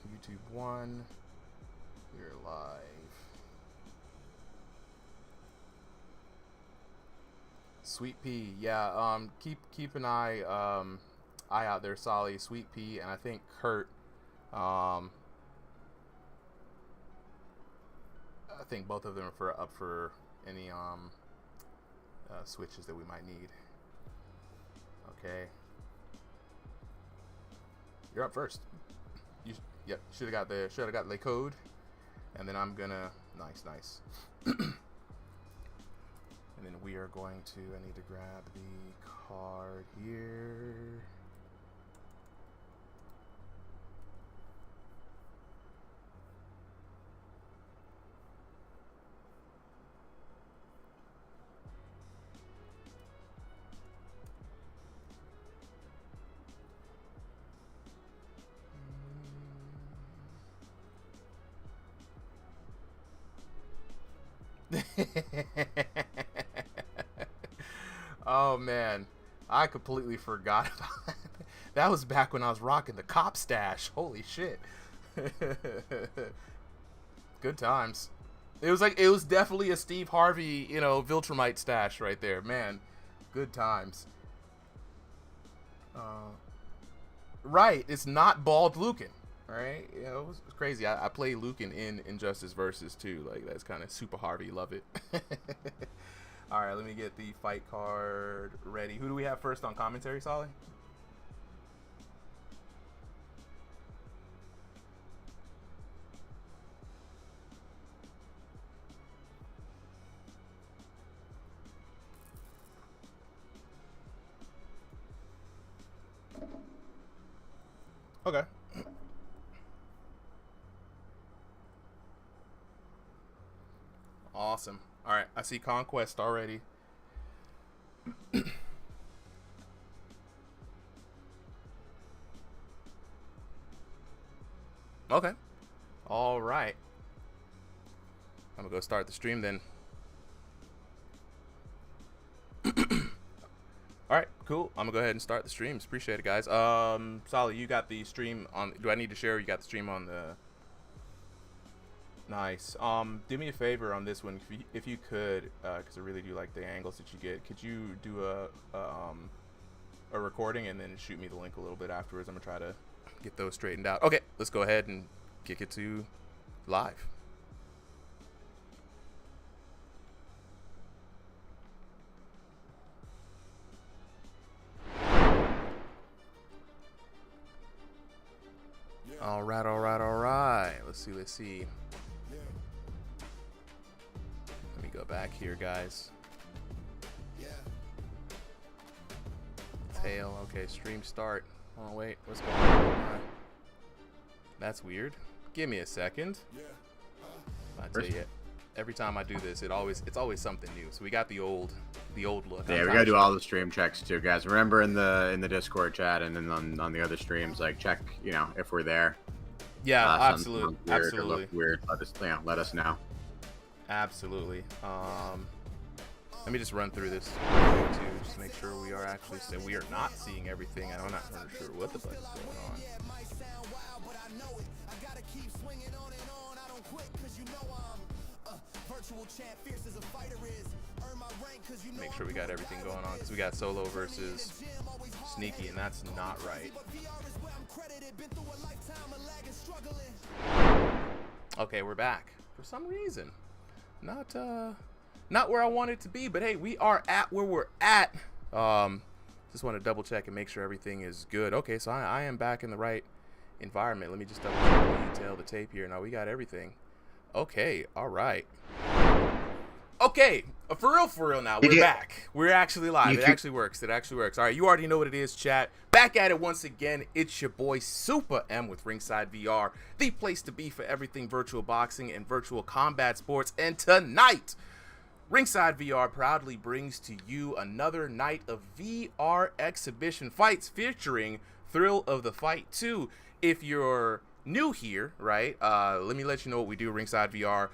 YouTube 1. We're live. Sweet Pea, yeah. Keep an eye out there, Solly. Sweet Pea, and I think Kurt. I think both of them are up for any switches that we might need. Okay. You're up first. Yep. Should have got the code, and then I'm gonna nice. And then we are going to. I need to grab the card here. Oh man, I completely forgot about that. That was back when I was rocking the cop stash. Holy shit. Good times. It was definitely a Steve Harvey, Viltrumite stash right there, man. Good times. Right, it's not bald Lucan. Right, it was crazy. I play Lucan in Injustice Versus too. Like, that's kind of super Harvey. Love it. All right, let me get the fight card ready. Who do we have first on commentary, Solly? Okay. Awesome. All right, I see Conquest already. Okay. All right. I'm gonna go start the stream then. All right, cool. I'm gonna go ahead and start the streams. Appreciate it, guys. Solly, you got the stream on. Do I need to share? Or you got the stream on the. Nice. Do me a favor on this one, if you could, because I really do like the angles that you get. Could you do a recording and then shoot me the link a little bit afterwards? I'm gonna try to get those straightened out. Okay, let's go ahead and kick it to live. All right. Let's see. Let me go back here, guys. Tail. Okay, stream start. Oh wait, what's going on? That's weird. Give me a second. I tell you, every time I do this, it's always something new. So we got the old look. Yeah, we gotta do all the stream checks too, guys. Remember in the Discord chat and then on the other streams, like check, if we're there. Yeah, absolutely. Weird. Let us know. Absolutely. Let me just run through this too, just to make sure we are actually we are not seeing everything, and I'm not sure what the fuck is going on. Make sure we got everything going on, because we got solo versus sneaky, and that's not right. Okay, we're back. For some reason, not where I want it to be, but hey, we are at where we're at. Just want to double check and make sure everything is good. Okay, so I am back in the right environment. Let me just double check the detail, the tape here. Now we got everything. Okay, all right. Okay, for real now, we're back. We're actually live. It actually works. All right, you already know what it is, chat. Back at it once again. It's your boy Super M with Ringside VR, the place to be for everything virtual boxing and virtual combat sports. And tonight, Ringside VR proudly brings to you another night of VR exhibition fights featuring Thrill of the Fight 2. If you're new here, right, let me let you know what we do. Ringside VR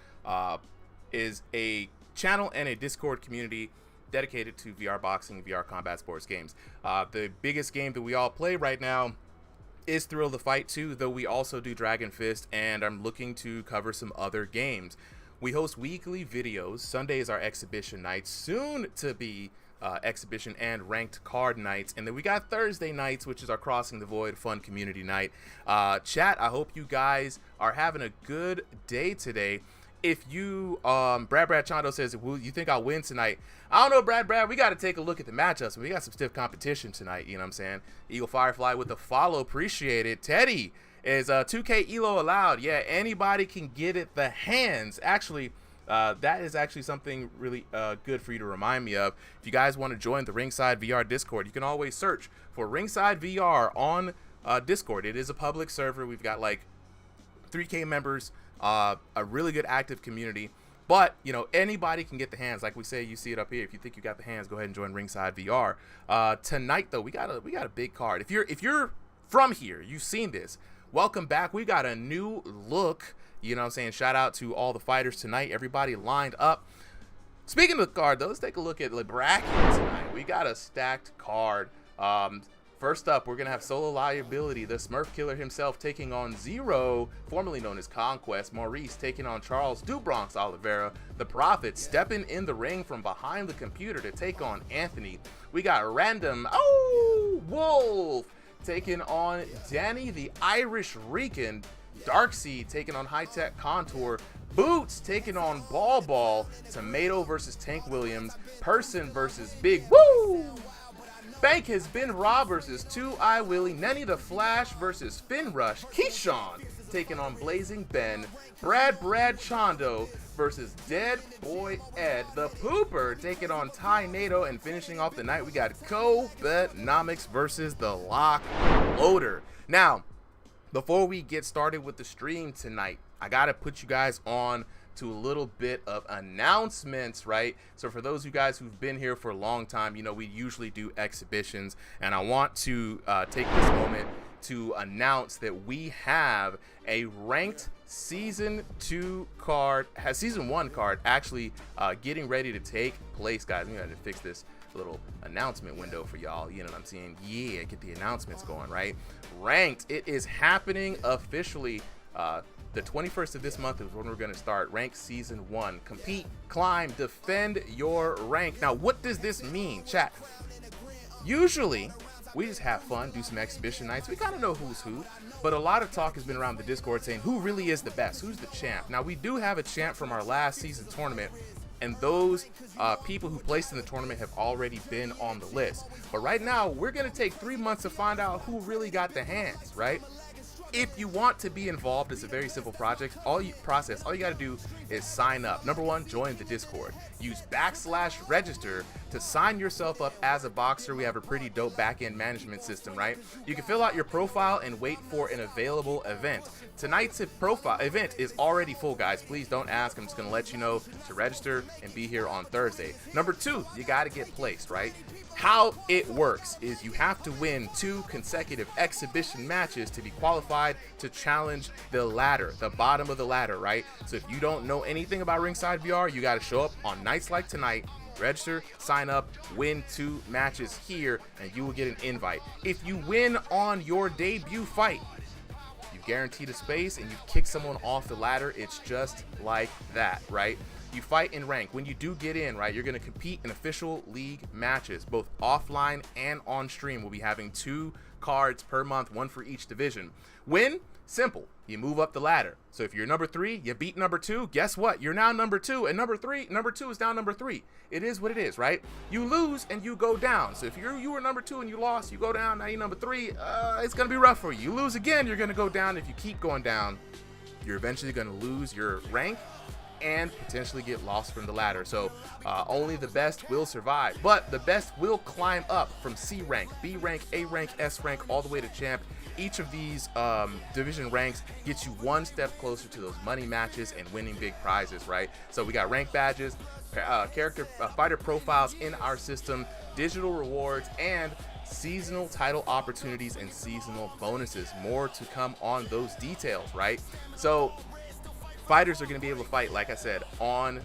is a channel and a Discord community dedicated to VR boxing and VR combat sports games. The biggest game that we all play right now is Thrill of the Fight 2, though we also do Dragon Fist, and I'm looking to cover some other games. We host weekly videos. Sunday is our exhibition nights, soon to be exhibition and ranked card nights, and then we got Thursday nights, which is our Crossing the Void fun community night. Chat, I hope you guys are having a good day today. If you Brad Chondo says, well, you think I'll win tonight? I don't know, Brad, we got to take a look at the matchups. We got some stiff competition tonight, you know what I'm saying? Eagle Firefly with the follow, appreciate it. Teddy is 2K Elo allowed. Yeah, anybody can get it the hands. Actually, that is actually something really good for you to remind me of. If you guys want to join the Ringside VR Discord, you can always search for Ringside VR on Discord. It is a public server. We've got like 3K members, a really good active community. But, you know, anybody can get the hands. Like we say, you see it up here. If you think you got the hands, go ahead and join Ringside VR. Tonight, though, we got a big card. If you're from here, you've seen this. Welcome back. We got a new look. You know what I'm saying? Shout out to all the fighters tonight. Everybody lined up. Speaking of the card, though, let's take a look at the bracket tonight. We got a stacked card. First up, we're going to have Solo Liability, the Smurf Killer himself, taking on Zero, formerly known as Conquest. Maurice taking on Charles Dubronx Oliveira. The Prophet stepping in the ring from behind the computer to take on Anthony. We got Random Wolf taking on Danny the Irish Rican. Darkseid taking on High Tech Contour. Boots taking on Ball. Tomato versus Tank Williams. Person versus Big Woo. Bank has been robbed versus 2i Willie. Nenny the Flash versus Finn Rush. Keyshawn taking on Blazing Ben. Brad Chondo versus Dead Boy Ed. The Pooper taking on Ty Nato. And finishing off the night, we got Kobenomics versus the Lock Loader. Now, before we get started with the stream tonight, I got to put you guys on to a little bit of announcements, right? So for those of you guys who've been here for a long time, you know, we usually do exhibitions, and I want to take this moment to announce that we have a ranked season 1 card actually getting ready to take place, guys. I'm gonna fix this little announcement window for y'all, you know what I'm saying? Yeah, get the announcements going, right? Ranked, it is happening officially. The 21st of this month is when we're going to start Ranked Season 1. Compete, climb, defend your rank. Now, what does this mean, chat? Usually, we just have fun, do some exhibition nights. We kind of know who's who, but a lot of talk has been around the Discord saying who really is the best, who's the champ. Now, we do have a champ from our last season tournament, and those people who placed in the tournament have already been on the list. But right now, we're going to take 3 months to find out who really got the hands, right? If you want to be involved, it's a very simple project. All you got to do is sign up. Number one, join the Discord. Use /register to sign yourself up as a boxer. We have a pretty dope back-end management system, right? You can fill out your profile and wait for an available event. Tonight's event is already full, guys. Please don't ask. I'm just going to let you know to register and be here on Thursday. Number two, you got to get placed, right? How it works is you have to win 2 consecutive exhibition matches to be qualified to challenge the ladder, the bottom of the ladder, right? So if you don't know anything about Ringside VR, you got to show up on nights like tonight, register, sign up, win 2 matches here, and you will get an invite. If you win on your debut fight, you guaranteed a space and you kick someone off the ladder. It's just like that, right? You fight in rank. When you do get in, right, you're going to compete in official league matches, both offline and on stream. We'll be having 2 cards per month, 1 for each division. Win? Simple. You move up the ladder. So if you're number 3, you beat number 2, guess what? You're now number 2, and number 2 is now number 3. It is what it is, right? You lose and you go down. So if you were number 2 and you lost, you go down, now you're number 3, it's going to be rough for you. You lose again, you're going to go down. If you keep going down, you're eventually going to lose your rank and potentially get lost from the ladder. So only the best will survive, but the best will climb up from C rank, B rank, A rank, S rank, all the way to champ. Each of these division ranks gets you 1 step closer to those money matches and winning big prizes, right? So we got rank badges, fighter profiles in our system, digital rewards, and seasonal title opportunities and seasonal bonuses. More to come on those details, right? So fighters are going to be able to fight, like I said, on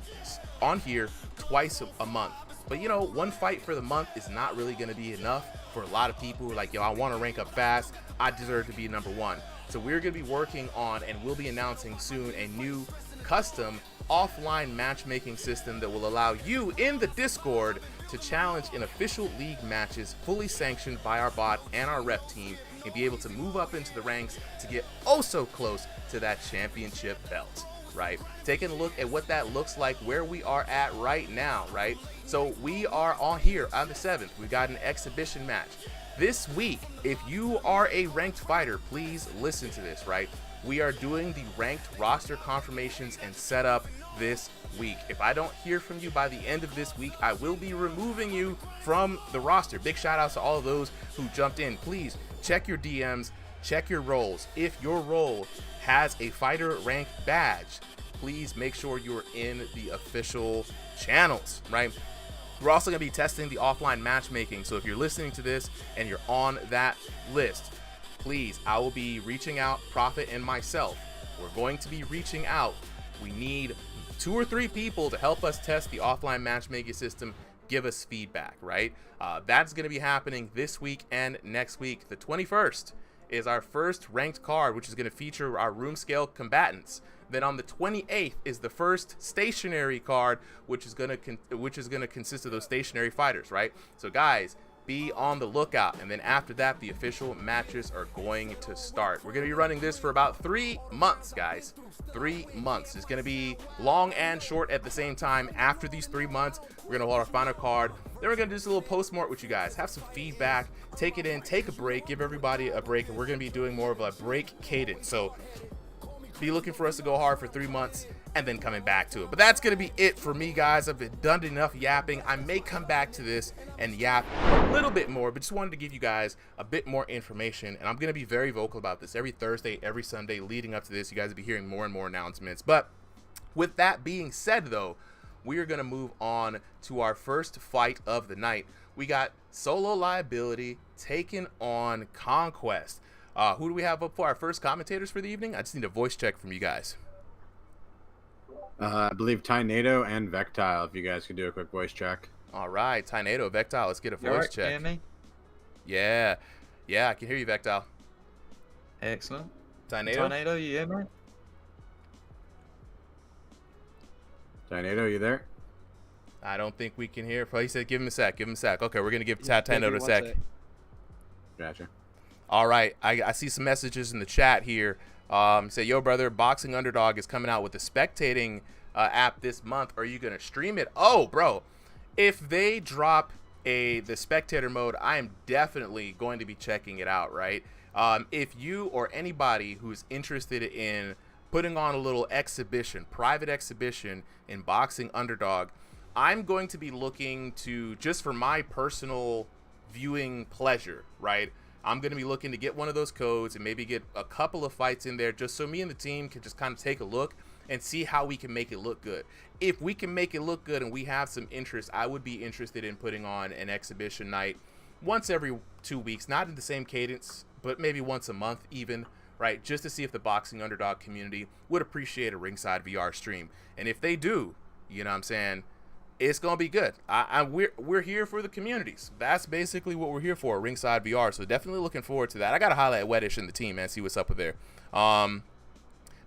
here twice a month. But you know, 1 fight for the month is not really going to be enough for a lot of people who are like, yo, I want to rank up fast. I deserve to be number one. So we're going to be working on, and we'll be announcing soon, a new custom offline matchmaking system that will allow you in the Discord to challenge in official league matches fully sanctioned by our bot and our rep team, and be able to move up into the ranks to get oh so close to that championship belt, right? Taking a look at what that looks like, where we are at right now, right? So we are on here on the 7th. We got an exhibition match. This week, if you are a ranked fighter, please listen to this, right? We are doing the ranked roster confirmations and setup this week. If I don't hear from you by the end of this week, I will be removing you from the roster. Big shout outs to all of those who jumped in. Please check your DMs, check your roles. If your role has a fighter rank badge, please make sure you're in the official channels, right? We're also going to be testing the offline matchmaking. So if you're listening to this and you're on that list, please, I will be reaching out, Prophet and myself. We're going to be reaching out. We need 2 or 3 people to help us test the offline matchmaking system, give us feedback, right? That's going to be happening this week and next week. The 21st is our first ranked card, which is going to feature our room scale combatants. Then on the 28th is the first stationary card, which is going to consist of those stationary fighters, right? So guys, be on the lookout. And then after that, the official matches are going to start. We're going to be running this for about 3 months, guys. 3 months. It's going to be long and short at the same time. After these 3 months, we're going to hold our final card. Then we're going to do just a little post-mort with you guys. Have some feedback. Take it in. Take a break. Give everybody a break. And we're going to be doing more of a break cadence. So be looking for us to go hard for 3 months and then coming back to it. But that's going to be it for me, guys. I've done enough yapping. I may come back to this and yap a little bit more, but just wanted to give you guys a bit more information. And I'm going to be very vocal about this every Thursday, every Sunday leading up to this. You guys will be hearing more and more announcements. But with that being said, though, we are going to move on to our first fight of the night. We got Solo Liability taking on Conquest. Who do we have up for our first commentators for the evening? I just need a voice check from you guys. I believe Tynado and Vectile, if you guys could do a quick voice check. All right, Tynado, Vectile, let's get a voice check. Hear me? Yeah, I can hear you, Vectile. Excellent. Tynado, you hear me? Tynado, you there? I don't think we can hear. He said give him a sec. Okay, we're going to give Tynado a sec. Gotcha. All right, I see some messages in the chat here. Say, yo, brother, Boxing Underdog is coming out with the spectating app this month. Are you going to stream it? Oh, bro, if they drop the spectator mode, I am definitely going to be checking it out, right? If you or anybody who's interested in putting on a little exhibition, private exhibition in Boxing Underdog, I'm going to be looking to, just for my personal viewing pleasure, right? I'm going to be looking to get one of those codes and maybe get a couple of fights in there just so me and the team can just kind of take a look and see how we can make it look good. If we can make it look good and we have some interest, I would be interested in putting on an exhibition night once every 2 weeks, not in the same cadence, but maybe once a month even, right? Just to see if the Boxing Underdog community would appreciate a Ringside VR stream. And if they do, you know what I'm saying, it's gonna be good. We're here for the communities. That's basically what we're here for, Ringside VR. So definitely looking forward to that. I gotta highlight Weddish and the team, man. See what's up with there.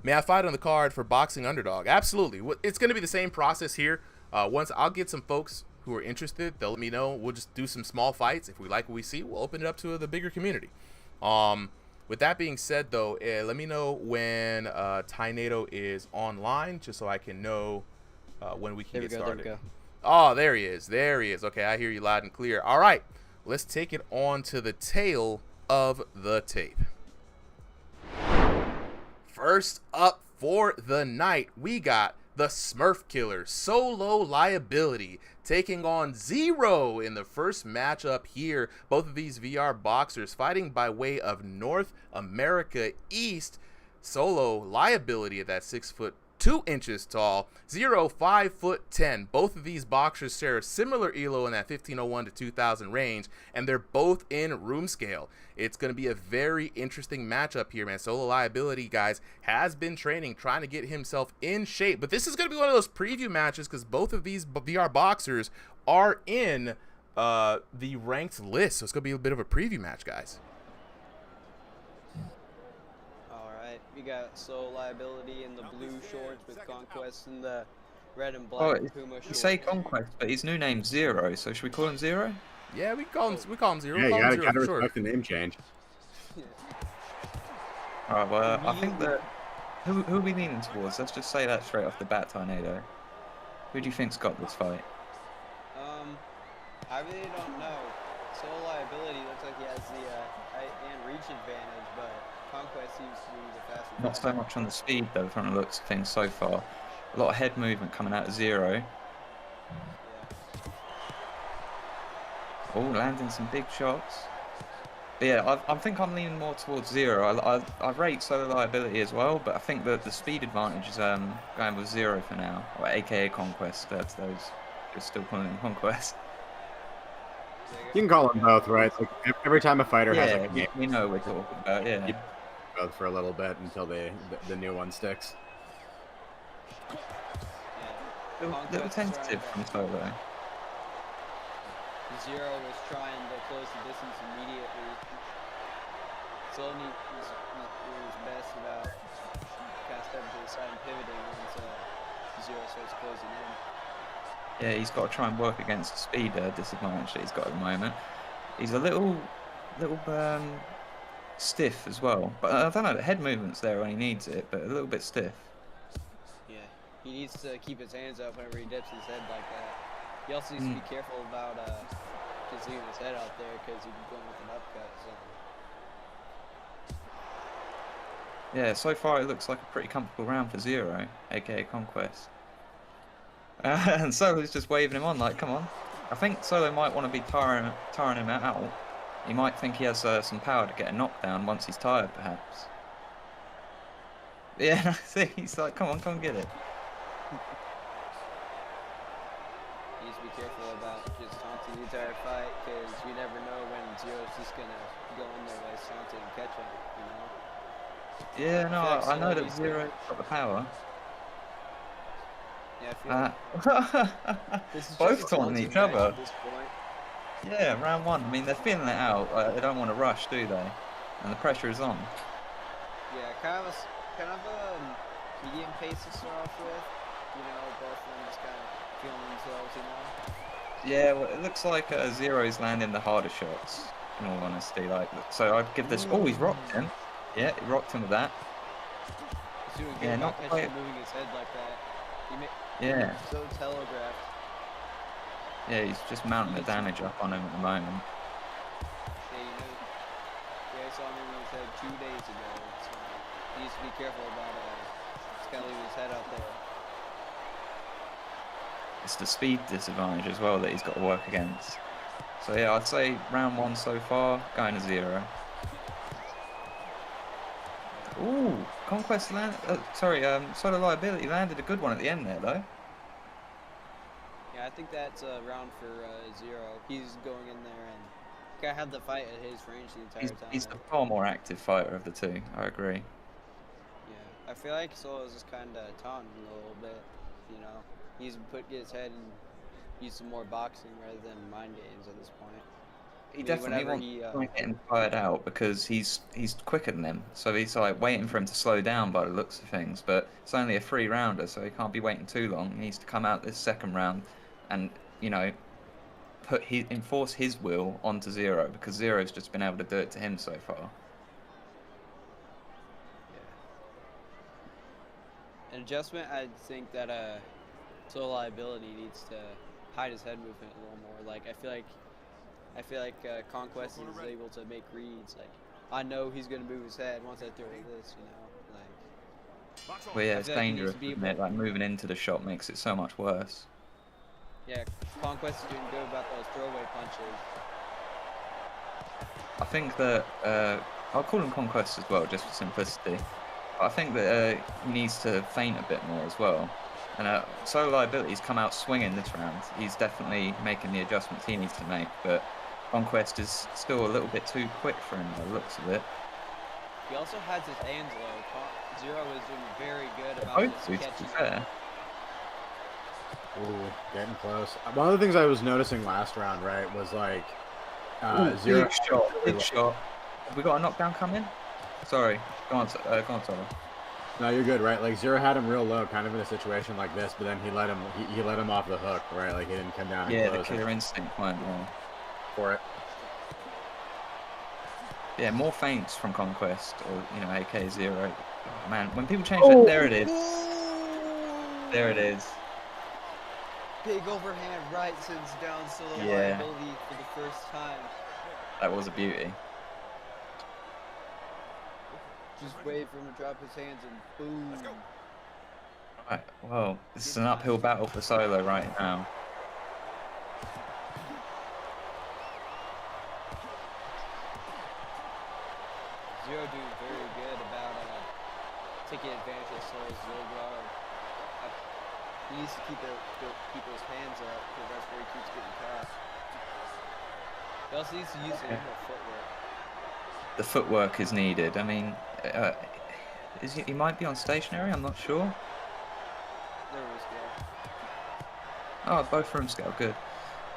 May I fight on the card for Boxing Underdog? Absolutely. It's gonna be the same process here. Once I'll get some folks who are interested, they'll let me know. We'll just do some small fights. If we like what we see, we'll open it up to the bigger community. With that being said, though, let me know when Tynado is online, just so I can know when we can get started. There we go. Oh, there he is. Okay, I hear you loud and clear. All right, let's take it on to the tail of the tape. First up for the night, we got the Smurf Killer, Solo Liability, taking on Zero in the first matchup here. Both of these VR boxers fighting by way of North America East. Solo Liability at that 6'2" tall, Zero 5'10". Both of these boxers share a similar elo in that 1501 to 2000 range, and they're both in room scale. It's going to be a very interesting matchup here, man. Solo Liability, guys, has been training, trying to get himself in shape, but this is going to be one of those preview matches because both of these VR boxers are in the ranked list. So it's gonna be a bit of a preview match, guys. All right, we got Soul Liability in the blue shorts with Conquest in the red and black Puma You shorts. say Conquest, but his new name's Zero, so should we call him Zero? Yeah, we call him Zero. Yeah, We you call him gotta Zero for respect sure. the name change. Alright, well, I think that... Who are we leaning towards? Let's just say that straight off the bat, Tornado. Who do you think's got this fight? I really don't know. Soul Liability looks like he has the height and reach advantage, but Conquest seems to be the faster. Not so much on the speed, though, from the looks of things so far. A lot of head movement coming out of Zero. Yeah. Oh, landing some big shots. But yeah, I think I'm leaning more towards Zero. I rate Solar Liability as well, but I think that the speed advantage is going with Zero for now, or AKA Conquest. That's those. Just still calling him Conquest. You can call them both, right? Like every time a fighter has Yeah, like a name, we know what we're talking about. Yeah. both for a little bit until the new one sticks. Little tentative from Solo. Zero was trying to close the distance immediately. Sony was best about kind of stepping to the side and pivoting once Zero starts closing in. Yeah, he's got to try and work against the speed disadvantage that he's got at the moment. He's a little stiff as well. But I don't know, the head movement's there when he needs it, but a little bit stiff. Yeah, he needs to keep his hands up whenever he dips his head like that. He also needs to be careful about just leaving his head out there because he can go with an upcut. So. Yeah, so far it looks like a pretty comfortable round for Zero, aka Conquest. And Solo's just waving him on like, come on. I think Solo might want to be tiring him out. He might think he has some power to get a knockdown once he's tired, perhaps. Yeah, see, he's like, come on, get it. He needs to be careful about just taunting the entire fight because you never know when Zero's just going to go in there by taunting and catch him, you know? Yeah, no, I know that Zero's got the power. Yeah, I feel Both taunting each other. At this point. Yeah, round one. I mean, they're feeling it out. They don't want to rush, do they? And the pressure is on. Yeah, kind of a medium pace to start off with. You know, both of them just kind of feeling themselves, you know? Yeah, well, it looks like Zero's landing the harder shots, in all honesty. Like, so I'd give this... Oh, he's rocked him. Yeah, he rocked him with that. He's doing good. Yeah, not quite... moving his head like that. Yeah. So telegraphed. Yeah, he's just mounting the damage up on him at the moment. Yeah, you know, I saw him in his head 2 days ago. So he needs to be careful about just kind of leaving his head out there. It's the speed disadvantage as well that he's got to work against. So yeah, I'd say round one so far, going to Zero. Ooh, Conquest Solar Liability landed a good one at the end there though. Yeah, I think that's a round for Zero. He's going in there and kind of had the fight at his range the entire time. He's the far more active fighter of the two, I agree. Yeah, I feel like Solo's just kind of taunting a little bit, you know. He's get his head and use some more boxing rather than mind games at this point. He definitely wants to get him tired out because he's quicker than him. So he's like waiting for him to slow down by the looks of things. But it's only a 3-rounder, so he can't be waiting too long. He needs to come out this second round and, you know, enforce his will onto Zero because Zero's just been able to do it to him so far. Yeah. An adjustment, I think that Soul Liability needs to hide his head movement a little more. Like I feel like Conquest is able to make reads. Like I know he's gonna move his head once I throw this, you know. Like. Well, yeah, it's dangerous. Like moving into the shot makes it so much worse. Yeah, Conquest is doing good about those throwaway punches. I think that I'll call him Conquest as well, just for simplicity. But I think that he needs to feint a bit more as well. And Solar Liability's come out swinging this round. He's definitely making the adjustments he needs to make, but Conquest is still a little bit too quick for him by the looks of it. He also has his hands low. Zero is doing very good about just catching. Fair. Ooh, getting close. One of the things I was noticing last round, right, was like Zero. Big shot, big shot. Have we got a knockdown coming? Sorry, go on, Tyler. No, you're good, right? Like Zero had him real low, kind of in a situation like this, but then he let him off the hook, right? Like he didn't come down. Yeah, and the close killer instinct went wrong for it. Yeah, more feints from Conquest or AK Zero. Oh, man, when people change that, there it is. There it is. Big overhand right sends down solo liability for the first time. That was a beauty. Just wait for him to drop his hands and boom. Let's go. Right, well, this is an uphill battle for Solo right now. Zero doing very good about taking advantage of Solo's low guard. He needs to keep those hands up because that's where he keeps getting caught. He also needs to use a little more footwork. The footwork is needed. I mean, he might be on stationary, I'm not sure. They're room scale. Oh, both room scale, good.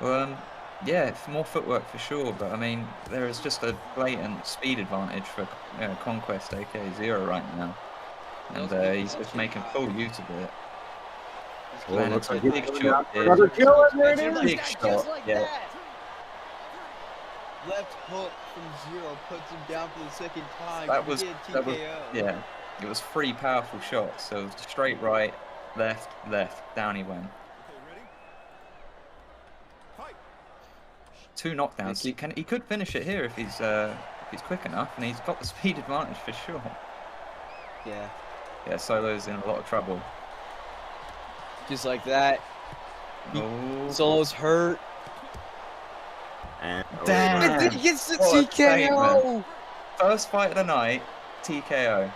Well, yeah, more footwork for sure, but I mean, there is just a blatant speed advantage for Conquest AK-0 right now. And he's just making full use of it. Man, it's a big shot. Another kill, and there it is. Big shot, yeah. Left hook from Zero puts him down for the second time. That was TKO. yeah. It was 3 powerful shots. So straight right, left, down he went. 2 knockdowns. He could finish it here if he's quick enough, and he's got the speed advantage for sure. Yeah. Yeah, Solo's in a lot of trouble. Just like that. Solo's hurt. And Damn! He gets the What a TKO! statement. First fight of the night, TKO.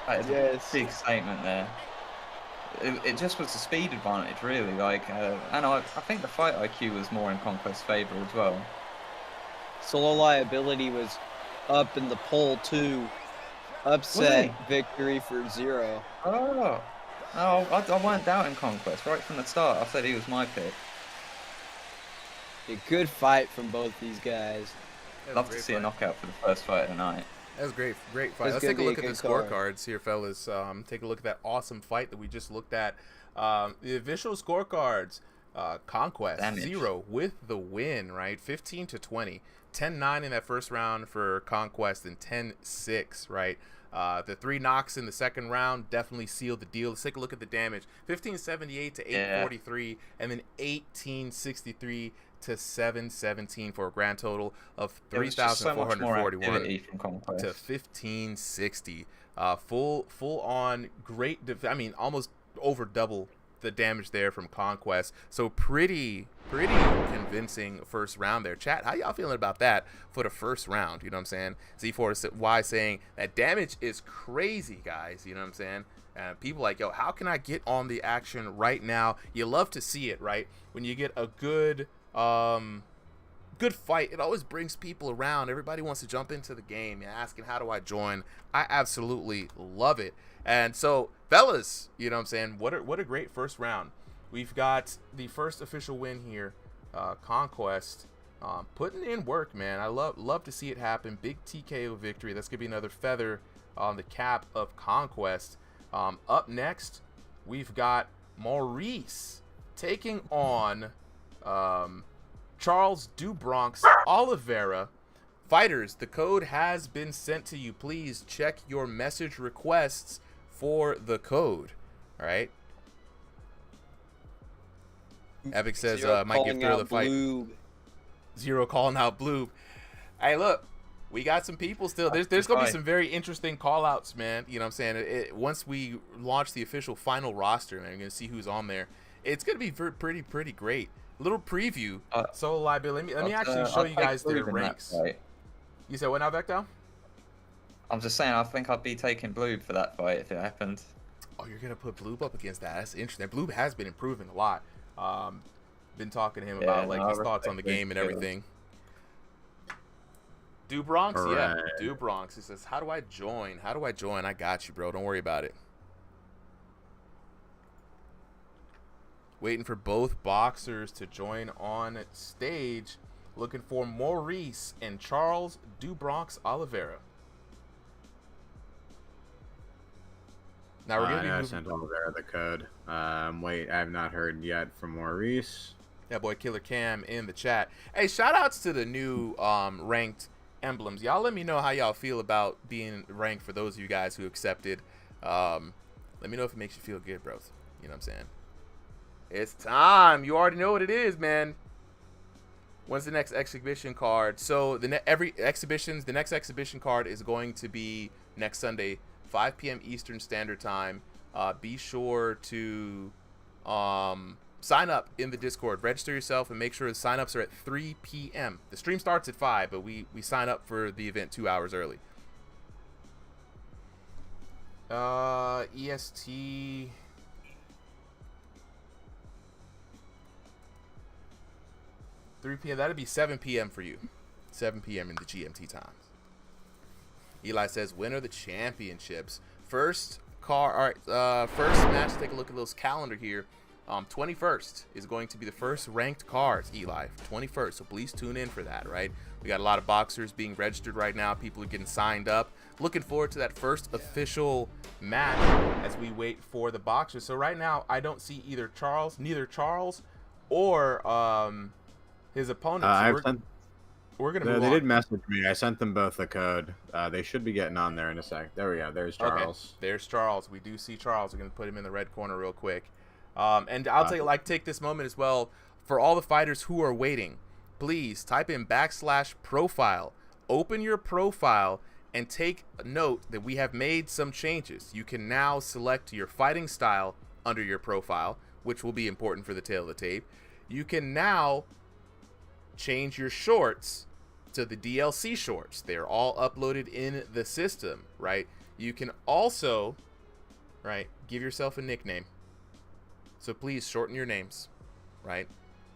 That is a big statement there. It just was a speed advantage, really. Like, and I think the fight IQ was more in Conquest's favor as well. Solo liability was up in the poll too. Upset victory for Zero. Oh, no, I weren't doubting Conquest right from the start. I said he was my pick. A good fight from both these guys. Love to see a knockout for the first fight of the night. That was great fight. Let's take a look at the scorecards here, fellas. Take a look at that awesome fight that we just looked at. The official scorecards: Conquest Zero with the win, right? 15-20, 10-9 in that first round for Conquest, and 10-6, right? The 3 knocks in the second round definitely sealed the deal. Let's take a look at the damage: 1578 to 843, and then 1863 to 717 for a grand total of 3,441 to 1560. Full on great. I mean, almost over double the damage there from Conquest. So pretty convincing first round there. Chat, how y'all feeling about that for the first round? You know what I'm saying? Z4Y saying that damage is crazy, guys. You know what I'm saying? People like, yo, how can I get on the action right now? You love to see it, right? When you get a good fight, it always brings people around. Everybody wants to jump into the game. You're asking, how do I join? I absolutely love it. And so, fellas, you know what I'm saying? What a great first round. We've got the first official win here, Conquest, putting in work, man. I love to see it happen. Big TKO victory. That's gonna be another feather on the cap of Conquest. Up next, we've got Maurice taking on Charles Dubronx Oliveira. Fighters, the code has been sent to you. Please check your message requests for the code. All right. Epic says might give through the fight. Bloob. Zero calling out Bloob. Hey, look, we got some people still. There's gonna be some very interesting call outs, man. You know what I'm saying? Once we launch the official final roster, man, you're gonna see who's on there. It's gonna be pretty great. Little preview. Solo liability. Let me actually show you guys their ranks. You said what now, Vector? I'm just saying, I think I'd be taking Bloob for that fight if it happened. Oh, you're gonna put Bloob up against that? That's interesting. Bloob has been improving a lot. Been talking to him about his thoughts on the game and everything. Dubronx, Dubronx. He says, "How do I join? How do I join? I got you, bro. Don't worry about it." Waiting for both boxers to join on stage. Looking for Maurice and Charles Dubronx Oliveira. Now we're gonna I sent Oliveira the code. Wait, I have not heard yet from Maurice. Yeah, boy, Killer Cam in the chat. Hey, shout outs to the new ranked emblems. Y'all let me know how y'all feel about being ranked for those of you guys who accepted. Let me know if it makes you feel good, bros. You know what I'm saying? It's time. You already know what it is, man. When's the next exhibition card? So the next exhibition card is going to be next Sunday, 5 p.m. Eastern Standard Time. Be sure to sign up in the Discord. Register yourself and make sure the signups are at 3 p.m. The stream starts at 5, but we sign up for the event 2 hours early. EST. p.m. That'd be 7 p.m. for you. 7 p.m. in the GMT times. Eli says, "When are the championships?" First match. Take a look at those calendar here. 21st is going to be the first ranked cards, Eli. 21st. So please tune in for that. Right. We got a lot of boxers being registered right now. People are getting signed up. Looking forward to that first official match as we wait for the boxers. So right now, I don't see neither Charles or his opponents. We're gonna move on. They did message me. I sent them both the code. They should be getting on there in a sec. There we go. There's Charles. Okay. There's Charles. We do see Charles. We're gonna put him in the red corner real quick. And I'll take this moment as well for all the fighters who are waiting. Please type in /profile. Open your profile and take note that we have made some changes. You can now select your fighting style under your profile, which will be important for the tail of the tape. You can now change your shorts to the DLC shorts. They're all uploaded in the system, right? You can also, right, give yourself a nickname. So please shorten your names, right?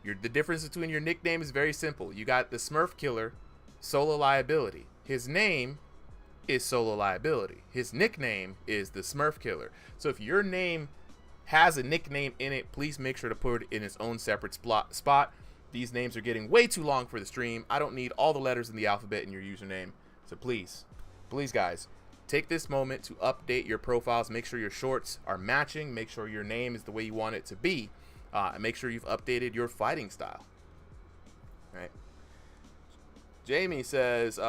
The difference between your nickname is very simple. You got the Smurf Killer, Solo Liability. His name is Solo Liability. His nickname is the Smurf Killer. So if your name has a nickname in it, please make sure to put it in its own separate spot. These names are getting way too long for the stream. I don't need all the letters in the alphabet in your username. So please, guys, take this moment to update your profiles. Make sure your shorts are matching. Make sure your name is the way you want it to be. And make sure you've updated your fighting style. All right. Jamie says,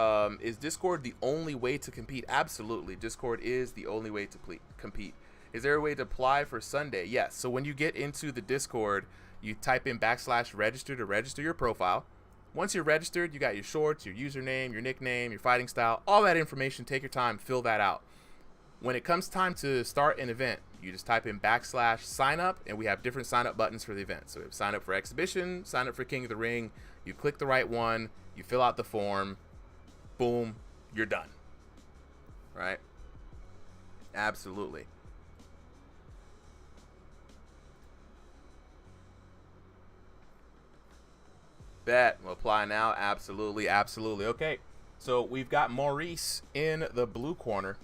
is Discord the only way to compete? Absolutely. Discord is the only way to compete. Is there a way to apply for Sunday? Yes. So when you get into the Discord, you type in /register to register your profile. Once you're registered, you got your shorts, your username, your nickname, your fighting style, all that information. Take your time, fill that out. When it comes time to start an event, you just type in /sign up, and we have different sign up buttons for the event. So we have sign up for exhibition, sign up for King of the Ring. You click the right one, you fill out the form, boom, you're done. Right? Absolutely. Bet. We'll apply now. Absolutely. Okay. So we've got Maurice in the blue corner.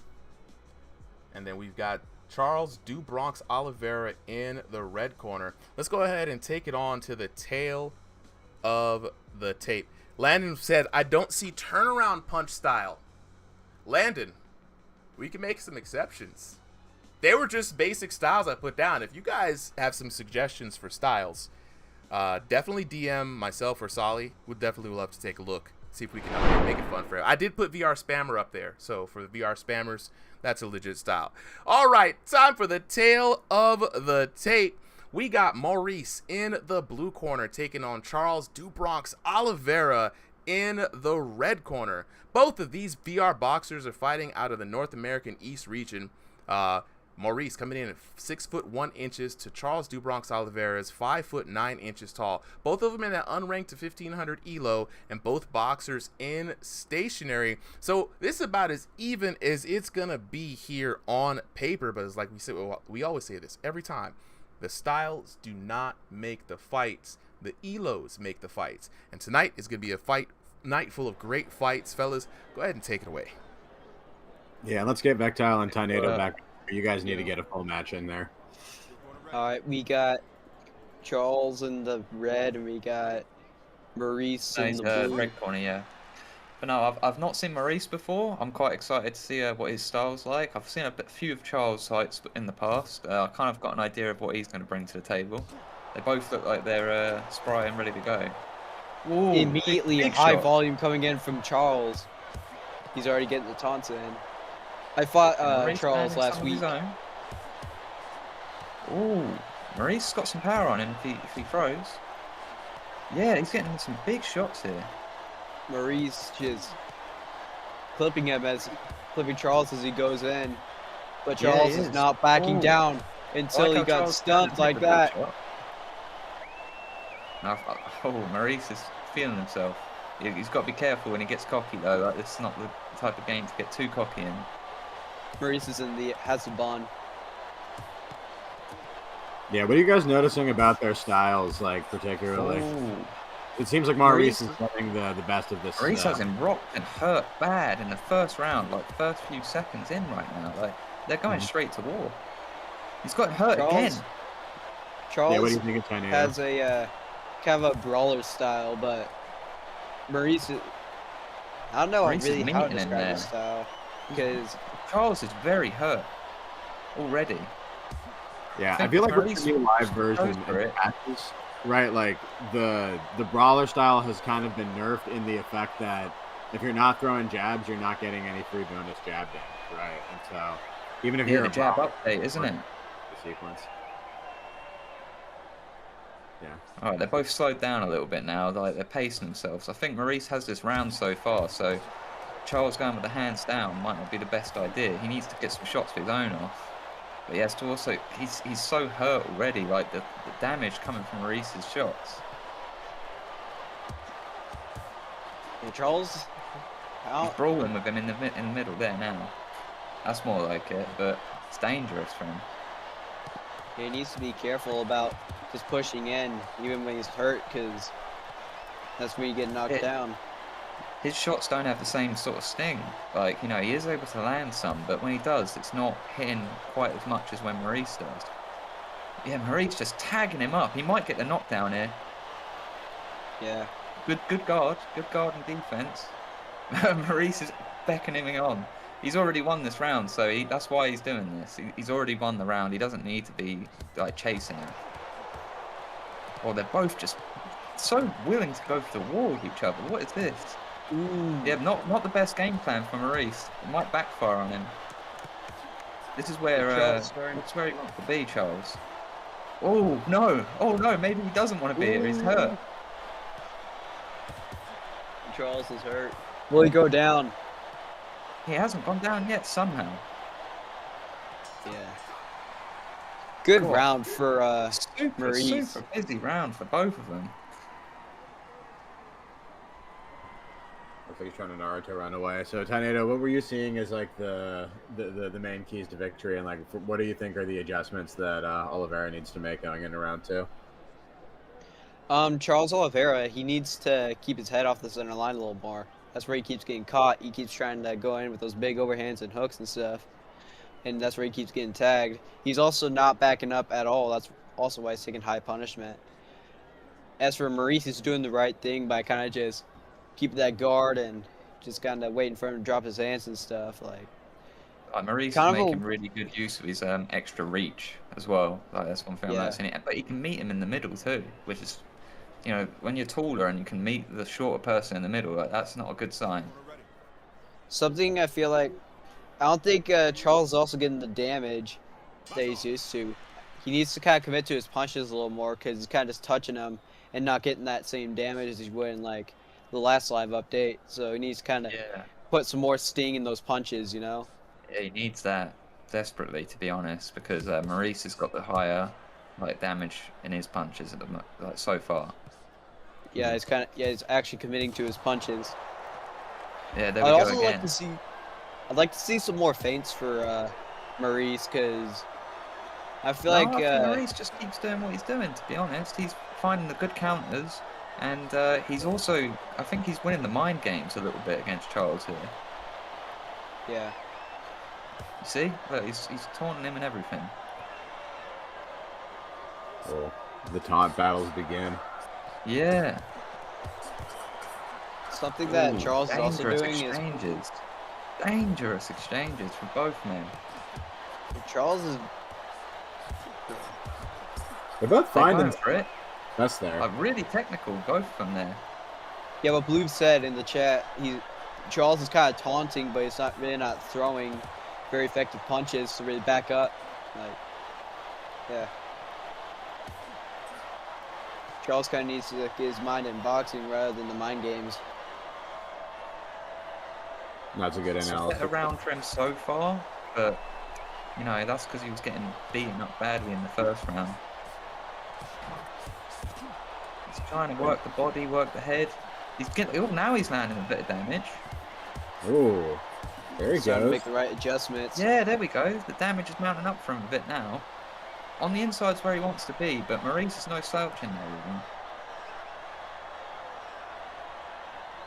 And then we've got Charles Dubronx Oliveira in the red corner. Let's go ahead and take it on to the tail of the tape. Landon said, I don't see turnaround punch style. Landon, we can make some exceptions. They were just basic styles I put down. If you guys have some suggestions for styles, definitely DM myself or Solly. Would definitely love to take a look, see if we can make it fun for you. I did put VR Spammer up there, so for the VR Spammers, that's a legit style. All right, time for the tail of the tape. We got Maurice in the blue corner taking on Charles Dubronx Oliveira in the red corner. Both of these VR boxers are fighting out of the North American East region. Maurice coming in at 6'1" to Charles Dubronx Oliveira's 5'9" tall. Both of them in that unranked to 1500 elo, and both boxers in stationary. So this is about as even as it's gonna be here on paper. But it's like we said, we always say this every time. The styles do not make the fights. The elos make the fights. And tonight is gonna be a fight night full of great fights, fellas. Go ahead and take it away. Yeah, let's get Vectile and Tornado back. You guys need to get a full match in there. All right, we got Charles in the red, and we got Maurice in He's the blue. red corner, yeah. But no, I've not seen Maurice before. I'm quite excited to see what his style's like. I've seen a few of Charles' fights in the past. I kind of got an idea of what he's going to bring to the table. They both look like they're spry and ready to go. Ooh, Immediately big high shot. volume coming in from Charles. He's already getting the taunts in. I fought Maurice Charles landing last some of his week. own. Ooh, Maurice's got some power on him if he throws. Yeah, he's getting some big shots here. Maurice just clipping Charles as he goes in. But Yeah, Charles he is is. not backing Ooh. down until he how got Charles stunned did like the big that. shot. Oh, Maurice is feeling himself. He's got to be careful when he gets cocky though. Like, this is not the type of game to get too cocky in. Maurice is has the bond. Yeah, what are you guys noticing about their styles, like, particularly? Ooh. It seems like Maurice is getting the best of this. Maurice has him rocked and hurt bad in the first round, like first few seconds in right now. Like they're going straight to war. He's got hurt again. Charles Yeah, what do you think of Chinese? has a kind of a brawler style, but Maurice is, I don't know Maurice is really how to meeting in describe his there. style because Charles is very hurt already. Yeah, I think feel like with Maurice the new live goes version for of it. matches, right? Like the brawler style has kind of been nerfed in the effect that if you're not throwing jabs, you're not getting any free bonus jab damage, right? And so even if Yeah, you're the a jab brawler, update, isn't it? the sequence. Yeah. All right, they're both slowed down a little bit now. Like they're pacing themselves. I think Maurice has this round so far, so Charles going with the hands down might not be the best idea. He needs to get some shots of his own off. But he has to also, he's so hurt already, like the damage coming from Maurice's shots. yeah, Charles. He's brawling with him in the middle there now. That's more like it, but it's dangerous for him. He needs to be careful about just pushing in, even when he's hurt, because that's when you get knocked down. His shots don't have the same sort of sting. Like, you know, he is able to land some, but when he does, it's not hitting quite as much as when Maurice does. Yeah, Maurice just tagging him up. He might get the knockdown here. Yeah. Good guard and defense. Maurice is beckoning him on. He's already won this round, so that's why he's doing this. He's already won the round. He doesn't need to be like chasing him. Well, they're both just so willing to go for the war with each other. What is this? Ooh. Yeah, not the best game plan for Maurice. It might backfire on him. This is where that's where he wants to be, Charles. Oh no, maybe he doesn't want to be here. He's hurt. Charles is hurt. Will he go down? He hasn't gone down yet somehow. Yeah. Good Cool. round for Maurice. Super busy round for both of them. Looks like he's trying to Naruto run away. So Tornado, what were you seeing as like the main keys to victory, and like what do you think are the adjustments that Oliveira needs to make going into round 2? Charles Oliveira, he needs to keep his head off the center line a little more. That's where he keeps getting caught. He keeps trying to go in with those big overhands and hooks and stuff. And that's where he keeps getting tagged. He's also not backing up at all. That's also why he's taking high punishment. As for Maurice, he's doing the right thing by kind of just keeping that guard and just kind of waiting for him to drop his hands and stuff. Like Maurice is making really good use of his extra reach as well. Like that's one thing I'm noticing. But he can meet him in the middle too, which is, you know, when you're taller and you can meet the shorter person in the middle, like, that's not a good sign. Something I feel like, I don't think Charles is also getting the damage that he's used to. He needs to kind of commit to his punches a little more because he's kind of just touching them and not getting that same damage as he would in like the last live update. So he needs to kind of put some more sting in those punches, you know? Yeah, he needs that desperately, to be honest, because Maurice has got the higher like damage in his punches at the like so far. Yeah, he's actually committing to his punches. Yeah, there we go again. I'd like to see some more feints for Maurice, because I feel I like think Maurice just keeps doing what he's doing, to be honest. He's finding the good counters, and he's also, I think he's winning the mind games a little bit against Charles here. Yeah. You see? Look, he's taunting him and everything. Cool. The taunt battles begin. Yeah. Something that Charles is also Dangerous doing is exchanges. Dangerous exchanges for both men. Charles is They're both finding for it. best there. Really technical, both of them there. Yeah, what Blue said in the chat, Charles is kind of taunting, but he's not throwing very effective punches to really back up. Like, yeah. Charles kind of needs to get his mind in boxing rather than the mind games. That's a good analysis. It's a better round for him so far, but you know that's because he was getting beaten up badly in the first round. He's trying to work the body, work the head. He's getting. Oh, now he's landing a bit of damage. Ooh, there he Trying to goes. make the right adjustments. Yeah, there we go. The damage is mounting up for him a bit now. On the inside's where he wants to be, but Maurice is no slouch in there with him.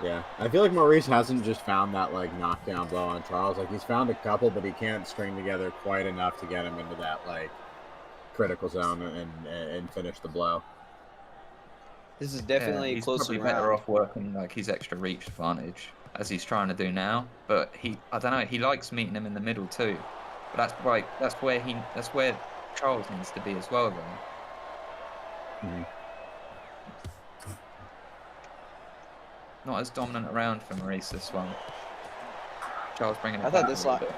Yeah, I feel like Maurice hasn't just found that like knockdown blow on Charles. Like he's found a couple, but he can't string together quite enough to get him into that like critical zone and finish the blow. This is definitely he's closer probably round. better off working like his extra reach advantage as he's trying to do now. But I don't know, he likes meeting him in the middle too. But that's where Charles needs to be as well, though. Mm-hmm. Not as dominant around for Maurice this one. Charles bringing it I back thought this a little bit.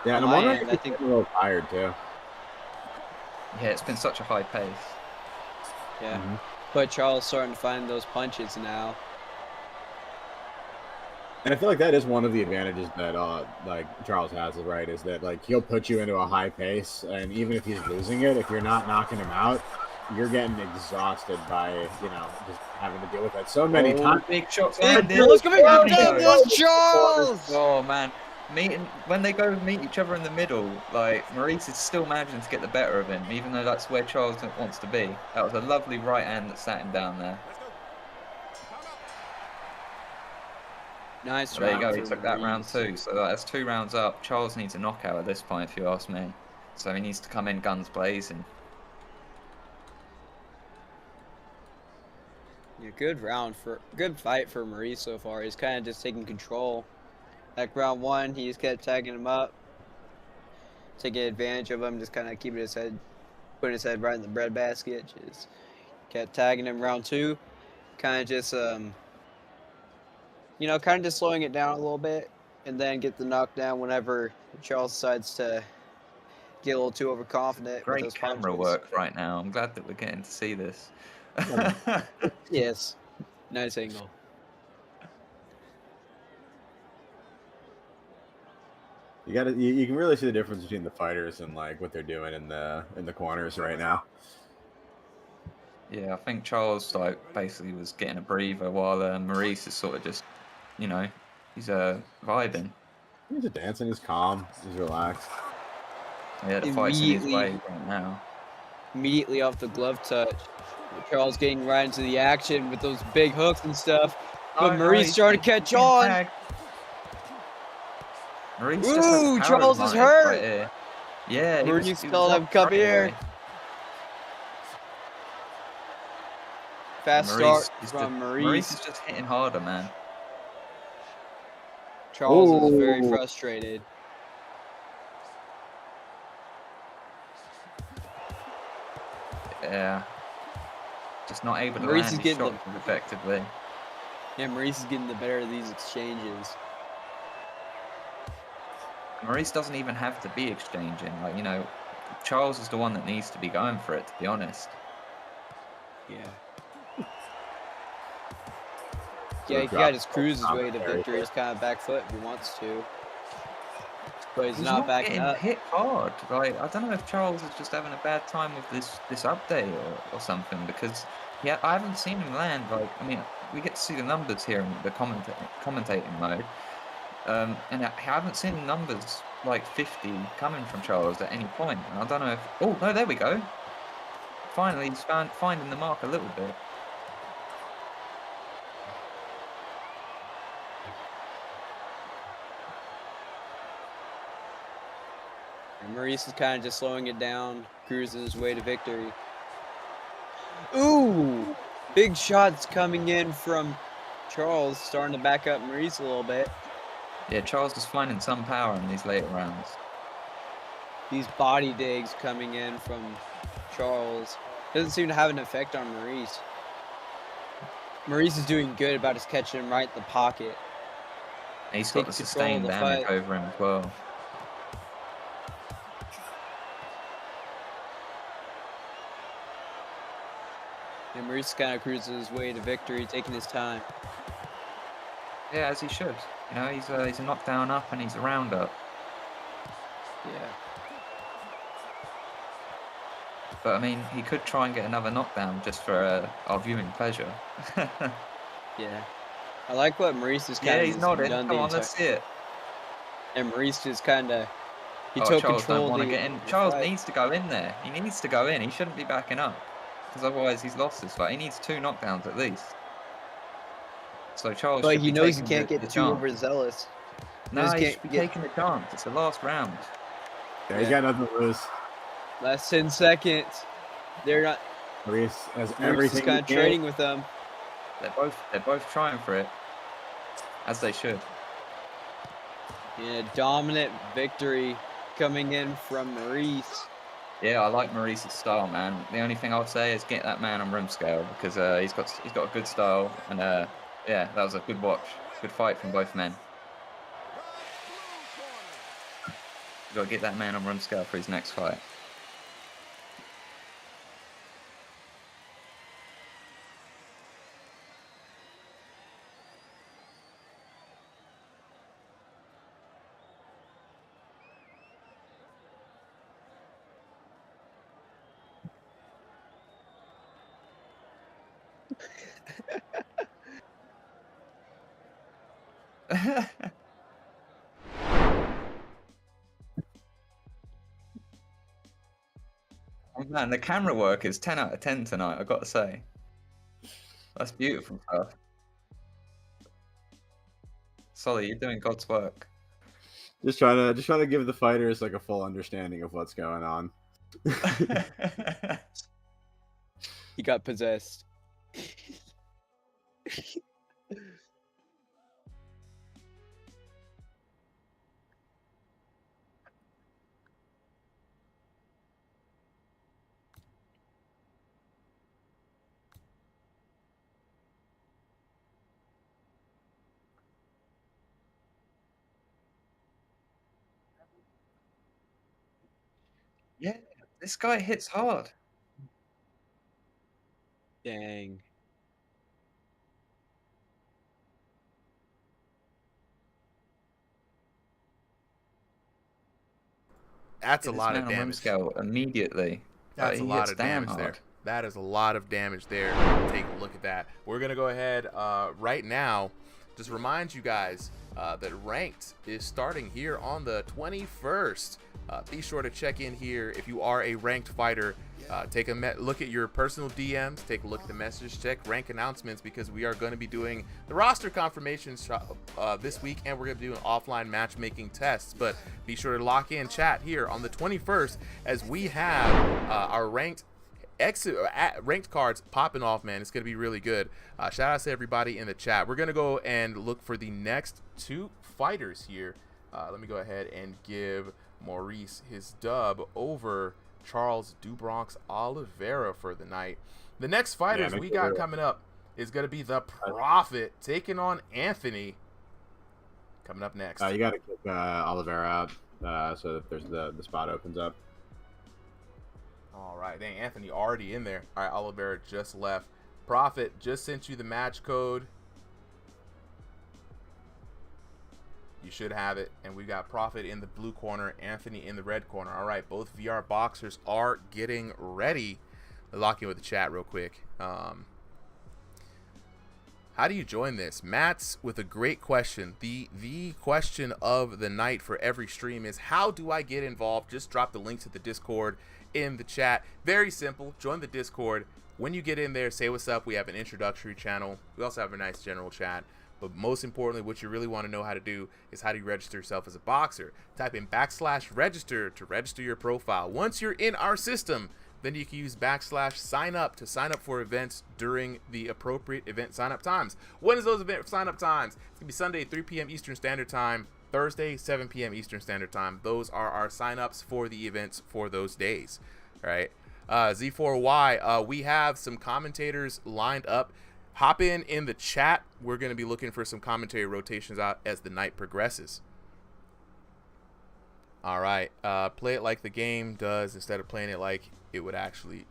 Yeah, and I'm wondering if he's a little tired too. Yeah, it's been such a high pace. Yeah, but Charles starting to find those punches now. And I feel like that is one of the advantages that like Charles has, right? Is that like he'll put you into a high pace, and even if he's losing it, if you're not knocking him out, you're getting exhausted by just having to deal with that so many times. Big shots. Look coming down this Charles! Oh man, when they go meet each other in the middle, like Maurice is still managing to get the better of him, even though that's where Charles wants to be. That was a lovely right hand that sat him down there. Nice. There you go. He took that round too. So that's 2 rounds up. Charles needs a knockout at this point, if you ask me. So he needs to come in guns blazing. Yeah, good fight for Maurice so far. He's kind of just taking control. Like round 1, he just kept tagging him up, taking advantage of him, just kind of putting his head right in the breadbasket. Just kept tagging him. Round 2, kind of just kind of just slowing it down a little bit, and then get the knockdown whenever Charles decides to get a little too overconfident. Great with those camera punches. work right now. I'm glad that we're getting to see this. Yes, nice angle. You can really see the difference between the fighters and like what they're doing in the corners right now. Yeah, I think Charles basically was getting a breather while Maurice is sort of just, he's vibing. He's just dancing. He's calm. He's relaxed. Yeah, the fight's in his way right now. Immediately off the glove touch, Charles getting right into the action with those big hooks and stuff. But Maurice starting to catch on. Maurice Ooh, Charles is hurt. Right here. Yeah, Maurice telling him, come here. Fast start from Maurice. Maurice is just hitting harder, man. Charles is very frustrated. Yeah. Just not able to Maurice land his shots effectively. Yeah, Maurice is getting the better of these exchanges. Maurice doesn't even have to be exchanging. Charles is the one that needs to be going for it, to be honest. Yeah. Yeah, he got his cruise his way to victory. He's kind of back foot if he wants to. But he's not backing up. Hit hard. I don't know if Charles is just having a bad time with this update or something, because I haven't seen him land. We get to see the numbers here in the commentating mode. And I haven't seen numbers like 50 coming from Charles at any point. And I don't know if... Oh, no, there we go. Finally, he's finding the mark a little bit. And Maurice is kind of just slowing it down, cruising his way to victory. Ooh, big shots coming in from Charles, starting to back up Maurice a little bit. Yeah, Charles was finding some power in these later rounds. These body digs coming in from Charles. Doesn't seem to have an effect on Maurice. Maurice is doing good about his catching him right in the pocket. And he's got the sustained damage over him as well. And Maurice kind of cruises his way to victory, taking his time. Yeah, as he should. You know, he's a knockdown up and he's a round up. Yeah. But I mean, he could try and get another knockdown just for our viewing pleasure. Yeah. I like what Maurice is kind of yeah, he's nodding. Come on, let's see it. And Maurice just kind of took Charles control. Don't get in. Charles needs to go in there. He needs to go in. He shouldn't be backing up, because otherwise he's lost this fight. He needs 2 knockdowns at least. So Charles. But he knows he can't get too overzealous. No, he should be taking the chance. It's the last round. Yeah, you got nothing to lose. Last 10 seconds. They're not. Maurice has Maurice everything. is kind of trading with them. They're both trying for it, as they should. Yeah, dominant victory coming in from Maurice. Yeah, I like Maurice's style, man. The only thing I would say is get that man on room scale, because he's got a good style, and yeah, that was a good watch, good fight from both men. You got to get that man on room scale for his next fight. Oh man, the camera work is 10 out of 10 tonight, I've got to say. That's beautiful stuff. Solly, you're doing God's work. Just trying to give the fighters like a full understanding of what's going on. He got possessed. Yeah, this guy hits hard. Dang. That's a lot of damage. Scale immediately. That's a lot of damage there. That is a lot of damage there. Take a look at that. We're going to go ahead right now. Just remind you guys that Ranked is starting here on the 21st. Be sure to check in here if you are a Ranked fighter. Take a look at your personal DMs. Take a look at the message. Check rank announcements, because we are going to be doing the roster confirmations this week, and we're going to be doing offline matchmaking tests. But be sure to lock in chat here on the 21st as we have our ranked cards popping off, man. It's going to be really good. Shout out to everybody in the chat. We're going to go and look for the next 2 fighters here. Let me go ahead and give Maurice his dub over Charles Dubronx Oliveira for the night. The next fighters we got coming up is going to be the Prophet taking on Anthony. Coming up next. You got to kick Oliveira out so that there's the spot opens up. All right, dang, Anthony already in there. All right, Oliveira just left. Prophet just sent you the match code. You should have it. And we got Prophet in the blue corner, Anthony in the red corner. All right, both VR boxers are getting ready. Lock in with the chat real quick. How do you join this? Matt's with a great question. The question of the night for every stream is, how do I get involved? Just drop the link to the Discord in the chat. Very simple. Join the Discord. When you get in there, say what's up. We have an introductory channel. We also have a nice general chat. But most importantly, what you really want to know how to do is how do you register yourself as a boxer. Type in /register to register your profile. Once you're in our system, then you can use /sign up to sign up for events during the appropriate event sign up times. When is those event sign up times? It's gonna be Sunday 3 p.m. Eastern Standard Time, Thursday 7 p.m. Eastern Standard Time. Those are our sign ups for the events for those days. All right. Z4Y, we have some commentators lined up. Hop in the chat. We're going to be looking for some commentary rotations out as the night progresses. All right. Play it like the game does instead of playing it like it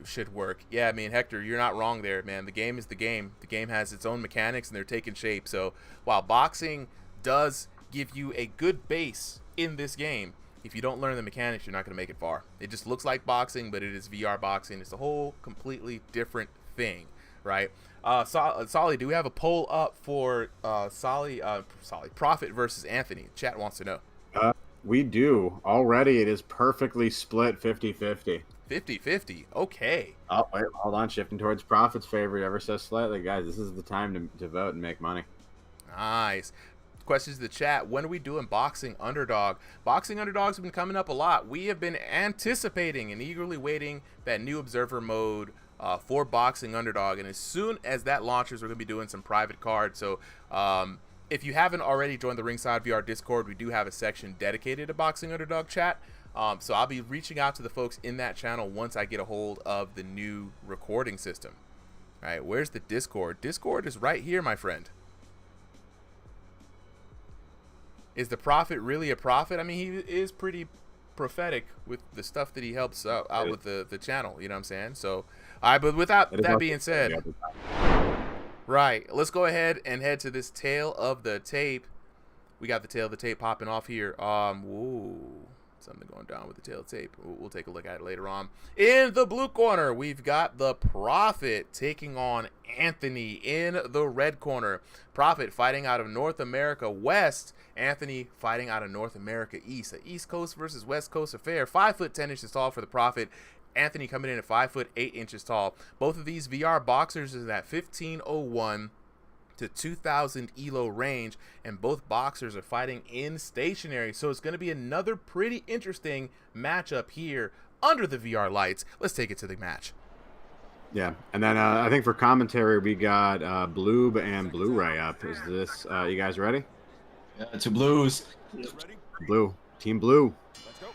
should work. Yeah, I mean, Hector, you're not wrong there, man. The game is the game. The game has its own mechanics, and they're taking shape. So while boxing does give you a good base in this game, if you don't learn the mechanics, you're not going to make it far. It just looks like boxing, but it is VR boxing. It's a whole completely different thing, right? Solly, do we have a poll up for Prophet versus Anthony? Chat wants to know. We do. Already it is perfectly split 50-50. 50-50. Okay. Oh, wait, hold on. Shifting towards Prophet's favor ever so slightly. Guys, this is the time to vote and make money. Nice. Questions in the chat. When are we doing Boxing Underdog? Boxing Underdogs have been coming up a lot. We have been anticipating and eagerly waiting that new observer mode for Boxing Underdog, and as soon as that launches, we're going to be doing some private cards. So if you haven't already joined the Ringside VR Discord, we do have a section dedicated to Boxing Underdog chat. So I'll be reaching out to the folks in that channel once I get a hold of the new recording system. All right, where's the Discord? Discord is right here, my friend. Is the Prophet really a prophet? I mean, he is pretty prophetic with the stuff that he helps out with the channel. You know what I'm saying? So, but without that being said, right, let's go ahead and head to this tail of the tape. We got the tail of the tape popping off here. Whoa. Something going down with the tail tape. We'll take a look at it later on. In the blue corner, we've got the Prophet taking on Anthony in the red corner. Prophet fighting out of North America West. Anthony fighting out of North America East. An East Coast versus West Coast affair. 5'10" tall for the Prophet. Anthony coming in at 5'8" tall. Both of these VR boxers is at 1501 to 2000 ELO range, and both boxers are fighting in stationary, so it's going to be another pretty interesting matchup here under the VR lights. Let's take it to the match. Yeah, and then I think for commentary we got Bloob and Blu-ray up. Is this you guys ready? Yeah, two blues. Blue, Team Blue. Let's go.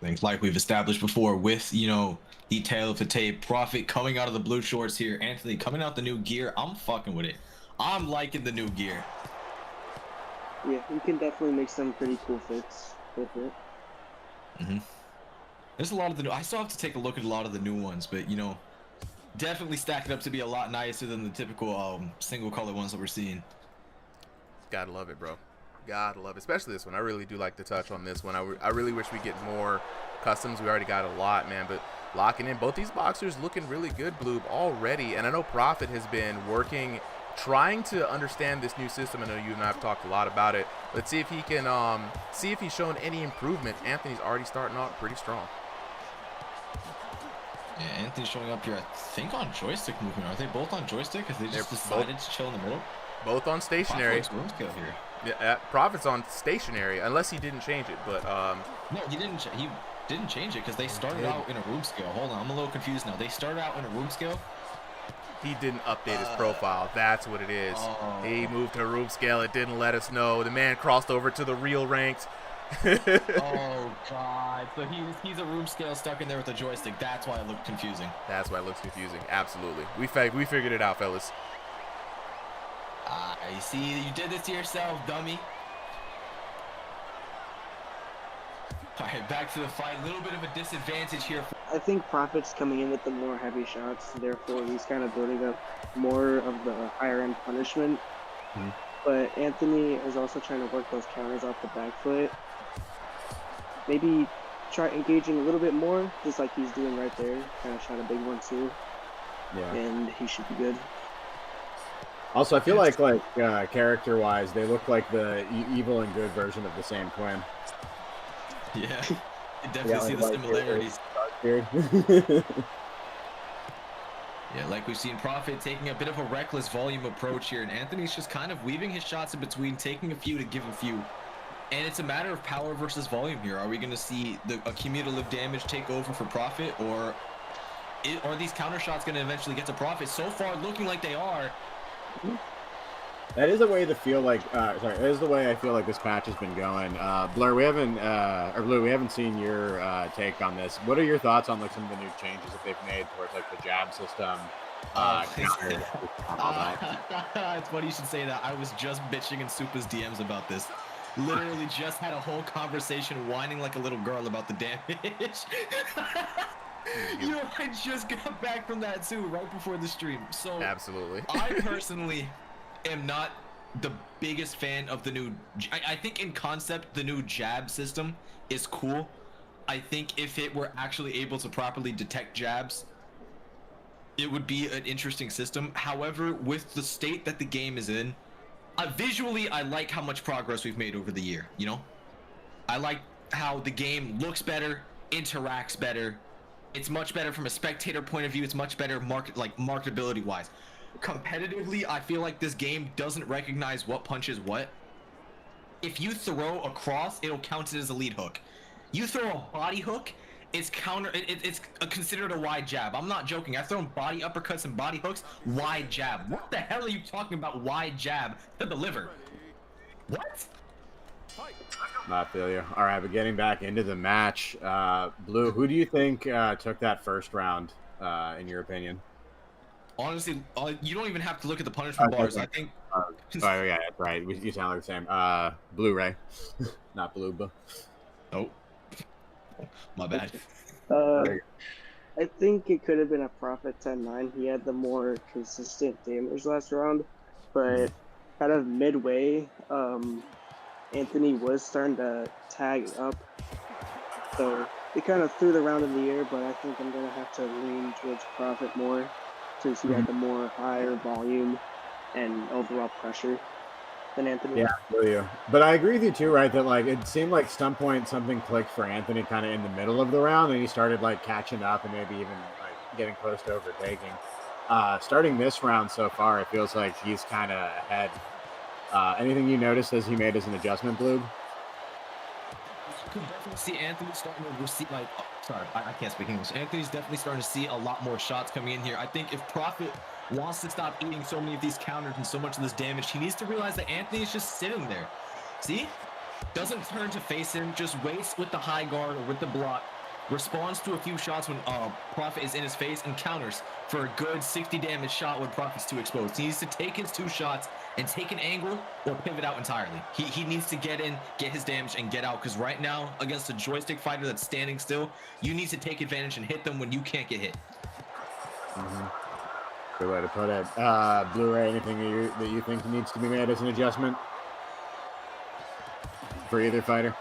Things like we've established before with, the tail of the tape. Prophet coming out of the blue shorts here. Anthony coming out the new gear. I'm fucking with it. I'm liking the new gear. Yeah, you can definitely make some pretty cool fits with it. There's a lot of the new. I still have to take a look at a lot of the new ones, but definitely stacking up to be a lot nicer than the typical single color ones that we're seeing. Gotta love it, bro. Gotta love it. Especially this one. I really do like the touch on this one. I really wish we get more customs. We already got a lot, man, but locking in both these boxers looking really good, Bloob, already. And I know Prophet has been working, trying to understand this new system. I know you and I have talked a lot about it. Let's see if he can see if he's shown any improvement. Anthony's already starting out pretty strong. Yeah, Anthony's showing up here, I think, on joystick movement. Are they both on joystick? Because they just decided to chill in the middle? Both on stationary. Room scale here. Yeah, Prophet's on stationary, unless he didn't change it. But no, he didn't. He didn't change it because they started out in a room scale. Hold on, I'm a little confused now. They started out in a room scale. He didn't update his profile. That's what it is. He moved to room scale. It didn't let us know. The man crossed over to the real ranks. Oh god! So he's a room scale stuck in there with a joystick. That's why it looked confusing. That's why it looks confusing. Absolutely. We figured it out, fellas. I see you did this to yourself, dummy. All right, back to the fight. A little bit of a disadvantage here. I think Prophet's coming in with the more heavy shots, therefore he's kind of building up more of the higher end punishment. But Anthony is also trying to work those counters off the back foot. Maybe try engaging a little bit more, just like he's doing right there. Kind of shot a big one too. Yeah. And he should be good. Also, I feel like character-wise, they look like the evil and good version of the same twin. Yeah, you definitely see the similarities. Yeah, like we've seen Prophet taking a bit of a reckless volume approach here, and Anthony's just kind of weaving his shots in between, taking a few to give a few. And it's a matter of power versus volume here. Are we going to see a cumulative damage take over for Profit, or are these counter shots going to eventually get to Profit? So far, looking like they are. That is the way to feel like. That is the way I feel like this patch has been going. Blur, we haven't, or Blue, we haven't seen your take on this. What are your thoughts on like some of the new changes that they've made towards like the jab system? It's funny you should say that. I was just bitching in Supa's DMs about this. Literally just had a whole conversation whining like a little girl about the damage. I just got back from that too right before the stream. So absolutely. I personally am not the biggest fan of the new. I think in concept the new jab system is cool. I think if it were actually able to properly detect jabs, it would be an interesting system. However, with the state that the game is in, visually, I like how much progress we've made over the year, I like how the game looks better, interacts better. It's much better from a spectator point of view. It's much better marketability-wise. Competitively, I feel like this game doesn't recognize what punches what. If you throw a cross, it'll count it as a lead hook. You throw a body hook, it's considered a wide jab. I'm not joking. I've thrown body uppercuts and body hooks, wide jab. What the hell are you talking about wide jab to the liver? What? Not feel you. All right, but getting back into the match, Blue, who do you think took that first round, in your opinion? Honestly, you don't even have to look at the punishment bars. I think. Oh yeah, that's right. You sound like the same. Blu-ray, not Blue. Oh, my bad. I think it could have been a Prophet 10-9. He had the more consistent damage last round, but kind of midway, Anthony was starting to tag up. So it kind of threw the round in the air, but I think I'm going to have to lean towards Prophet more since he had the more higher volume and overall pressure than Anthony. Yeah, I feel you. But I agree with you too, right? That like it seemed like some point something clicked for Anthony kind of in the middle of the round, and he started like catching up and maybe even like getting close to overtaking. Starting this round so far, it feels like he's kind of ahead. Anything you noticed as he made as an adjustment, Blue? You can definitely see Anthony starting to receive I can't speak English. Anthony's definitely starting to see a lot more shots coming in here. I think if Prophet wants to stop eating so many of these counters and so much of this damage, he needs to realize that Anthony is just sitting there. See? Doesn't turn to face him, just waits with the high guard or with the block, responds to a few shots when Prophet is in his face, and counters for a good 60 damage shot when Prophet's too exposed. He needs to take his 2 shots and take an angle or pivot out entirely. He needs to get in, get his damage, and get out, because right now, against a joystick fighter that's standing still, you need to take advantage and hit them when you can't get hit. Good way to put it. Blu-ray, anything that you think needs to be made as an adjustment for either fighter?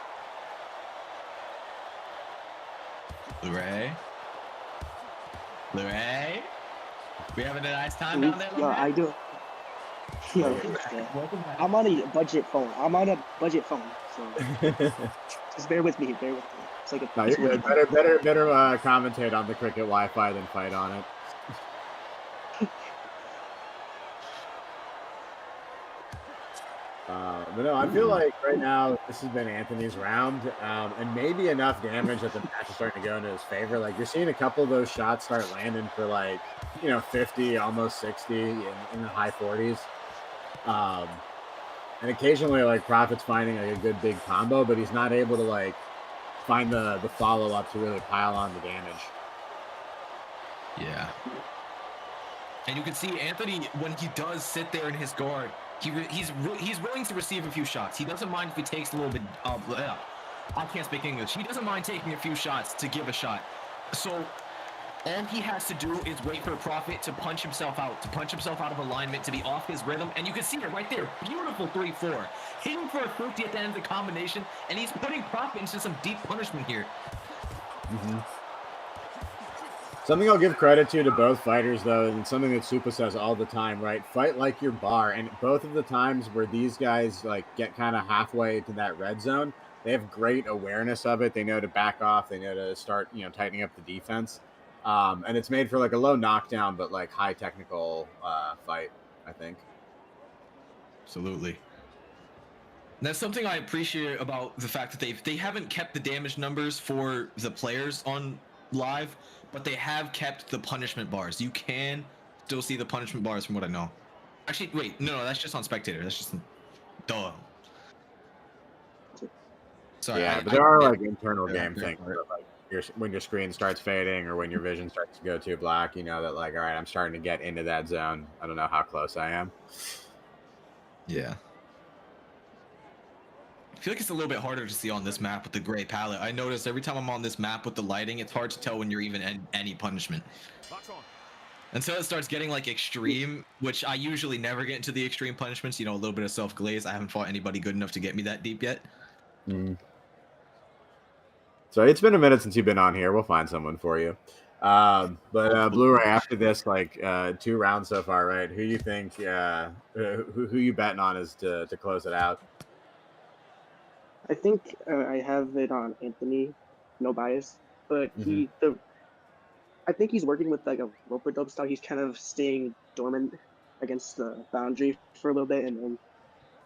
Blu-ray? We having a nice time down there? Yeah, I do. Yo, I'm on a budget phone. So just bear with me. It's like No, you're good. Better commentate on the cricket Wi-Fi than fight on it. But no, I feel like right now this has been Anthony's round, and maybe enough damage that the match is starting to go into his favor. Like you're seeing a couple of those shots start landing for 50, almost 60, in the high 40s. And occasionally like Prophet's finding like a good big combo, but he's not able to find the follow up to really pile on the damage. Yeah. And you can see Anthony, when he does sit there in his guard, he's willing to receive a few shots. He doesn't mind if he takes a little bit I can't speak English. He doesn't mind taking a few shots to give a shot. So all he has to do is wait for Prophet to punch himself out of alignment, to be off his rhythm. And you can see it right there. Beautiful 3-4. Hitting for a 50 at the end of the combination, and he's putting Prophet into some deep punishment here. Something I'll give credit to both fighters, though, and something that Supa says all the time, right? Fight like your bar. And both of the times where these guys get kind of halfway to that red zone, they have great awareness of it. They know to back off. They know to start, tightening up the defense. And it's made for a low knockdown, but high technical fight, I think. Absolutely. That's something I appreciate about the fact that they haven't kept the damage numbers for the players on live, but they have kept the punishment bars. You can still see the punishment bars from what I know. Actually, wait, no, that's just on spectator. That's just duh. Sorry, Yeah, but there are like internal game things. Like when your screen starts fading or when your vision starts to go too black, you know that like, all right, I'm starting to get into that zone. I don't know how close I am. Yeah. I feel like it's a little bit harder to see on this map with the gray palette. I notice every time I'm on this map with the lighting, it's hard to tell when you're even any punishment. Until it starts getting like extreme, which I usually never get into the extreme punishments, you know, a little bit of self-glaze. I haven't fought anybody good enough to get me that deep yet. Mm. So it's been a minute since you've been on here. We'll find someone for you. But Blu-ray, after this, like 2 rounds so far, right? Who you think, who you betting on is to close it out? I think I have it on Anthony, no bias, but I think he's working with like a rope-a-dope style. He's kind of staying dormant against the boundary for a little bit, and then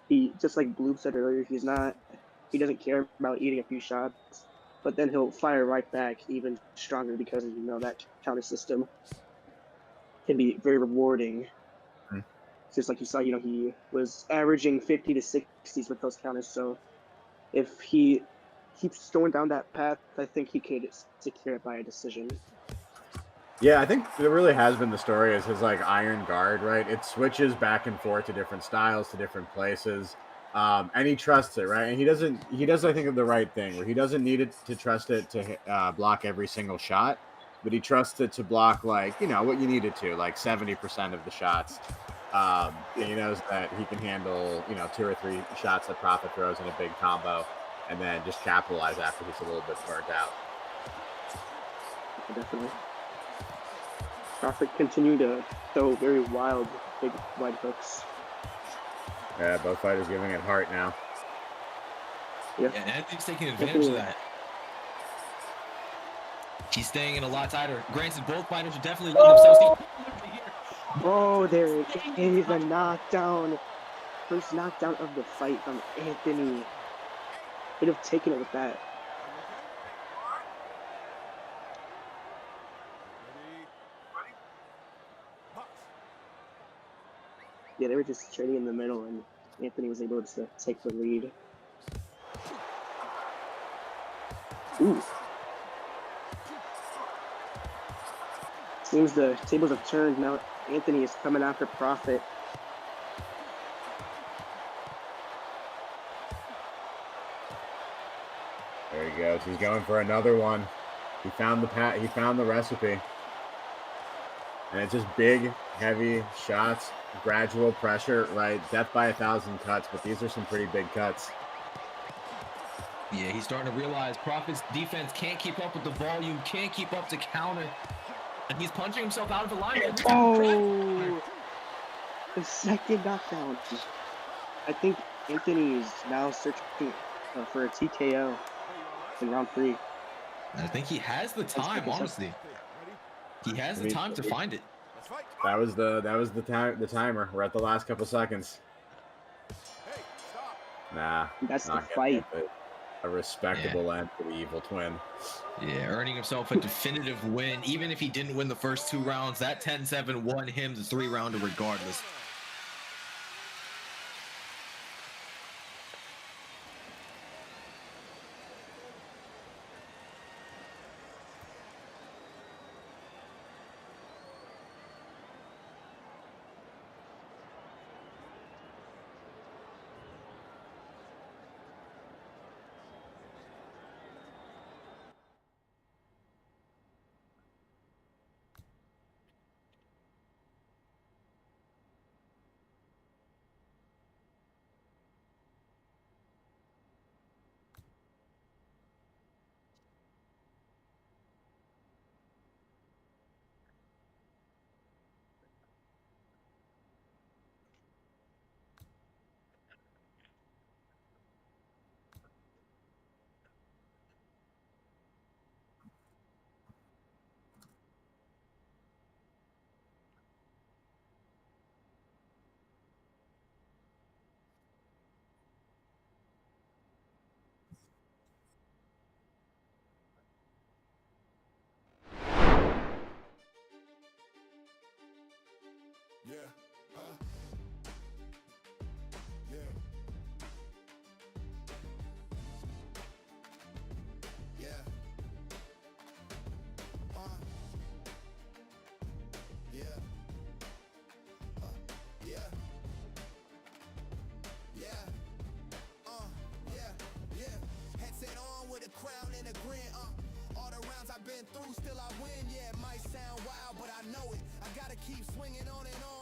he, just like Blue said earlier, he doesn't care about eating a few shots, but then he'll fire right back even stronger because that counter system can be very rewarding. Mm. Just like you saw, he was averaging 50 to 60s with those counters, so if he keeps going down that path, I think he could secure it by a decision. Yeah, I think it really has been the story is his like iron guard, right? It switches back and forth to different styles, to different places, and he trusts it, right? And he does, I think, the right thing where he doesn't need it to trust it to block every single shot, but he trusts it to block like what you need it to, like 70% of the shots. He knows that he can handle 2 or 3 shots that Prophet throws in a big combo, and then just capitalize after he's a little bit burnt out. Definitely. Prophet continued to throw very wild, big, wide hooks. Yeah, both fighters giving it heart now. Yeah, and Anthony's taking advantage of that. He's staying in a lot tighter. Granted, both fighters are definitely letting themselves get. Oh, there it is, a knockdown. First knockdown of the fight from Anthony. Could have taken it with that. Yeah, they were just trading in the middle, and Anthony was able to take the lead. Ooh. Seems the tables have turned. Now Anthony is coming after Prophet. There he goes. He's going for another one. He found the recipe. And it's just big, heavy shots, gradual pressure, right? Death by 1,000 cuts, but these are some pretty big cuts. Yeah, he's starting to realize Prophet's defense can't keep up with the volume, can't keep up to counter. And he's punching himself out of alignment. Oh! The second knockdown. I think Anthony is now searching for a TKO in round 3. I think he has the time, honestly. He has the time to find it. That was the timer. We're at the last couple seconds. Nah, that's the fight. A respectable end for the Evil Twin. Yeah, earning himself a definitive win. Even if he didn't win the first 2 rounds, that 10-7 won him the 3-rounder regardless. rounds I've been through, still I win. Yeah, it might sound wild, but I know it. I gotta keep swinging on and on.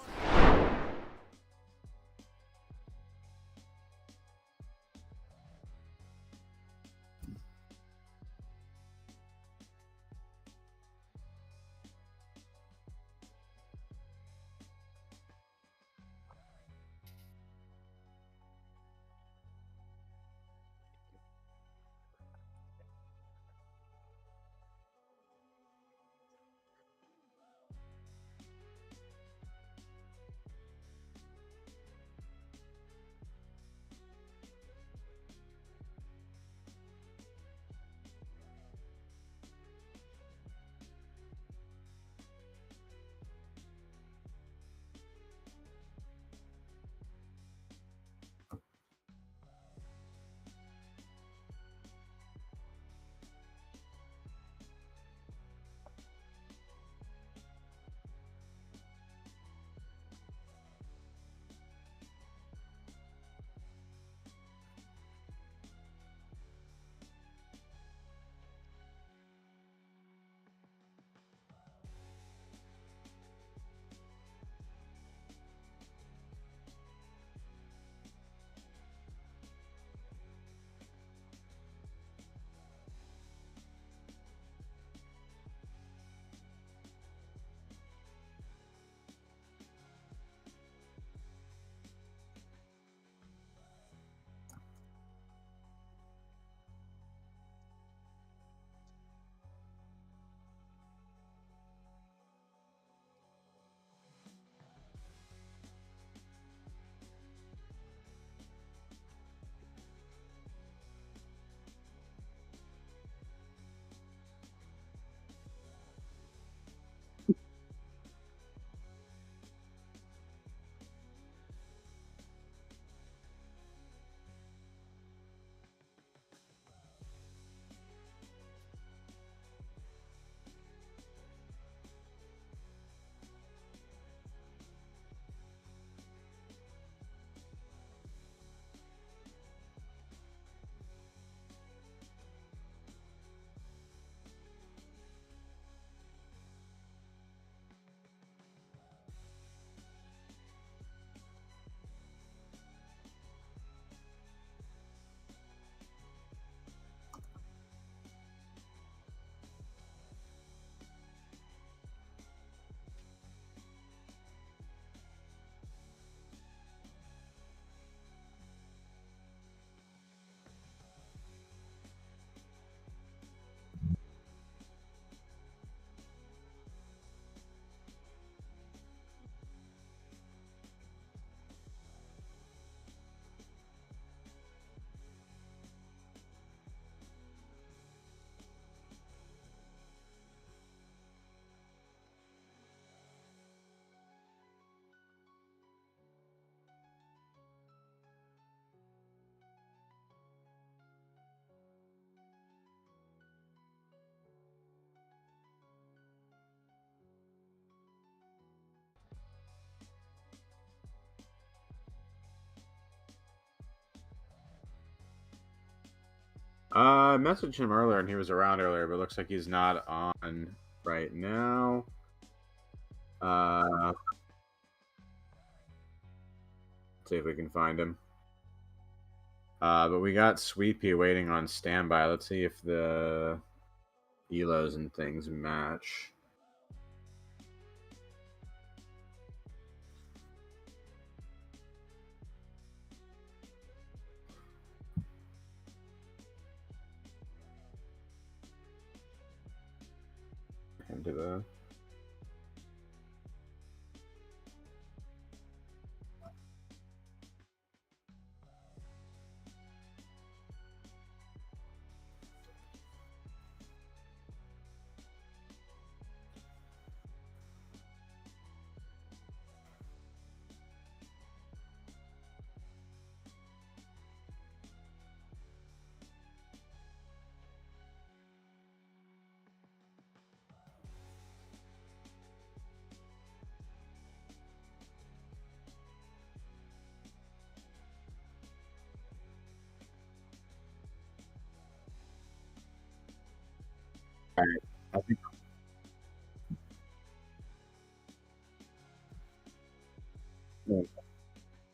I messaged him earlier and he was around earlier, but it looks like he's not on right now. Let's see if we can find him. But we got Sweepy waiting on standby. Let's see if the elos and things match. Into the All right.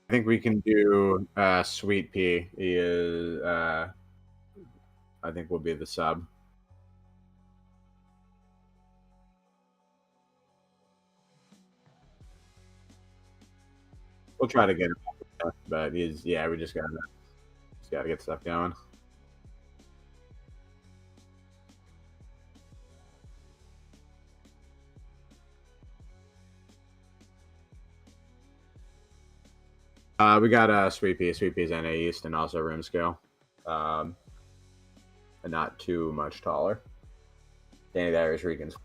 I think we can do Sweet Pea. He is, I think, will be the sub. We'll try to get him, but we just gotta get stuff going. We got Sweet Pea. Sweet Pea's NA East and also room scale. And not too much taller. Danny the Irish Rican's.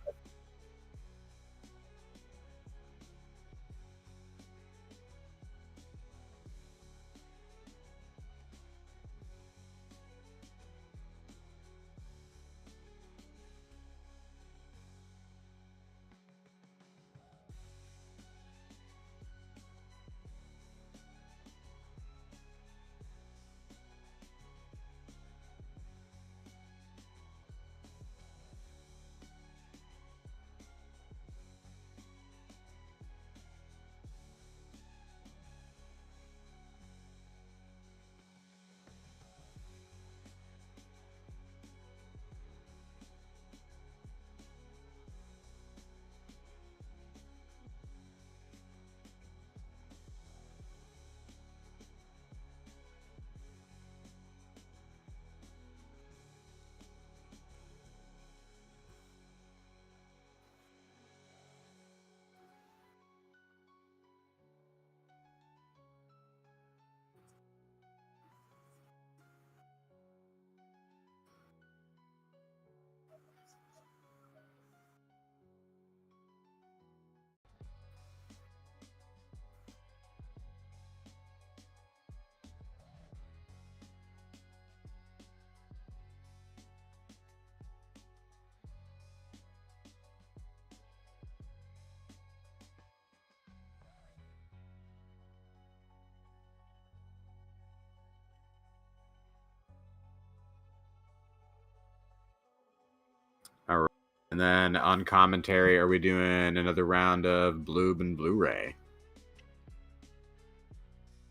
All right. And then on commentary, are we doing another round of Bloob and Blu-ray?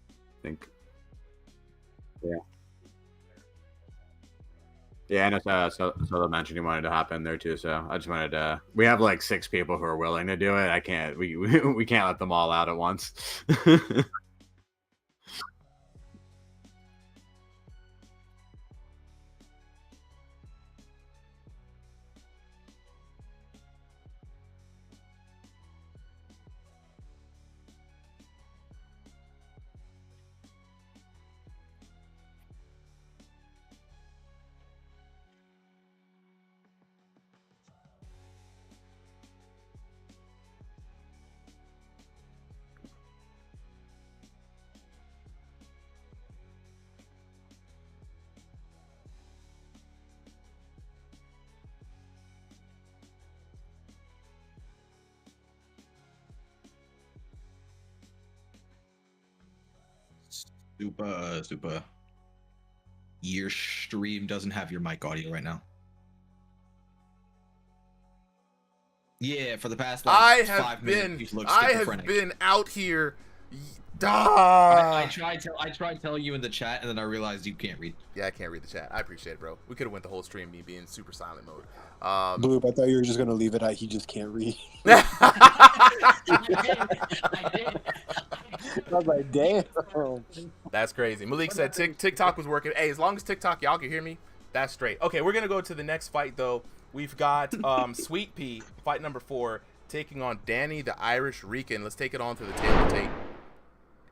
I think. Yeah. Yeah, and so mentioned he wanted to hop in there too. So I just wanted to. We have like 6 people who are willing to do it. I can't. We can't let them all out at once. Super. Your stream doesn't have your mic audio right now. Yeah, for the past 5 minutes, I have been out here. I tried telling you in the chat, and then I realized you can't read. Yeah, I can't read the chat. I appreciate it, bro. We could have went the whole stream me being super silent mode. Bloop, I thought you were just gonna leave it at he just can't read. I did. I was like, damn. That's crazy. Malik said TikTok was working. Hey, as long as TikTok, y'all can hear me, that's straight. Okay, we're gonna go to the next fight though. We've got Sweet Pea, fight number 4, taking on Danny the Irish Rican. Let's take it on to the table tape.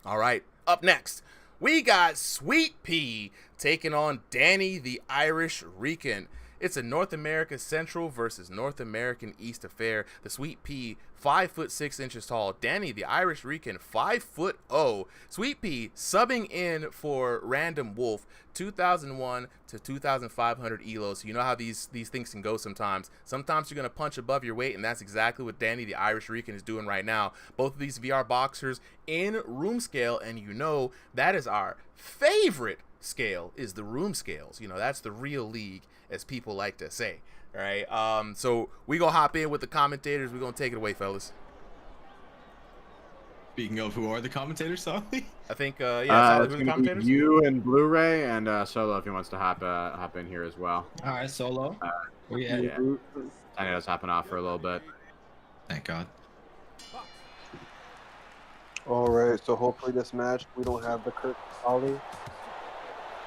All right, up next, we got Sweet Pea taking on Danny the Irish Rican. It's a North America Central versus North American East affair. The Sweet Pea, 5'6" tall. Danny the Irish Rican, 5'0". Sweet Pea subbing in for Random Wolf, 2001 to 2,500 elo. So you know how these things can go sometimes. Sometimes you're gonna punch above your weight, and that's exactly what Danny the Irish Rican is doing right now. Both of these VR boxers in room scale, and you know that is our favorite scale is the room scales. You know, that's the real league, as people like to say. All right. So we gonna hop in with the commentators. We're gonna take it away, fellas. Speaking of, who are the commentators, Solly? I think Solly, who are the commentators? You and Blu-ray and Solo if he wants to hop in here as well. All right, Solo. Where you at? Yeah. I know it's hopping off for a little bit. Thank God. All right, so hopefully this match we don't have the Kirk Ollie.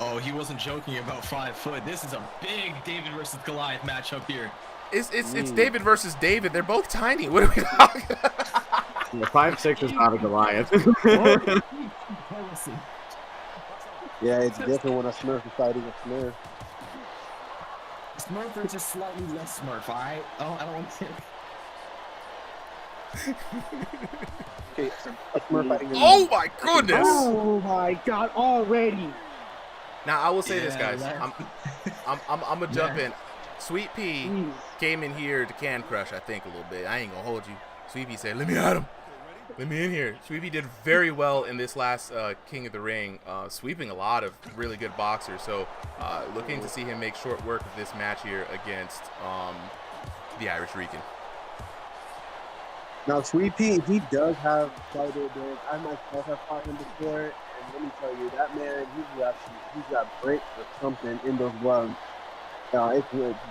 Oh, he wasn't joking about 5 foot. This is a big David versus Goliath matchup here. It's David versus David. They're both tiny. What are we talking about? 5'6" is not a Goliath. Yeah, it's different when a Smurf is fighting a Smurf. Smurf are just slightly less Smurf, alright? I don't want to. Okay, a Smurf fighting a Oh my goodness! Oh my God! Already. Now I will say this, guys. that's- I'm gonna jump Yeah. in. Sweet Pea Jeez. came in here to can crush, I think, a little bit. I ain't gonna hold you. Sweet Pea said, "Let me at him. Let me in here." Sweet Pea did very well in this last King of the Ring, sweeping a lot of really good boxers. So looking to see him make short work of this match here against the Irish Rican. Now, Sweet Pea, he does have fighter advantage. I myself have fought him before, and let me tell you, that man, he's got breaks or something in those gloves.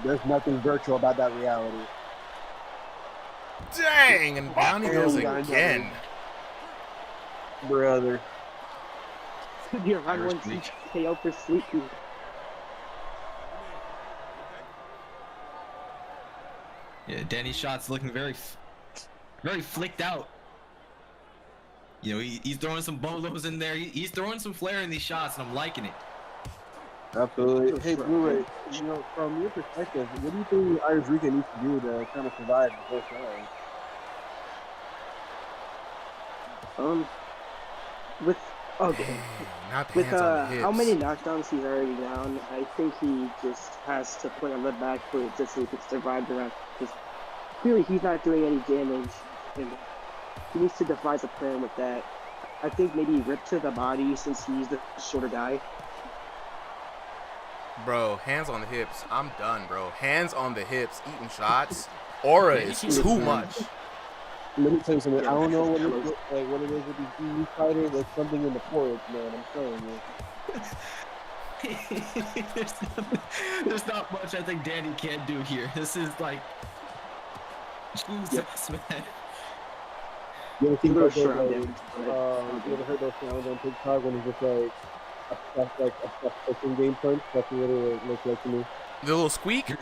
There's nothing virtual about that reality. Dang, and down he goes again. Brother. You're round one KO for Sweet Pea. Yeah, Danny's shots looking very flicked out. You know, he's throwing some bolos in there. He's throwing some flair in these shots, and I'm liking it. Absolutely. Hey, Blu-ray, you know, from your perspective, what do you think the Irish Rican needs to do to kind of survive the first round? With okay, Not the with hands on the hips. how many knockdowns he's already down, I think he just has to put on the back foot just so he can survive the round. Because clearly he's not doing any damage, and he needs to devise a plan with that. I think maybe rip to the body since he's the shorter guy. Bro, hands on the hips. I'm done, bro. Hands on the hips, eating shots. Aura is too much. Let me tell you something. I don't know what it is with these EU fighters. There's something in the porridge, man. I'm telling you. There's not much I think Danny can do here. This is like, Jesus, man. You ever seen Little those, short like, damage, you ever heard those sounds on TikTok when he's just like a pushing game punch? That's what it looks like to me. The little squeak? Yeah,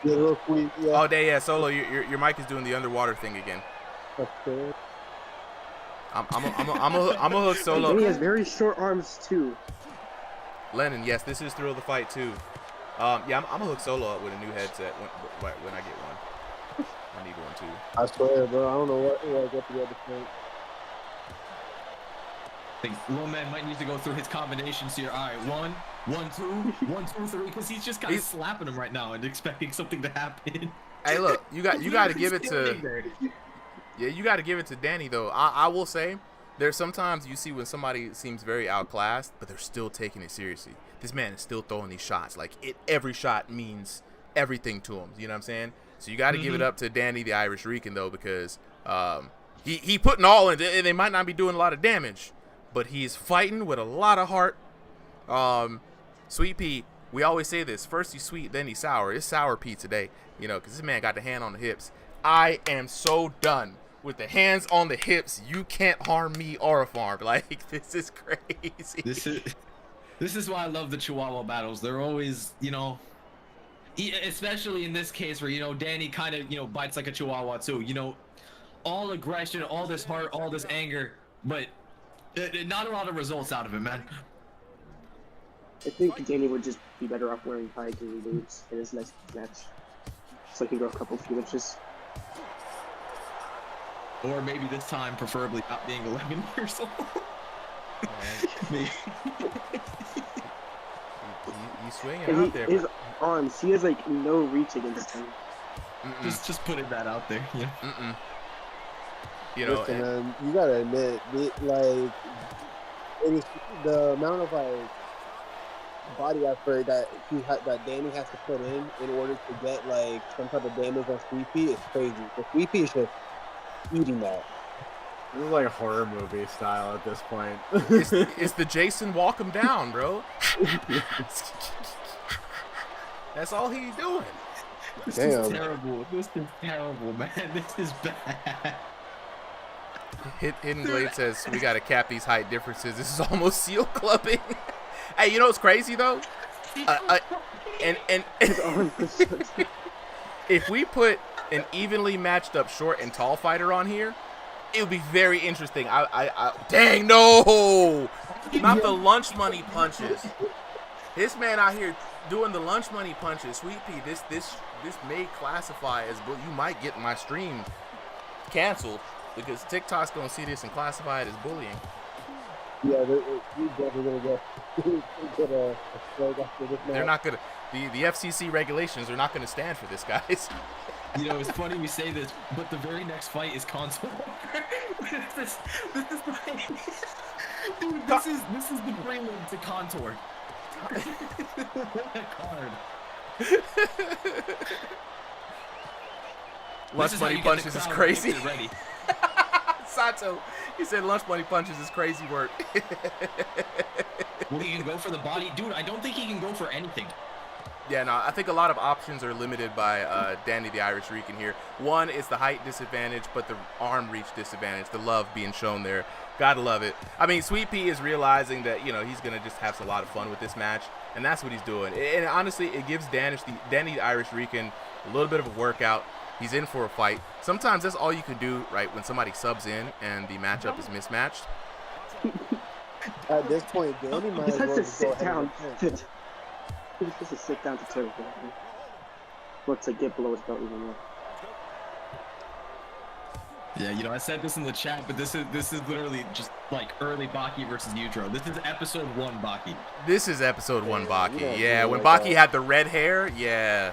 a little squeak. Yeah. Oh, yeah, Solo, your mic is doing the underwater thing again. That's fair. I'm a hook Solo. And he has very short arms too. Lennon, yes, this is Thrill of the Fight too. Yeah, I'm a hook Solo up with a new headset when I get one. I need one too. I swear, bro. I don't know what the other thing. I think Lil Man might need to go through his combinations here. All right, 1, 1, 2, 1, 2, 3, because he's just kind of slapping him right now and expecting something to happen. Hey, look, you got to give it to. Yeah, you got to give it to Danny though. I will say, there's sometimes you see when somebody seems very outclassed, but they're still taking it seriously. This man is still throwing these shots. Like every shot means everything to him. You know what I'm saying? So you got to give it up to Danny, the Irish Rican though, because he putting all in. They might not be doing a lot of damage, but he's fighting with a lot of heart. Sweet Pea, we always say this: first he's sweet, then he's sour. It's Sour Pea today, you know, because this man got the hand on the hips. I am so done with the hands on the hips. You can't harm me or a farm. Like, this is crazy. This is why I love the Chihuahua battles. They're always, you know, especially in this case where, you know, Danny kind of, you know, bites like a Chihuahua too. You know, all aggression, all this heart, all this anger, but not a lot of results out of it, man. I think Danny would just be better off wearing high duty boots in his next match, so he can go a couple few inches. Or maybe this time, preferably not being 11 years old. You swinging And out there. his arms, he has like no reach against him. Just putting that out there. Yeah. You know, Listen, man, you gotta admit, like, it is the amount of like body effort that that Danny has to put in order to get like some type of damage on Sweet Pea is crazy. The Sweet Pea is just eating that. This is like a horror movie style at this point. It's the Jason walk him down, bro. That's all he's doing. This is terrible. This is terrible, man. This is bad. Hidden Blade says we gotta cap these height differences. This is almost seal clubbing. Hey, you know what's crazy though? And if we put an evenly matched up short and tall fighter on here, it would be very interesting. Dang, no! Not the lunch money punches. This man out here doing the lunch money punches. Sweet Pea, this may classify as, you might get my stream canceled because TikTok's gonna see this and classify it as bullying. Yeah, you're definitely gonna get a flag after this match. They're not gonna. The FCC regulations are not gonna stand for this, guys. You know, it's funny we say this, but the very next fight is console. This is like, dude, this is the prelude to Contour. What a card. Lunch money punches is crazy. Ready. Sato, he said lunch money punches is crazy work. Well, he can go for the body, dude. I don't think he can go for anything. Yeah, no, I think a lot of options are limited by Danny the Irish Rican here. One is the height disadvantage, but the arm reach disadvantage, the love being shown there. Gotta love it. I mean, Sweet Pea is realizing that, you know, he's going to just have a lot of fun with this match, and that's what he's doing. And honestly, it gives Danny the Irish Rican a little bit of a workout. He's in for a fight. Sometimes that's all you can do, right, when somebody subs in and the matchup is mismatched. At this point, Danny might as well just go ahead and He's supposed to sit down to turtle. Looks like get below his belt even more. Yeah, you know, I said this in the chat, but this is literally just like early Baki versus Yutro. This is episode 1 Baki. This is episode 1 Baki. Yeah, when Baki had the red hair. Yeah,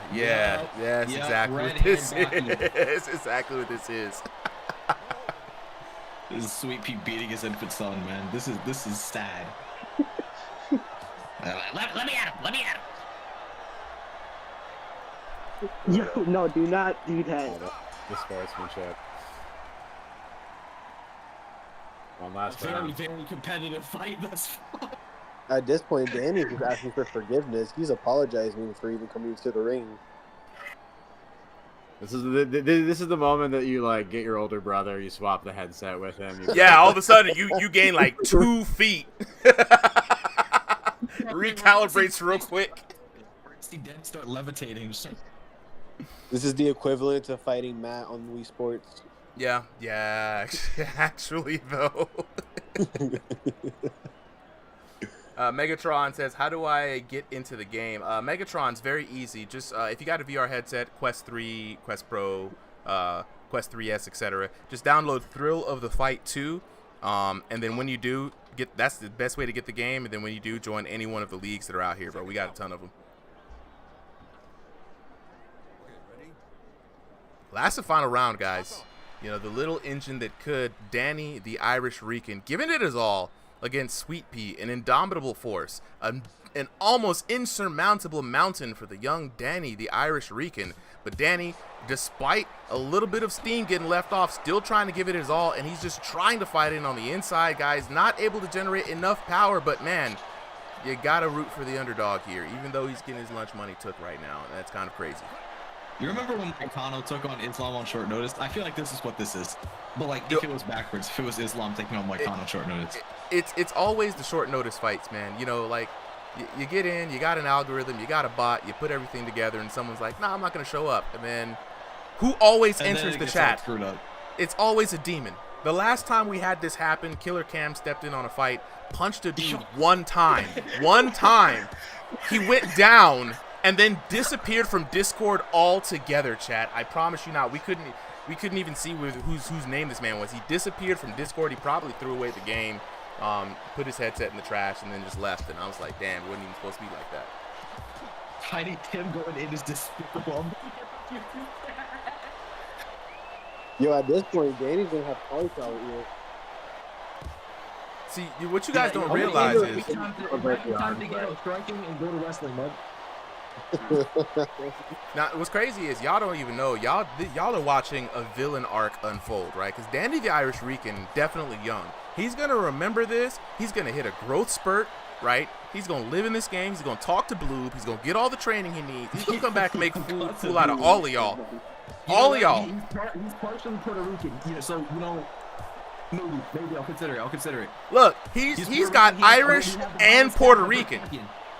that's exactly what this is. Exactly what this is. This is Sweet Pea beating his infant son, man. This is sad. Let me at him. Let me at him. Yo, no, do not do that. The sportsmanship. One last very competitive fight thus far. At this point, Danny's just asking for forgiveness. He's apologizing for even coming to the ring. This is the moment that you like get your older brother, you swap the headset with him. Yeah, all of a sudden you gain like 2 feet. Recalibrates real quick. See Den start levitating. This is the equivalent to fighting Matt on Wii Sports. Yeah, actually though. Megatron says, how do I get into the game? Megatron's very easy. Just if you got a VR headset, Quest 3, Quest Pro, Quest 3S, etc., just download Thrill of the Fight 2, and then when you do, that's the best way to get the game, and then when you do, join any one of the leagues that are out here, bro. We got a ton of them. Last and final round, guys. You know, the little engine that could, Danny the Irish Rican, giving it his all against Sweet Pea, an indomitable force, an almost insurmountable mountain for the young Danny the Irish Rican. But Danny, despite a little bit of steam getting left off, still trying to give it his all, and he's just trying to fight in on the inside, guys. Not able to generate enough power, but man, you gotta root for the underdog here, even though he's getting his lunch money took right now. That's kind of crazy. You remember when Kano took on Islam on short notice? I feel like this is what this is. But like, if it was backwards, if it was Islam taking on Kano on short notice. It's always the short notice fights, man. You know, like, you get in, you got an algorithm, you got a bot, you put everything together, and someone's like, nah, I'm not going to show up. And then, who always enters the chat? It's always a demon. The last time we had this happen, Killer Cam stepped in on a fight, punched a dude one time. One time. He went down and then disappeared from Discord altogether, chat. I promise you not. We couldn't even see whose name this man was. He disappeared from Discord. He probably threw away the game, put his headset in the trash, and then just left. And I was like, damn, it wasn't even supposed to be like that. Tiny Tim going in is despicable. Yo, at this point, Danny's gonna have cauliflower ear. See, what you guys don't realize is time to get up striking and go to wrestling, bud. now what's crazy is y'all don't even know y'all are watching a villain arc unfold, right? Because Danny the Irish Rican, definitely young. He's gonna remember this. He's gonna hit a growth spurt, right? He's gonna live in this game. He's gonna talk to Bloob. He's gonna get all the training he needs. He's gonna come back and make a fool out of all of y'all. All of y'all. He's partially Puerto Rican, so maybe I'll consider it. Look, he's got Irish and Puerto Rican.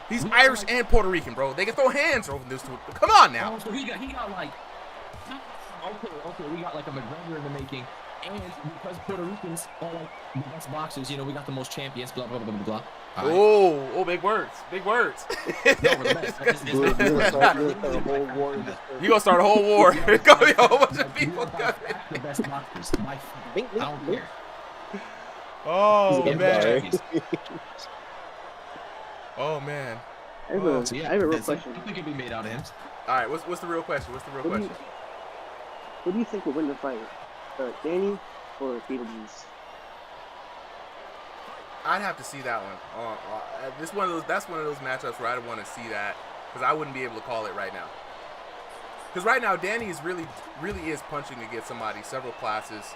He's Irish and Puerto Rican, bro. They can throw hands over this. Come on now. Oh, so he got like, okay, we got like a McGregor in the making, and because Puerto Ricans are like the best boxers, we got the most champions. Blah blah blah blah blah. Oh, big words, big words. No, we're the best. You gonna start a whole war? Gonna be a whole bunch of people coming. The best boxers. I don't care. Oh man. Oh man. I have a real question. I think it'd be made out of him. All right, what's the real question? Who do you think will win the fight? Danny or Beetlejuice? I'd have to see that one. That's one of those matchups where I'd want to see that because I wouldn't be able to call it right now. Because right now Danny is really is punching to get somebody several classes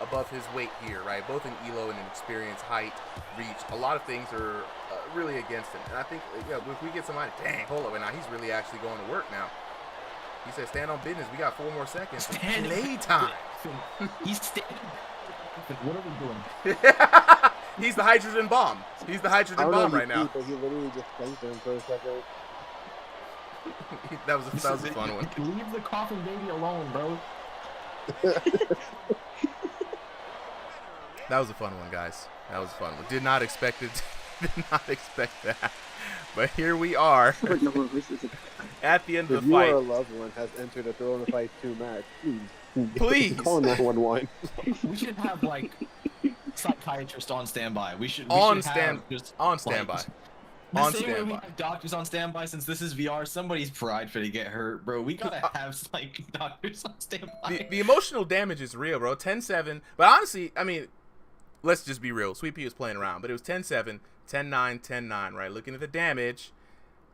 above his weight here, right? Both in elo and in experience, height, reach. A lot of things are really against him. And I think if we get somebody, dang, hold up, and now he's really actually going to work now. He said, "Stand on business. We got 4 more seconds. Play time." He's standing. What are we doing? He's the hydrogen bomb. He's the hydrogen bomb right now. But he literally just thanked him for a second. that was a fun one. Leave the coughing baby alone, bro. That was a fun one, guys. That was a fun one. Did not expect it. Did not expect that. But here we are at the end of the fight. If your loved one has entered a Throw in the Fight 2 match, please call 911. We should have like psychiatrists on standby. We should on have standby. On standby. We have doctors on standby. Since this is VR, somebody's pride for to get hurt, bro. We gotta have like doctors on standby. The emotional damage is real, bro. 10-7. But honestly, I mean, let's just be real. Sweet Pea was playing around, but it was 10-7, 10-9, 10-9, right? Looking at the damage,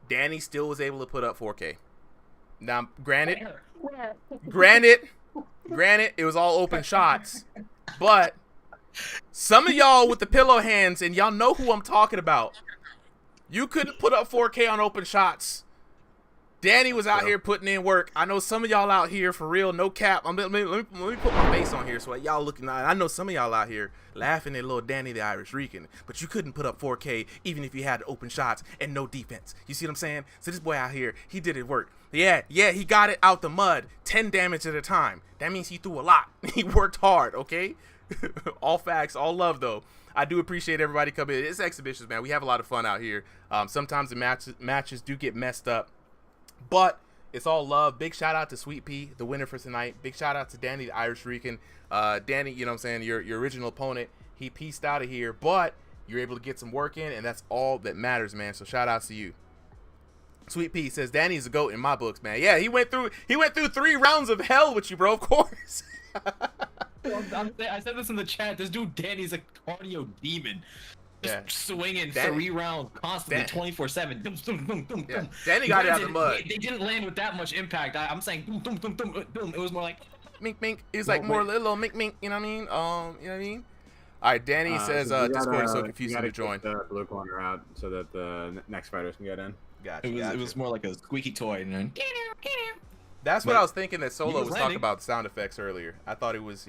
Danny still was able to put up 4K. Now, granted, it was all open shots, but some of y'all with the pillow hands, and y'all know who I'm talking about, you couldn't put up 4K on open shots. Danny was out here putting in work. I know some of y'all out here, for real, no cap. Let me put my face on here so y'all looking. I know some of y'all out here laughing at little Danny the Irish Rican, but you couldn't put up 4K even if you had open shots and no defense. You see what I'm saying? So this boy out here, he did his work. Yeah, he got it out the mud, 10 damage at a time. That means he threw a lot. He worked hard, okay? All facts, all love, though. I do appreciate everybody coming in. It's exhibitions, man. We have a lot of fun out here. Sometimes the matches do get messed up, but it's all love. Big shout out to Sweet Pea, the winner for tonight. Big shout out to Danny, the Irish Rican. Danny, you know what I'm saying, your original opponent, he pieced out of here, but you're able to get some work in, and that's all that matters, man. So shout outs to you. Sweet Pea says Danny's a GOAT in my books, man. Yeah, he went through 3 rounds of hell with you, bro, of course. I said this in the chat. This dude Danny's a cardio demon. Just swinging 3 rounds constantly, 24/7. Yeah. Danny got it out the mud. They didn't land with that much impact. I'm saying boom, boom, boom, boom, boom. It was more like mink, mink. It was like more little mink, mink. You know what I mean? You know what I mean? All right, Danny says Discord is so confusing to join. The blue corner out so that the next fighters can get in. Gotcha. It was more like a squeaky toy. And that's what I was thinking. That Solo was talking about sound effects earlier. I thought he was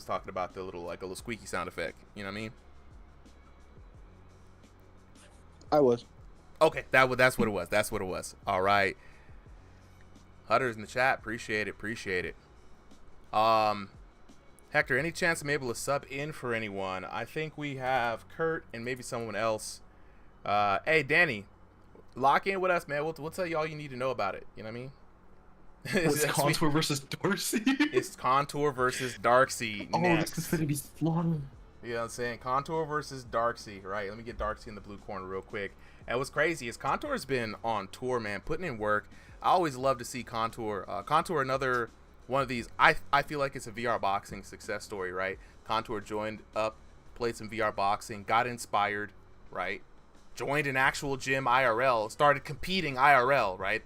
talking about the little a little squeaky sound effect. You know what I mean? I was. Okay, that's what it was. That's what it was. All right. Hutter's in the chat. Appreciate it. Hector, any chance I'm able to sub in for anyone? I think we have Kurt and maybe someone else. Hey, Danny, lock in with us, man. We'll tell you all you need to know about it. You know what I mean? It's Contour versus Darcy. It's Contour versus Darcy next. Oh, this is going to be slaughtered. You know what I'm saying? Contour versus Darcy, right? Let me get Darcy in the blue corner real quick. And what's crazy is Contour's been on tour, man, putting in work. I always love to see Contour. Contour, another one of these. I feel like it's a VR boxing success story, right? Contour joined up played some VR boxing, got inspired, right? Joined an actual gym IRL, started competing IRL, right?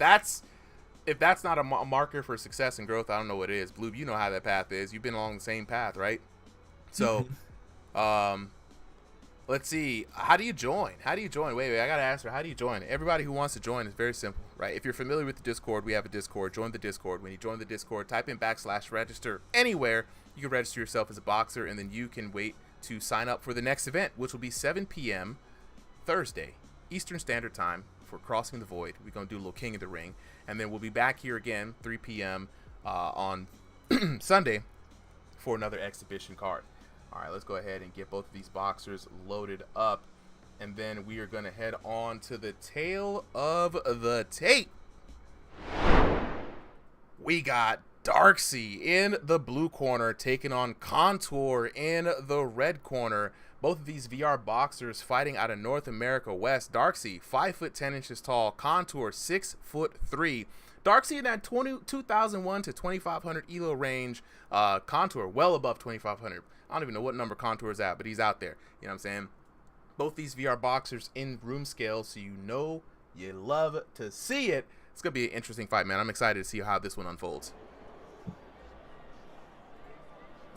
If that's not a marker for success and growth, I don't know what it is. Blue, you know how that path is. You've been along the same path, right? So, let's see. How do you join? Wait, I gotta ask her. How do you join? Everybody who wants to join is very simple, right? If you're familiar with the Discord, we have a Discord. Join the Discord. When you join the Discord, type in /register anywhere. You can register yourself as a boxer, and then you can wait to sign up for the next event, which will be 7 p.m. Thursday, Eastern Standard Time for Crossing the Void. We're gonna do a little King of the Ring, and then we'll be back here again 3 p.m. On Sunday for another exhibition card. All right, let's go ahead and get both of these boxers loaded up, and then we are going to head on to the tail of the tape. We got Darcy in the blue corner taking on Contour in the red corner. Both of these VR boxers fighting out of North America West. Darcy, 5'10" tall. Contour, 6'3". Darcy in that 2001 to 2500 elo range. Contour well above 2500. I don't even know what number Contour is at, but he's out there. You know what I'm saying? Both these VR boxers in room scale, so you know you love to see it. It's going to be an interesting fight, man. I'm excited to see how this one unfolds.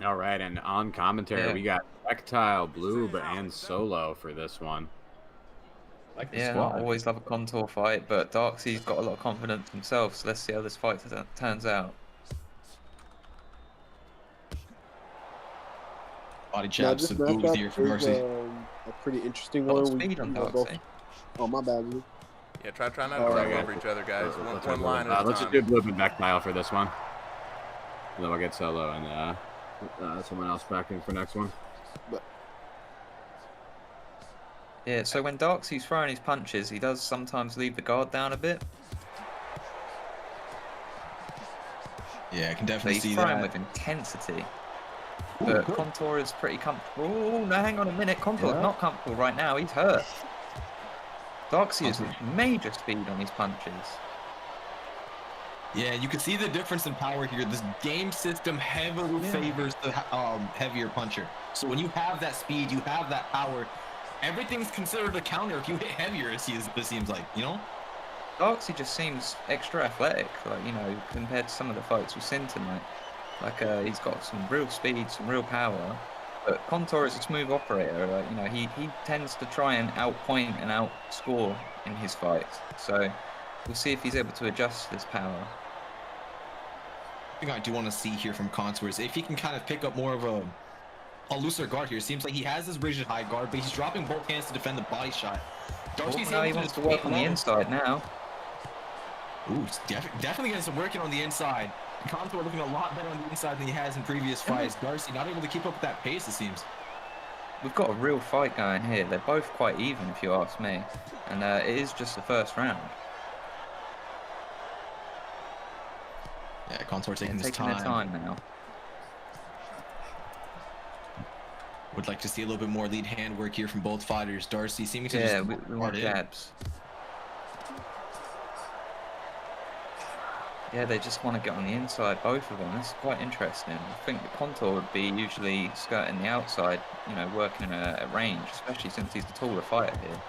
All right, and on commentary, we got Reptile, Blue, and Solo for this one. Like I always love a Contour fight, but Darcy's got a lot of confidence himself, so let's see how this fight turns out. Body jabs to booze here from Darcy. A pretty interesting one. Speed on Darcy. Oh, my bad, Blue. Yeah, try not to talk over each other, guys. One line at a time. Let's just do Blue and Reptile for this one. And then we'll get Solo and someone else back in for next one. Yeah, so when Darcy's throwing his punches, he does sometimes leave the guard down a bit. Yeah, I can definitely see that. He's throwing with intensity. But Contour is pretty comfortable. Oh, no, hang on a minute. Contour's not comfortable right now. He's hurt. Darcy has major speed on his punches. Yeah, you can see the difference in power here. This game system heavily favors the heavier puncher. So when you have that speed, you have that power, everything's considered a counter if you hit heavier, it seems like, you know? Darcy just seems extra athletic, like, you know, compared to some of the fights we've seen tonight. Like, he's got some real speed, some real power. But Contour is a smooth operator. Like, you know, he tends to try and outpoint and outscore in his fights. So we'll see if he's able to adjust this power. The thing I do want to see here from Contour is if he can kind of pick up more of a looser guard here. It seems like he has this rigid high guard, but he's dropping both hands to defend the body shot. Darcy's he wants to work on the inside now. Ooh, definitely getting some working on the inside. Contour looking a lot better on the inside than he has in previous fights. Darcy not able to keep up with that pace, it seems. We've got a real fight going here. They're both quite even, if you ask me. And it is just the first round. Yeah, Contour taking his time. Their time now. Would like to see a little bit more lead hand work here from both fighters. Darcy seeming to just we want jabs. Yeah, they just want to get on the inside, both of them. That's quite interesting. I think the Contour would be usually skirting the outside, you know, working a range, especially since he's the taller fighter here.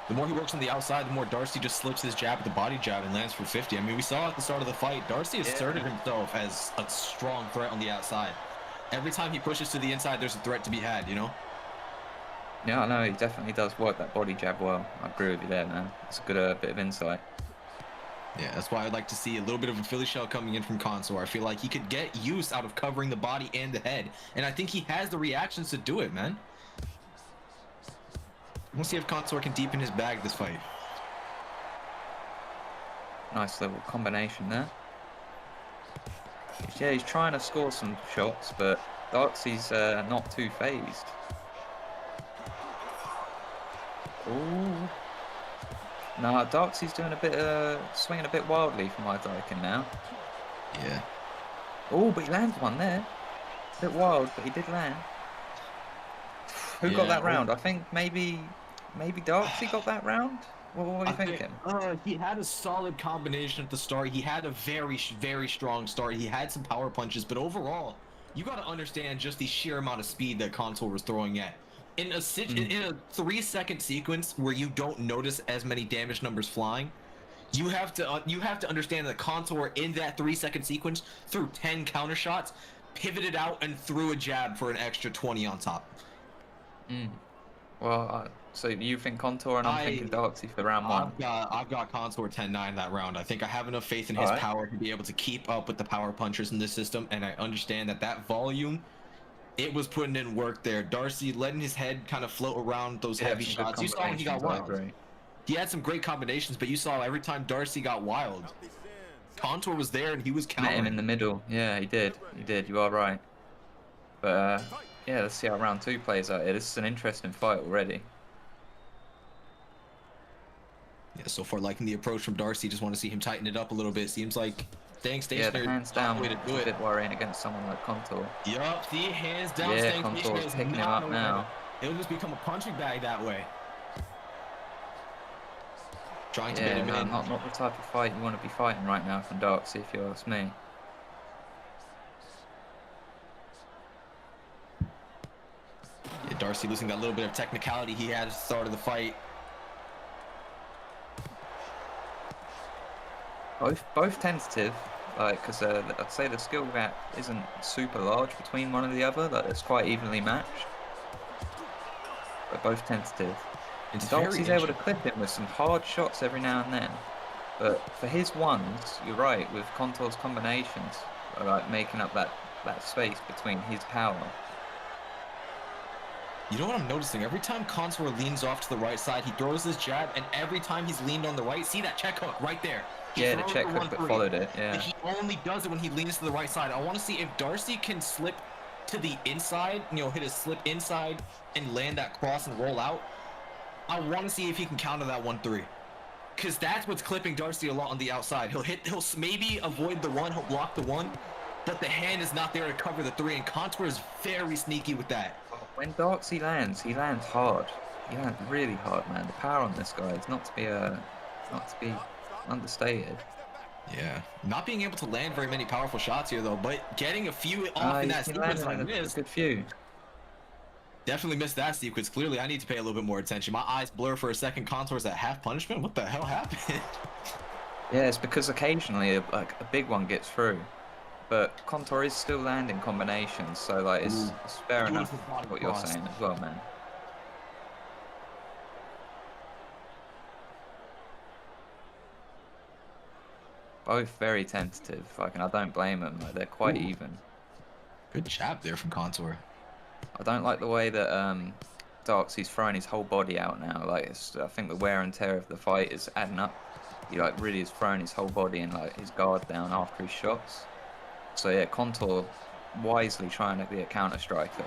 The more he works on the outside, the more Darcy just slips his jab at the body jab and lands for 50. I mean, we saw at the start of the fight, Darcy asserted himself as a strong threat on the outside. Every time he pushes to the inside, there's a threat to be had, you know? Yeah, I know, he definitely does work that body jab well. I agree with you there, man. It's a good bit of insight. Yeah, that's why I'd like to see a little bit of a Philly shell coming in from Contour. I feel like he could get use out of covering the body and the head. And I think he has the reactions to do it, man. We'll see if Contour can deepen his bag this fight. Nice little combination there. Yeah, he's trying to score some shots, but Darcy's not too phased. Ooh. No, Darcy's doing a bit swinging a bit wildly for my liking now. Yeah. Oh, but he lands one there. A bit wild, but he did land. Who got that round? I think maybe Darcy got that round. What were you thinking? He had a solid combination at the start. He had a very, very strong start. He had some power punches, but overall, you got to understand just the sheer amount of speed that Contour was throwing at. in a 3-second sequence where you don't notice as many damage numbers flying, you have to understand that Contour in that 3-second sequence threw 10 counter shots, pivoted out, and threw a jab for an extra 20 on top. Well, so you think Contour, and I'm thinking Darksy for round one. I've got Contour 10-9 that round. I think I have enough faith in his power to be able to keep up with the power punchers in this system, and I understand that volume, it was putting in work there. Darcy letting his head kind of float around those heavy shots. You saw when he got wild. He had some great combinations, but you saw every time Darcy got wild, Contour was there and he was countering. Met him in the middle. Yeah, he did. He did. You are right. But yeah, let's see how round 2 plays out here. This is an interesting fight already. Yeah, so far liking the approach from Darcy. Just want to see him tighten it up a little bit. Seems like staying stationary. Yeah, the hands down way to do is a bit worrying against someone like Contour. Yup, the hands down. Yeah, Contour's picking him up now. It'll just become a punching bag that way. Trying to get him in. Not the type of fight you want to be fighting right now from Darksy, if you ask me. Yeah, Darcy losing that little bit of technicality he had at the start of the fight. Both tentative, like, because I'd say the skill gap isn't super large between one and the other. Like, it's quite evenly matched. But both tentative. Darcy's able to clip him with some hard shots every now and then. But for his ones, you're right, with Contour's combinations, like making up that space between his power. You know what I'm noticing? Every time Contour leans off to the right side, he throws his jab, and every time he's leaned on the right, see that check hook right there? Yeah, the check hook that followed it, yeah. And he only does it when he leans to the right side. I want to see if Darcy can slip to the inside, hit a slip inside and land that cross and roll out. I want to see if he can counter that 1-3. Because that's what's clipping Darcy a lot on the outside. He'll maybe avoid the 1, he'll block the 1, but the hand is not there to cover the 3, and Contour is very sneaky with that. When Darcy lands, he lands hard. He lands really hard, man. The power on this guy is not to be understated. Yeah, not being able to land very many powerful shots here though, but getting a few off in that sequence I missed. A good few. Definitely missed that sequence. Clearly, I need to pay a little bit more attention. My eyes blur for a second. Contour's at half punishment. What the hell happened? Yeah, it's because occasionally a big one gets through, but Contour is still landing combinations, so like it's fair enough what you're saying as well, man. Both very tentative. Like, and I don't blame them. Like, they're quite even. Good jab there from Contour. I don't like the way that Darksy's throwing his whole body out now. Like, I think the wear and tear of the fight is adding up. He like really is throwing his whole body and like his guard down after his shots. So yeah, Contour wisely trying to be a counter striker.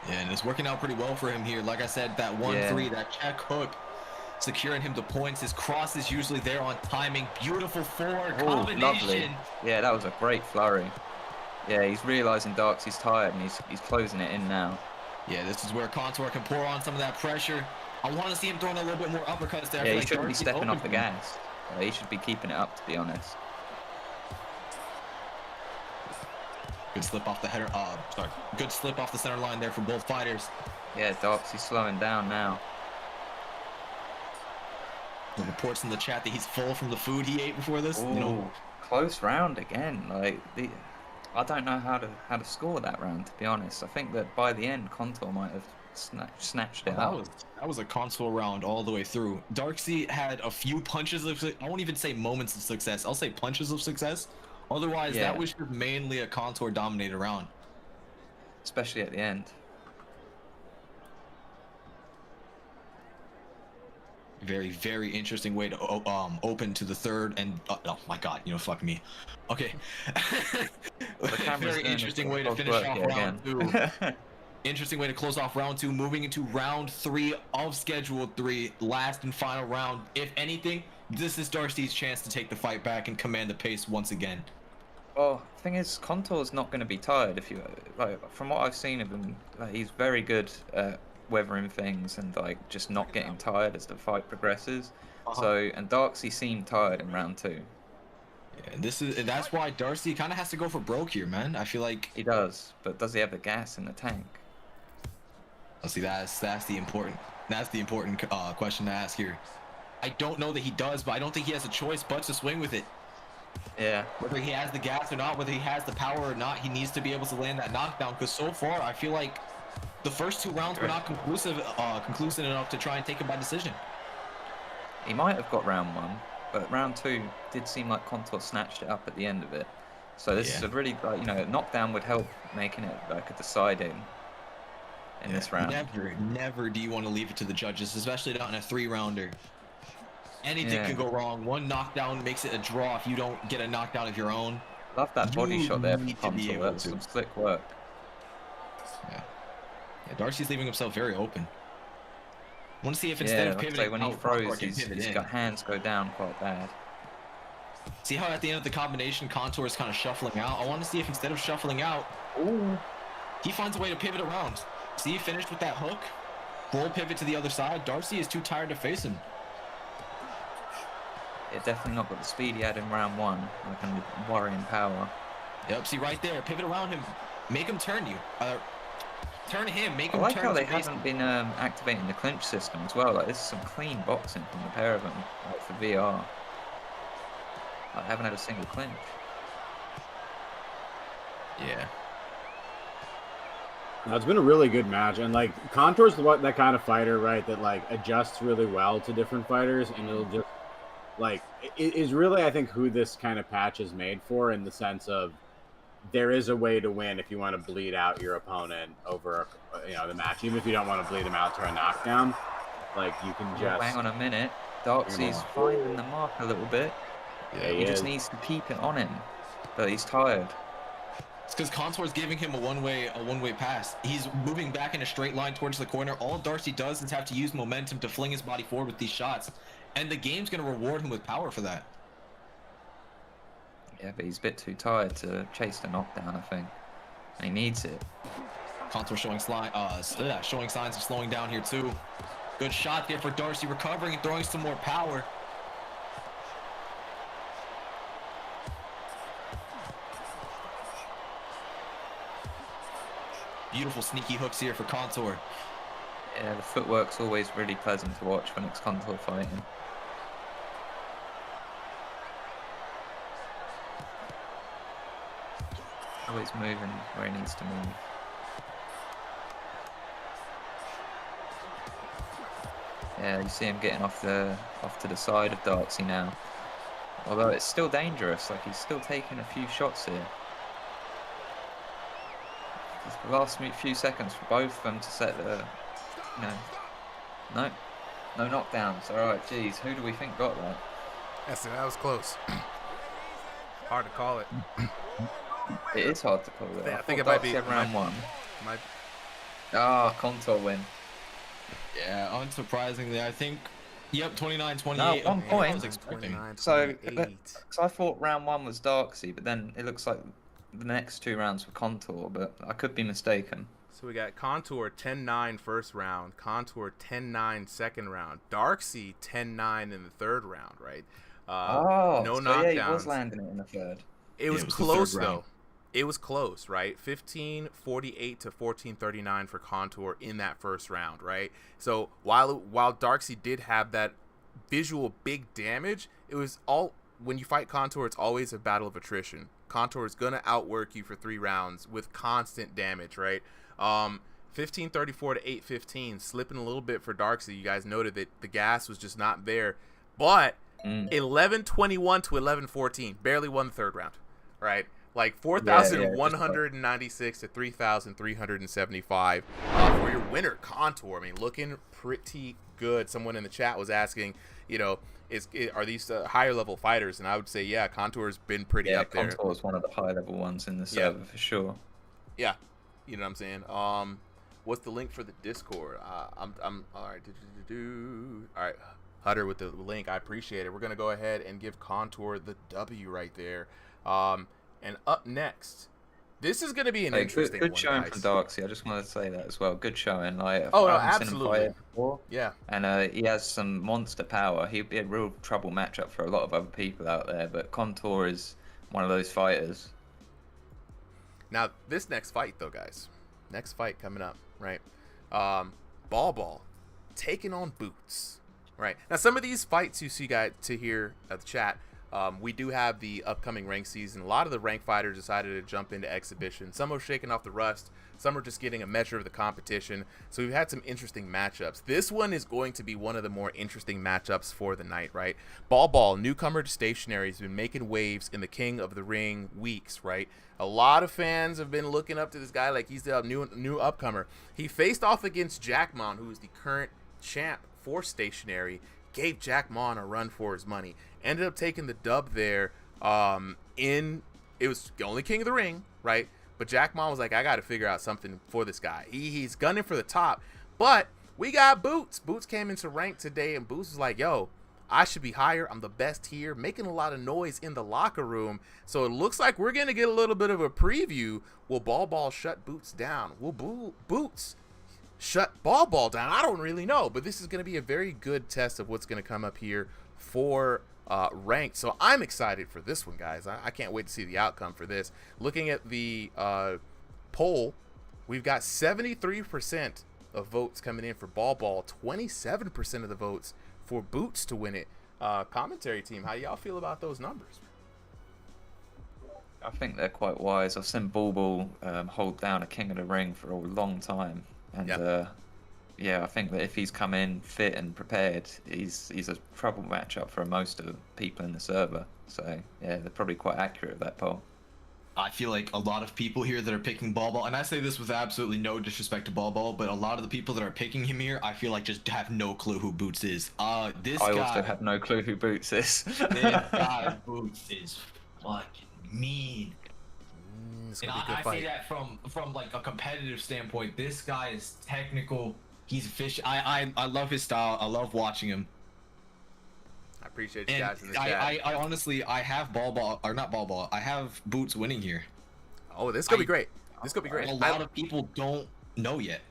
Yeah, and it's working out pretty well for him here. Like I said, that 1-3, that check hook, securing him to points. His cross is usually there on timing. Beautiful forward combination. Lovely. Yeah, that was a great flurry. Yeah, he's realizing Darksy's tired and he's closing it in now. Yeah, this is where Contour can pour on some of that pressure. I want to see him throwing a little bit more uppercuts there. Yeah, he shouldn't be stepping off the gas. He should be keeping it up, to be honest. Good slip off the header. Good slip off the center line there from both fighters. Yeah, Darksy's slowing down now. The reports in the chat that he's full from the food he ate before this. Ooh, close round again. Like I don't know how to score that round, to be honest. I think that by the end, Contour might have snatched it out. That was a Contour round all the way through. Darksy had a few punches of, I won't even say moments of success. I'll say punches of success. Otherwise, that was mainly a Contour dominated round. Especially at the end. Very, very interesting way to open to the third and oh my god, fuck me. Okay. Very interesting way to finish off round 2. Interesting way to close off round 2, moving into round 3 of schedule 3, last and final round. If anything, this is Darcy's chance to take the fight back and command the pace once again. Well, the thing is, Contour's not going to be tired. If you from what I've seen of him, he's very good at weathering things and like just not getting tired as the fight progresses. So, and Darksy seemed tired in round 2. Yeah, and that's why Darcy kind of has to go for broke here, man. I feel like he does, but does he have the gas in the tank? See, that's the important question to ask here. I don't know that he does, but I don't think he has a choice but to swing with it. Yeah. Whether he has the gas or not, whether he has the power or not, he needs to be able to land that knockdown. Because so far, I feel like the first 2 rounds were not conclusive enough to try and take him by decision. He might have got round 1, but round 2 did seem like Contour snatched it up at the end of it. So this is a really, you know, knockdown would help making it like a deciding in this round. Never do you want to leave it to the judges, especially not in a 3-rounder. Anything can go wrong. 1 knockdown makes it a draw if you don't get a knockdown of your own. Love that body shot there from Contour. That's some slick work. Yeah, Darcy's leaving himself very open. I want to see if instead of pivoting, when he throws, his hands go down quite bad. See how at the end of the combination, Contour is kind of shuffling out? I want to see if instead of shuffling out, he finds a way to pivot around. See, he finished with that hook. Roll pivot to the other side. Darcy is too tired to face him. Yeah, definitely not got the speed he had in round 1. Like a worrying power. Yep, see right there. Pivot around him. Make him turn you. Turn him. Make him turn. I like turn how they haven't been activating the clinch system as well. Like, this is some clean boxing from the pair of them, like for VR. I haven't had a single clinch. Yeah. No, it's been a really good match, and like Contour's that kind of fighter, right? That like adjusts really well to different fighters, and it'll just like it is really, I think, who this kind of patch is made for, in the sense of there is a way to win if you want to bleed out your opponent over, you know, the match, even if you don't want to bleed them out to a knockdown. Like you can just hang on a minute. Darksy's finding the mark a little bit. Yeah, he just needs to keep it on him, but he's tired. It's because Contour's giving him a one-way pass. He's moving back in a straight line towards the corner. All Darcy does is have to use momentum to fling his body forward with these shots, and the game's going to reward him with power for that. Yeah, but he's a bit too tired to chase the knockdown, I think. And he needs it. Contour showing signs of slowing down here too. Good shot there for Darcy, recovering and throwing some more power. Beautiful sneaky hooks here for Contour. Yeah, the footwork's always really pleasant to watch when it's Contour fighting. Always moving where he needs to move. Yeah, you see him getting off to the side of Darcy now. Although it's still dangerous, like he's still taking a few shots here. Just the last few seconds for both of them to set the, no knockdowns. All right, geez, who do we think got that? That was close. Hard to call it. It is hard to call it. Yeah, I think it might be round 1. Contour win. Yeah, unsurprisingly, I think. Yep, 29-28. No, 1 point. I was expecting. So I thought round 1 was Darksy, but then it looks like the next 2 rounds were Contour, but I could be mistaken. So we got Contour 10-9 first round, Contour 10-9 second round, Darksy 10-9 in the third round, right? No knockdowns. Yeah, he was landing it in the third. It was close though. It was close, right? 15-48 to 14-39 for Contour in that first round, right? So while Darksy did have that visual big damage, it was all, when you fight Contour, it's always a battle of attrition. Contour is gonna outwork you for 3 rounds with constant damage, right? 15-34 to 8-15, slipping a little bit for Darksy. You guys noted that the gas was just not there, but 11-21 to 11-14, barely won the third round, right? Like 4,196 to 3,375 for your winner, Contour. I mean, looking pretty good. Someone in the chat was asking, are these higher level fighters? And I would say, yeah, Contour's been pretty up there. Contour is one of the high level ones in the server for sure. Yeah, you know what I'm saying. What's the link for the Discord? I'm all right. All right, Hutter with the link. I appreciate it. We're gonna go ahead and give Contour the W right there. And up next, this is going to be an interesting good one, showing guys. from Darksy. I just wanted to say that as well. Good showing. Like, no, absolutely. Before, yeah. And he has some monster power. He'd be a real trouble matchup for a lot of other people out there. But Contour is one of those fighters. Now, this next fight, though, guys. Next fight coming up, right? Ball taking on Boots. Right now, some of these fights you see guys to hear at the chat. We do have the upcoming rank season. A lot of the rank fighters decided to jump into exhibition. Some are shaking off the rust. Some are just getting a measure of the competition. So we've had some interesting matchups. This one is going to be one of the more interesting matchups for the night, right? Ball, newcomer to stationary, has been making waves in the King of the Ring weeks, right? A lot of fans have been looking up to this guy like he's the new upcomer. He faced off against Jack Mon, who is the current champ for stationary, gave Jack Mon a run for his money, ended up taking the dub there. It was the only King of the Ring, right? But Jack Mon was like, I got to figure out something for this guy. He's gunning for the top, but we got Boots. Boots came into rank today, and Boots was like, yo, I should be higher. I'm the best here, making a lot of noise in the locker room. So it looks like we're going to get a little bit of a preview. Will Ball shut Boots down? Will Boots shut Ball down? I don't really know, but this is going to be a very good test of what's going to come up here for ranked. So I'm excited for this one, guys. I can't wait to see the outcome for this. Looking at the poll, we've got 73% of votes coming in for Ball, 27% of the votes for Boots to win it. Commentary team, how do y'all feel about those numbers? I think they're quite wise. I've seen Ball hold down a King of the Ring for a long time. And I think that if he's come in fit and prepared, he's a trouble matchup for most of the people in the server. So yeah, they're probably quite accurate with that poll. I feel like a lot of people here that are picking Ball, and I say this with absolutely no disrespect to Ball, but a lot of the people that are picking him here, I feel like just have no clue who Boots is. I also have no clue who Boots is. This guy Boots is fucking mean. And I say that from like a competitive standpoint. This guy is technical. He's efficient. I love his style. I love watching him. I appreciate you guys in the chat. I honestly, I have Ball. I have Boots winning here. Oh, this is gonna be great. This is gonna be great. A lot of people don't know yet.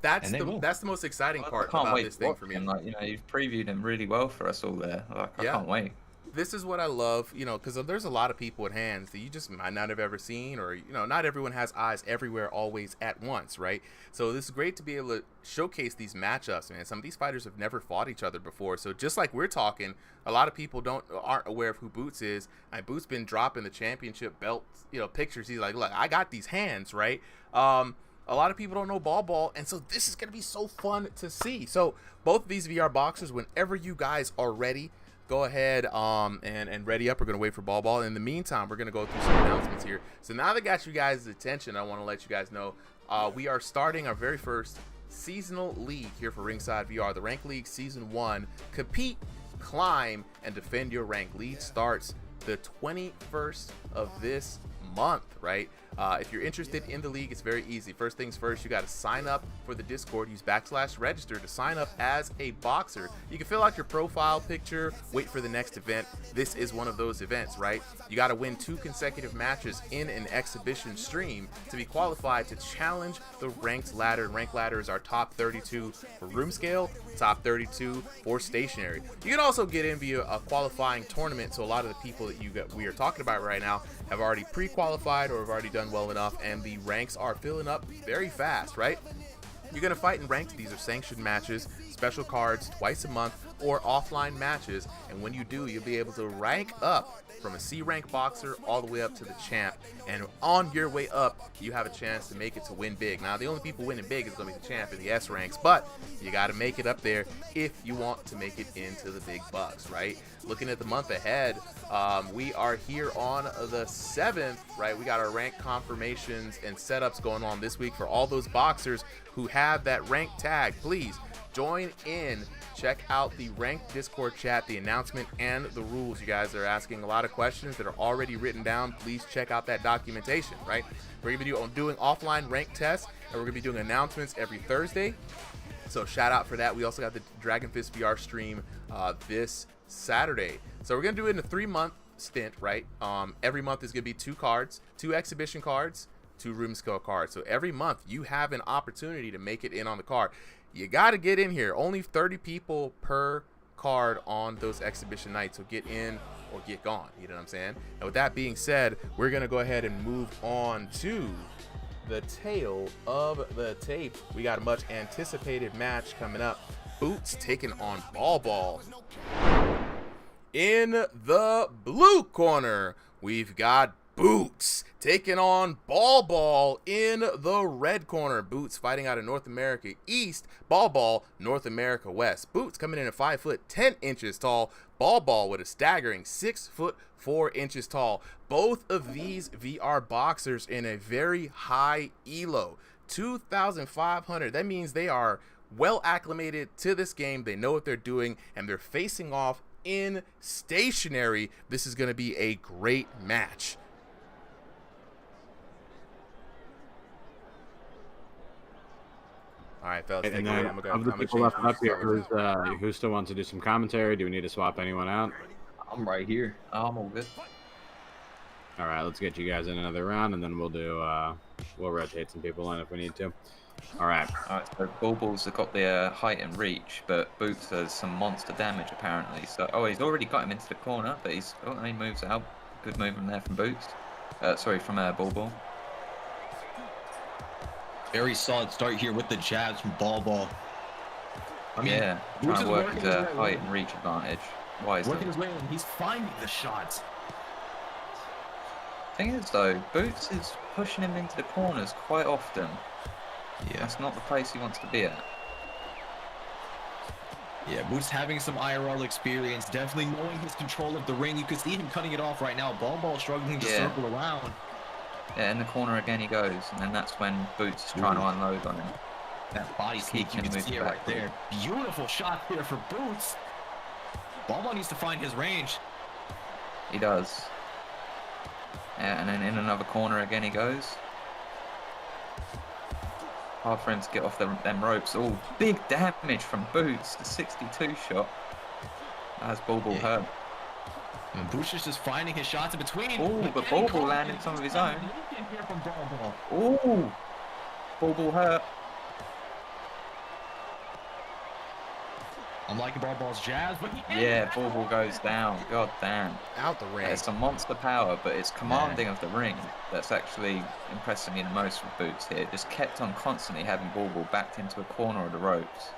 That's the most exciting part about this thing for me. Like, you've previewed him really well for us all there. Like, I can't wait. This is what I love, because there's a lot of people with hands that you just might not have ever seen, or, not everyone has eyes everywhere always at once, right? So this is great to be able to showcase these matchups, man. Some of these fighters have never fought each other before. So just like we're talking, a lot of people aren't aware of who Boots is. And Boots been dropping the championship belt, pictures. He's like, look, I got these hands, right? A lot of people don't know Ball, and so this is going to be so fun to see. So both of these VR boxers, whenever you guys are ready, go ahead and ready up. We're going to wait for Ball. In the meantime, we're going to go through some announcements here. So now that I got you guys' attention, I want to let you guys know we are starting our very first seasonal league here for Ringside VR, the Rank League Season 1. Compete, climb, and defend your rank. League starts the 21st of this month, right? If you're interested in the league, it's very easy. First things first, you got to sign up for the Discord. Use /register to sign up as a boxer. You can fill out your profile picture, wait for the next event. This is one of those events, right? You got to win 2 consecutive matches in an exhibition stream to be qualified to challenge the ranked ladder. Ranked ladder is our top 32 for room scale, top 32 for stationary. You can also get in via a qualifying tournament. So a lot of the people that we are talking about right now have already pre-qualified or have already done well enough, and the ranks are filling up very fast, right? You're going to fight in ranked. These are sanctioned matches, special cards twice a month, or offline matches, and when you do, you'll be able to rank up from a C rank boxer all the way up to the champ, and on your way up, you have a chance to make it to win big. Now, the only people winning big is going to be the champ in the S ranks, but you got to make it up there if you want to make it into the big bucks, right? Looking at the month ahead, we are here on the 7th, right? We got our rank confirmations and setups going on this week for all those boxers who have that rank tag. Please join in. Check out the ranked Discord chat, the announcement, and the rules. You guys are asking a lot of questions that are already written down. Please check out that documentation, right? We're going to be doing offline rank tests, and we're going to be doing announcements every Thursday. So shout out for that. We also got the Dragon Fist VR stream this Saturday. So we're going to do it in a 3-month stint, right? Every month is going to be 2 cards, 2 exhibition cards, 2 room scale cards. So every month you have an opportunity to make it in on the card. You got to get in here. Only 30 people per card on those exhibition nights. So get in or get gone. You know what I'm saying? And with that being said, we're going to go ahead and move on to the tail of the tape. We got a much anticipated match coming up. Boots taking on Ball. In the blue corner, we've got Boots taking on Ball in the red corner. Boots fighting out of North America East, Ball North America West. Boots coming in at 5 foot 10 inches tall, Ball with a staggering 6 foot 4 inches tall. Both of these VR boxers in a very high elo, 2,500. That means they are well acclimated to this game. They know what they're doing, and they're facing off in stationary. This is going to be a great match. All right, fellas. And then of the people left up here, who still wants to do some commentary? Do we need to swap anyone out? I'm right here. I'm all good. All right, let's get you guys in another round, and then we'll do we'll rotate some people in if we need to. All right. All right. So Ball's got the height and reach, but Boots has some monster damage apparently. So he's already got him into the corner, but he moves out. Good movement there from Boots. Sorry, from Ball. Very solid start here with the jabs from Ball. I mean, yeah, trying to work his height and reach advantage. Working his way in, he's finding the shots. Thing is though, Boots is pushing him into the corners quite often. Yeah, that's not the place he wants to be at. Yeah, Boots having some IRL experience, definitely knowing his control of the ring. You can see him cutting it off right now. Ball struggling to circle around. Yeah, in the corner again he goes, and then that's when Boots is trying to unload on him. That body sneak, you can see it right there. Beautiful shot here for Boots. Ball needs to find his range. He does. Yeah, and then in another corner again he goes. Hard for him to get off them ropes. Oh, big damage from Boots. The 62 shot. That has Ball hurt. And Boots is just finding his shots in between. Oh, but Ball landing some of his own. Oh, Ball hurt. I'm liking Ball's jabs, but Ball goes down. God damn. Out the ring. It's some monster power, but it's commanding of the ring that's actually impressing me the most with Boots here. Just kept on constantly having Ball backed into a corner of the ropes.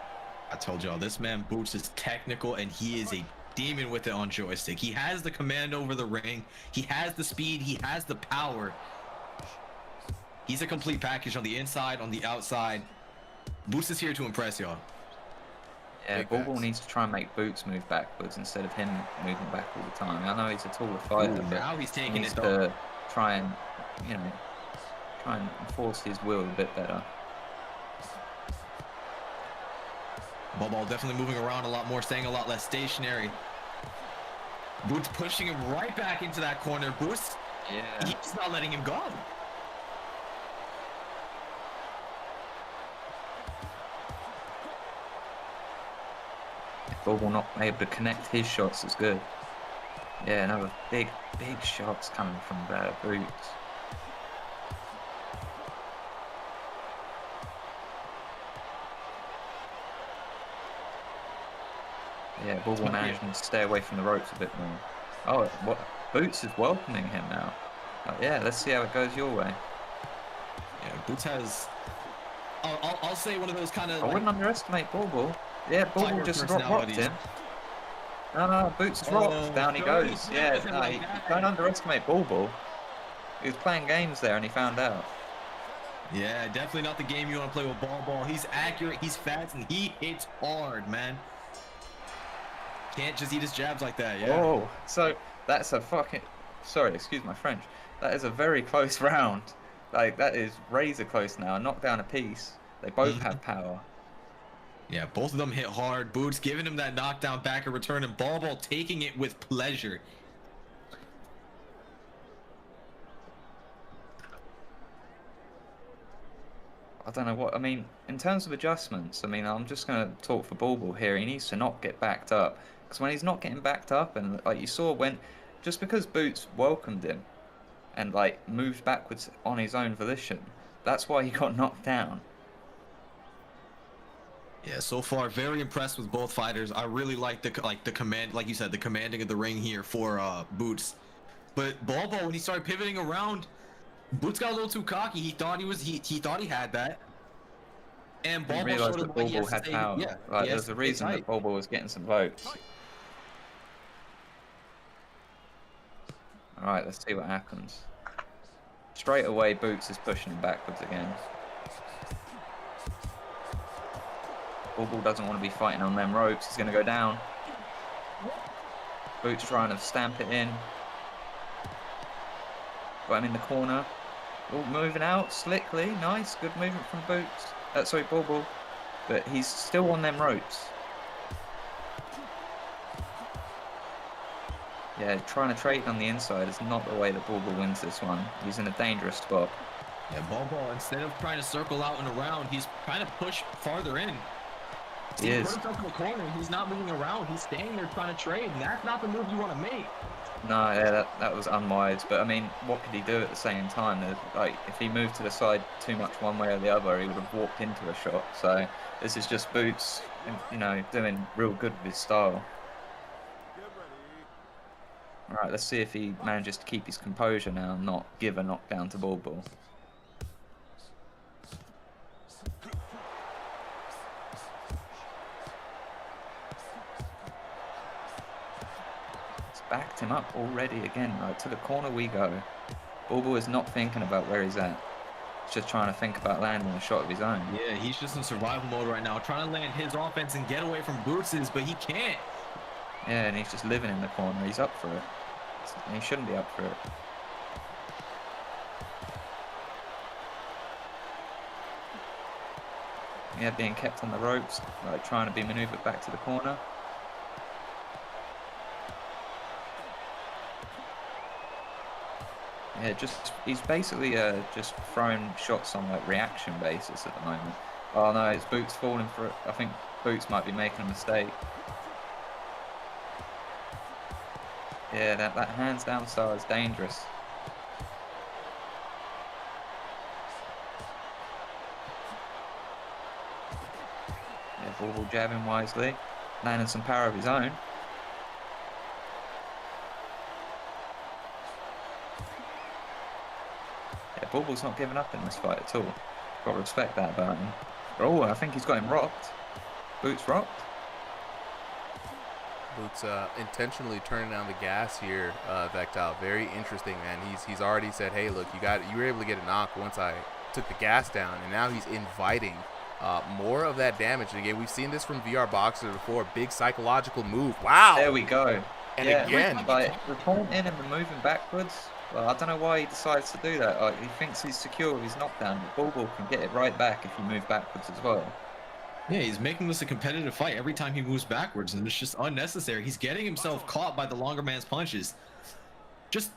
I told y'all, this man Boots is technical, and he is a demon with it on joystick. He has the command over the ring. He has the speed. He has the power. He's a complete package on the inside, on the outside. Boots is here to impress y'all. Yeah, Ball needs to try and make Boots move backwards instead of him moving back all the time. I know he's a taller fighter, but now he's taking he needs to try and, enforce his will a bit better. Ball definitely moving around a lot more, staying a lot less stationary. Boots pushing him right back into that corner. Boots, he's not letting him go. Ball not able to connect his shots as good. Yeah, another big shots coming from Boots. Yeah, Ball managing to stay away from the ropes a bit more. Oh, Boots is welcoming him now. Yeah, let's see how it goes your way. Yeah, Boots has... I'll say one of those kind of... I wouldn't underestimate Ball. Yeah, Ball just rocked him. No, Boots is rocked. Down he goes. Yeah, no, don't underestimate Ball. He was playing games there and he found out. Yeah, definitely not the game you want to play with Ball. He's accurate, he's fast, and he hits hard, man. Can't just eat his jabs like that, yeah. Oh, so that's a fucking... Sorry, excuse my French. That is a very close round. Like, that is razor close now. A knockdown apiece. They both have power. Yeah, both of them hit hard. Boots giving him that knockdown back in return, and Ball taking it with pleasure. I don't know what... I mean, in terms of adjustments, I mean, I'm just going to talk for Ball here. He needs to not get backed up. Because when he's not getting backed up, and like you saw when... Just because Boots welcomed him and like moved backwards on his own volition, that's why he got knocked down. Yeah, so far very impressed with both fighters. I really like the command, like you said, the commanding of the ring here for Boots. But Ball when he started pivoting around, Boots got a little too cocky. He thought he thought he had that. And He Bobo realised showed him that why he Bobo has to had stay. power. Yeah, Like, he has there's a to stay reason that tight. Bobo was getting some votes. Alright, let's see what happens. Straight away, Boots is pushing him backwards again. Bobo doesn't want to be fighting on them ropes. He's going to go down. Boots trying to stamp it in. Got him in the corner. Oh, moving out slickly. Nice. Good movement from Boots. Sorry, Bobo. But he's still on them ropes. Yeah, trying to trade on the inside is not the way that Bobo wins this one. He's in a dangerous spot. Yeah, Bobo, instead of trying to circle out and around, he's trying to push farther in. He is. Put himself in the corner. He's not moving around. He's staying there trying to trade, and that's not the move you want to make. No, yeah, that was unwise. But I mean, what could he do at the same time? Like, if he moved to the side too much one way or the other, he would have walked into a shot. So this is just Boots, you know, doing real good with his style. All right, let's see if he manages to keep his composure now and not give a knockdown to Bobo. Backed him up already again. Right, to the corner we go. Bobo is not thinking about where he's at. He's just trying to think about landing a shot of his own. Yeah, he's just in survival mode right now, trying to land his offense and get away from Boots's, but he can't. Yeah, and he's just living in the corner. He's up for it. He shouldn't be up for it. Yeah, being kept on the ropes, like trying to be maneuvered back to the corner. Yeah, he's basically just throwing shots on like reaction basis at the moment. Oh no, it's Boots falling for it. I think Boots might be making a mistake. Yeah, that hands down style is dangerous. Yeah, Bobo jabbing wisely, landing some power of his own. Yeah, Bobo's not giving up in this fight at all. Got to respect that about him. Oh, I think he's got him rocked. Boots rocked. Boots intentionally turning down the gas here, Vectal. Very interesting, man. He's already said, hey, look, you were able to get a knock once I took the gas down, and now he's inviting more of that damage. And again, we've seen this from VR Boxer before. Big psychological move. Wow. There we go. And yeah, again, like the taunting and the moving backwards. Well, I don't know why he decides to do that. Like, he thinks he's secure with his knockdown, but Bobo can get it right back if you move backwards as well. Yeah, he's making this a competitive fight every time he moves backwards, and it's just unnecessary. He's getting himself caught by the longer man's punches. Just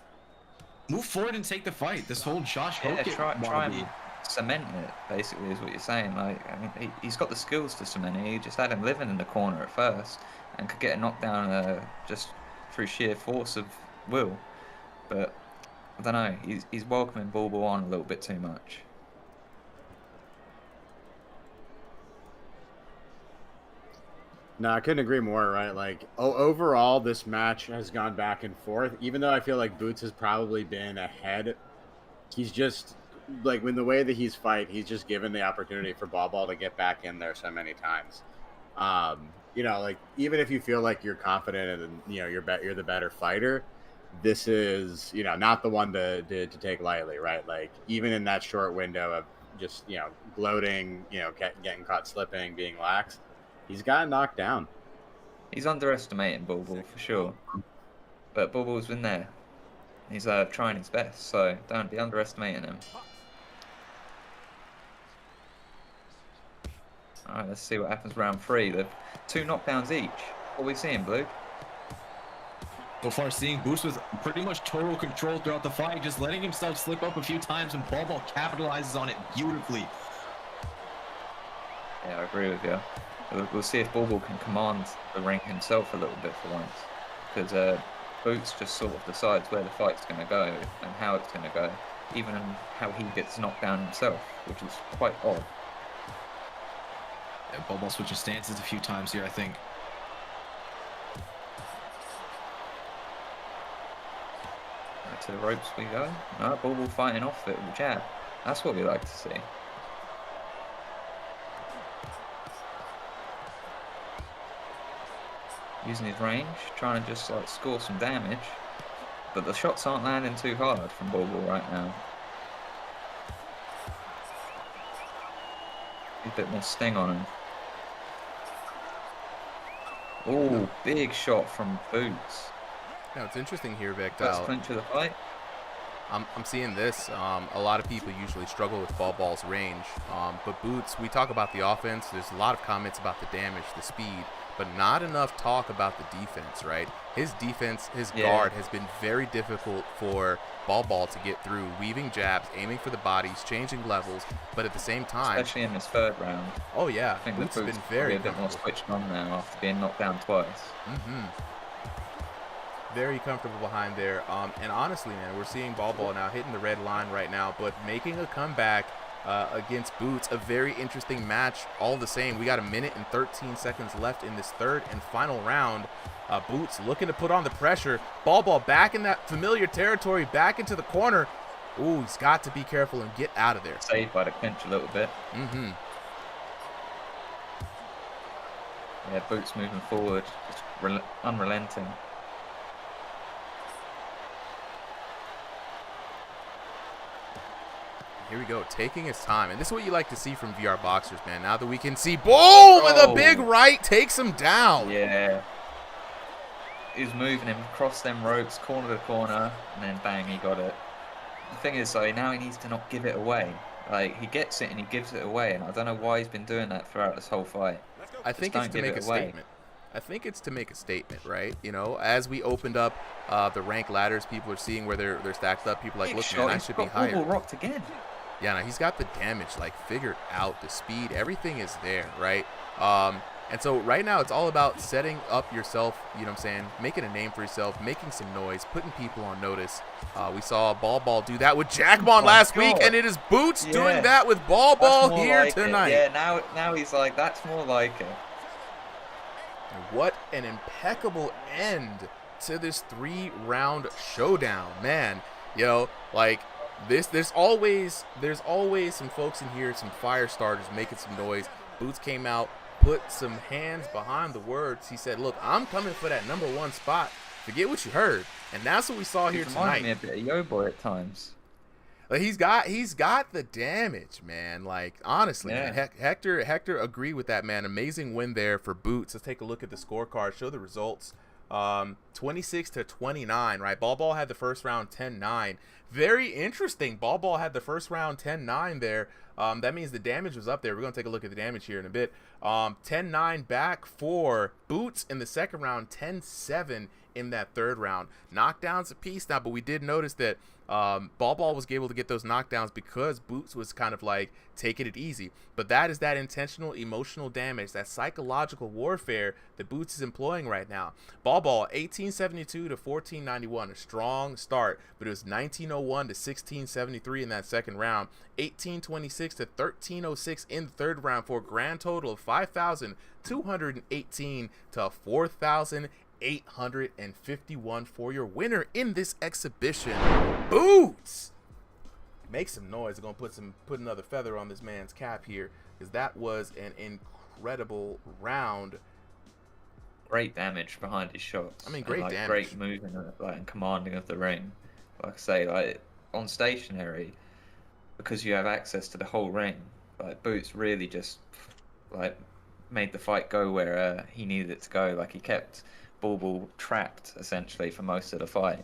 move forward and take the fight. This whole Josh Hoke try and cement it, basically, is what you're saying. Like, I mean, he's got the skills to cement it. He just had him living in the corner at first and could get a knockdown just through sheer force of will. But I don't know. He's welcoming Bobo on a little bit too much. No, I couldn't agree more, right? Like, overall, this match has gone back and forth. Even though I feel like Boots has probably been ahead, he's just, like, when the way that he's just given the opportunity for Ball to get back in there so many times. You know, like, even if you feel like you're confident and, you know, you're the better fighter, this is, you know, not the one to take lightly, right? Like, even in that short window of just, you know, gloating, you know, getting caught slipping, being lax, he's gotten knocked down. He's underestimating Bobo for sure. But Bobo's been there. He's trying his best, so don't be underestimating him. Alright, let's see what happens round 3. They've 2 knockdowns each. What are we seeing, Blue? So far, seeing Boots with pretty much total control throughout the fight, just letting himself slip up a few times, and Bobo capitalizes on it beautifully. Yeah, I agree with you. We'll see if Bobo can command the ring himself a little bit for once. Because Boots just sort of decides where the fight's going to go and how it's going to go. Even how he gets knocked down himself, which is quite odd. Yeah, Bobo switches stances a few times here, I think. To to the ropes we go. No, Ball fighting off it with jab. That's what we like to see. Using his range, trying to just like score some damage. But the shots aren't landing too hard from Ball right now. A bit more sting on him. Oh, big shot from Boots. Now it's interesting here, Vic. First clinch of the fight. I'm seeing this. A lot of people usually struggle with Ball's range, but Boots. We talk about the offense. There's a lot of comments about the damage, the speed, but not enough talk about the defense. Right? His defense, his guard has been very difficult for Ball to get through, weaving jabs, aiming for the bodies, changing levels, but at the same time, especially in this third round. Oh yeah, I think Boots has been a very bit more switched on now after being knocked down twice. Very comfortable behind there. And honestly, man, we're seeing Ball now hitting the red line right now, but making a comeback against Boots. A very interesting match all the same. We got 1 minute and 13 seconds left in this third and final round. Boots looking to put on the pressure. Ball back in that familiar territory, back into the corner. Ooh, he's got to be careful and get out of there. Saved by the clinch a little bit. Yeah, Boots moving forward, just unrelenting. Here we go, taking his time. And this is what you like to see from VR boxers, man. Now that we can see, boom, with a big right, takes him down. Yeah. He's moving him across them ropes, corner to corner, and then bang, he got it. The thing is, though, now he needs to not give it away. Like, he gets it and he gives it away, and I don't know why he's been doing that throughout this whole fight. I think it's to make a statement. I think it's to make a statement, right? You know, as we opened up the rank ladders, people are seeing where they're stacked up. People are like, look, man, I should be higher. Ball rocked again. Yeah, no, he's got the damage like figured out, the speed, everything is there, right? And so right now it's all about setting up yourself, you know what I'm saying, making a name for yourself, making some noise, putting people on notice. We saw Ball do that with Jackmon last week, and it is Boots doing that with Ball here like tonight. Yeah, now he's like, that's more like it. What an impeccable end to this 3-round showdown, man. You know, like this, there's always some folks in here, some fire starters making some noise. Boots came out, put some hands behind the words. He said, look, I'm coming for that #1 spot. Forget what you heard. And that's what we saw here tonight. Me a bit of Yo-Boy at times. Like he's got the damage, man. Like honestly, man, Hector agreed with that, man. Amazing win there for Boots. Let's take a look at the scorecard, show the results. 26-29, right? Ball had the first round 10-9. Very interesting. Ball had the first round 10-9 there. That means the damage was up there. We're going to take a look at the damage here in a bit. 10-9 back for Boots in the second round, 10-7 in that third round. Knockdowns apiece now, but we did notice that Ball was able to get those knockdowns because Boots was kind of like taking it easy. But that is that intentional emotional damage, that psychological warfare that Boots is employing right now. Ball 1872 to 1491, a strong start, but it was 1901 to 1673 in that second round, 1826 to 1306 in the third round for a grand total of 5,218 to 4,851 for your winner in this exhibition. Boots! Make some noise. I'm gonna put another feather on this man's cap here, because that was an incredible round. Great damage behind his shots. I mean, great damage. Great moving and commanding of the ring. Like I say, like on stationary, because you have access to the whole ring. Like Boots really just like made the fight go where he needed it to go. Like he kept Ball trapped essentially for most of the fight.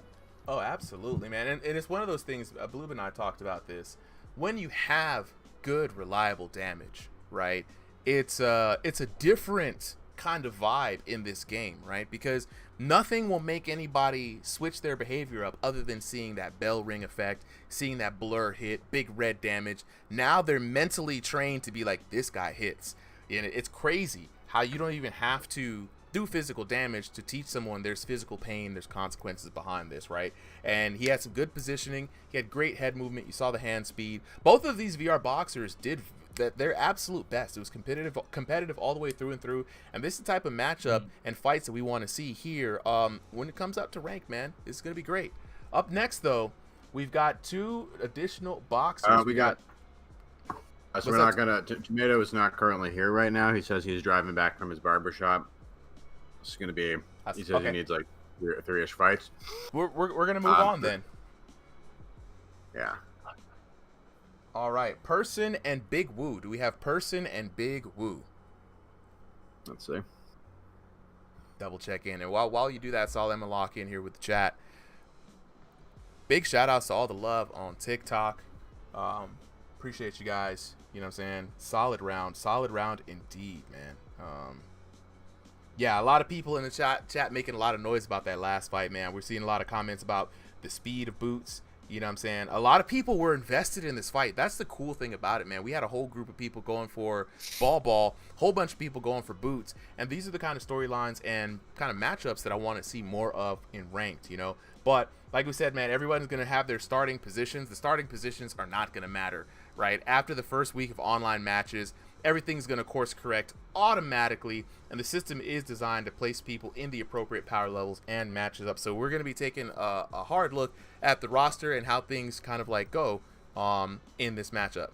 Oh, absolutely, man. And it's one of those things, Blue and I talked about this. When you have good, reliable damage, right, it's a different kind of vibe in this game, right? Because nothing will make anybody switch their behavior up other than seeing that bell ring effect, seeing that blur hit, big red damage. Now they're mentally trained to be like, this guy hits. And it's crazy how you don't even have to do physical damage to teach someone there's physical pain, there's consequences behind this, right? And he had some good positioning, he had great head movement, you saw the hand speed. Both of these VR boxers did their absolute best. It was competitive all the way through and through, and this is the type of matchup and fights that we want to see here when it comes up to rank, man. It's gonna be great. Up next, though, we've got 2 additional boxers. We got. So we're not gonna. Tomato is not currently here right now. He says he's driving back from his barbershop. It's gonna be. He says he needs like 3-ish fights. We're gonna move on then. Yeah. All right, Person and Big Woo. Do we have Person and Big Woo? Let's see. Double check in, and while you do that, so I'm gonna lock in here with the chat. Big shout outs to all the love on TikTok. Appreciate you guys. You know what I'm saying? Solid round indeed, man. Yeah, a lot of people in the chat making a lot of noise about that last fight, man. We're seeing a lot of comments about the speed of Boots. You know what I'm saying? A lot of people were invested in this fight. That's the cool thing about it, man. We had a whole group of people going for Ball, whole bunch of people going for Boots. And these are the kind of storylines and kind of matchups that I want to see more of in ranked, you know? But like we said, man, everyone's going to have their starting positions. The starting positions are not going to matter, right? After the first week of online matches, everything's going to course correct automatically, and the system is designed to place people in the appropriate power levels and matches up. So we're going to be taking a hard look at the roster and how things kind of like go in this matchup.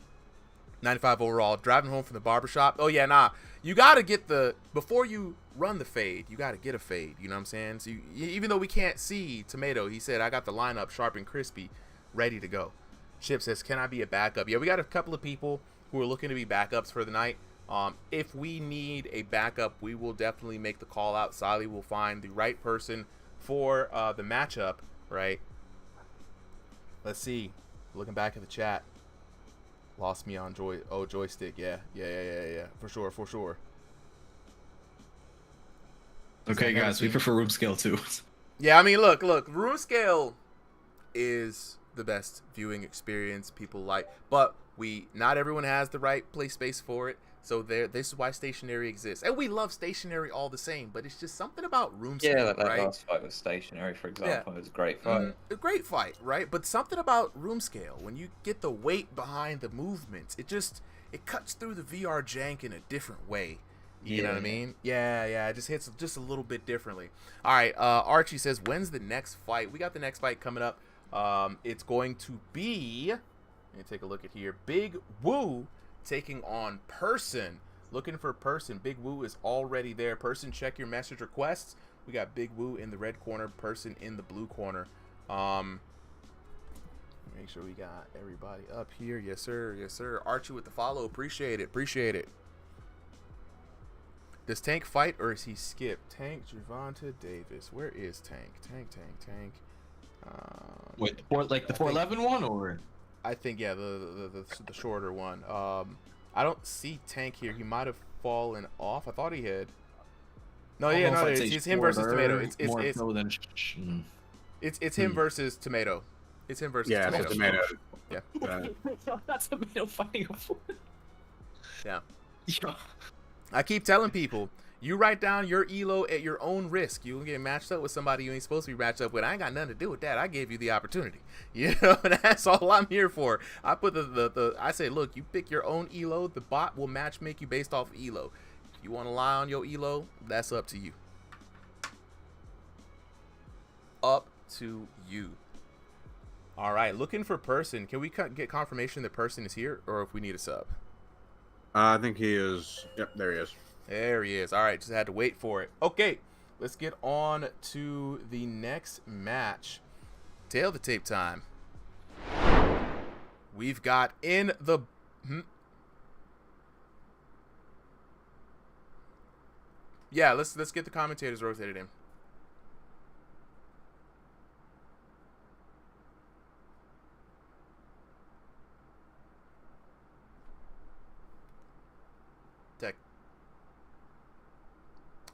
95 overall, driving home from the barbershop. Oh yeah, nah, you got to get before you run the fade, you got to get a fade, you know what I'm saying? So even though we can't see Tomato, he said, I got the lineup sharp and crispy, ready to go. Chip says, can I be a backup? Yeah, we got a couple of people who are looking to be backups for the night. If we need a backup, we will definitely make the call out. Sally will find the right person for the matchup, right? Let's see. Looking back at the chat. Lost me on joystick. Yeah. For sure. Okay, guys, we prefer room scale too. Yeah, I mean, look, room scale is the best viewing experience people like, but not everyone has the right play space for it. So this is why stationary exists, and we love stationary all the same. But it's just something about room scale, yeah, that right? last fight with stationary, for example, was a great fight. A great fight, right? But something about room scale, when you get the weight behind the movements, it cuts through the VR jank in a different way. You know what I mean? Yeah, it just hits just a little bit differently. All right, Archie says, when's the next fight? We got the next fight coming up. It's going to be, let me take a look at here, Big Woo taking on Person. Looking for Person. Big Woo is already there. Person, check your message requests. We got Big Woo in the red corner, Person in the blue corner. Make sure we got everybody up here. Yes, sir. Archie with the follow. Appreciate it. Does Tank fight or is he skipped? Tank, Gervonta Davis. Where is Tank? Tank. Wait, the 411 one, or? I think, yeah, the shorter one. I don't see Tank here. He might have fallen off. I thought he had. No, it's him versus Tomato. It's him versus Tomato. It's him versus Tomato. Yeah. That's Tomato fighting a fool. Yeah. I keep telling people, you write down your elo at your own risk. You will get matched up with somebody you ain't supposed to be matched up with. I ain't got nothing to do with that. I gave you the opportunity. You know, that's all I'm here for. I put I say, look, you pick your own elo. The bot will match make you based off elo. If you want to lie on your elo, that's up to you. Up to you. All right, looking for Person. Can we get confirmation that Person is here, or if we need a sub? I think he is. Yep, there he is. There he is. All right, just had to wait for it. Okay, let's get on to the next match. Tail the tape time. We've got in the... Yeah, let's get the commentators rotated in.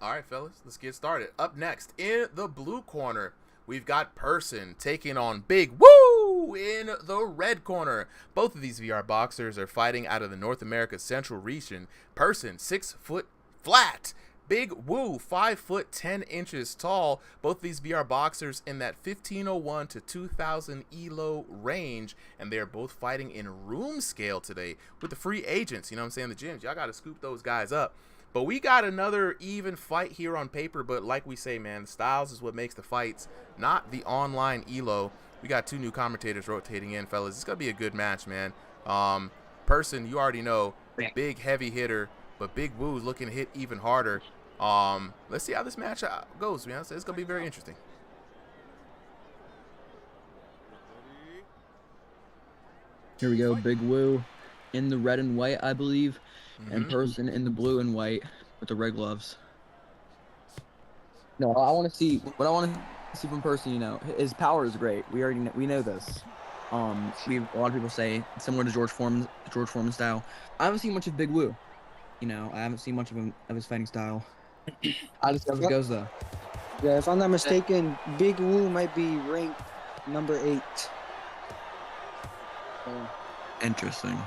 All right, fellas, let's get started. Up next, in the blue corner, we've got Person taking on Big Woo in the red corner. Both of these VR boxers are fighting out of the North America Central region. Person, 6 foot flat. Big Woo, 5 foot 10 inches tall. Both of these VR boxers in that 1501 to 2000 elo range, and they're both fighting in room scale today with the free agents. You know what I'm saying? The gyms, y'all got to scoop those guys up. But we got another even fight here on paper. But like we say, man, styles is what makes the fights, not the online elo. We got 2 new commentators rotating in, fellas. It's going to be a good match, man. Person, you already know, big heavy hitter, but Big Woo's looking to hit even harder. Let's see how this match goes, man. It's going to be very interesting. Here we go, Big Woo in the red and white, I believe, and Person in the blue and white with the red gloves. No, I want to see what I want to see from Person. You know, his power is great. We know this. A lot of people say it's similar to George Foreman style. I haven't seen much of Big Woo. You know, I haven't seen much of his fighting style. I just see how it goes though. Yeah, if I'm not mistaken, Big Woo might be ranked number 8. Interesting.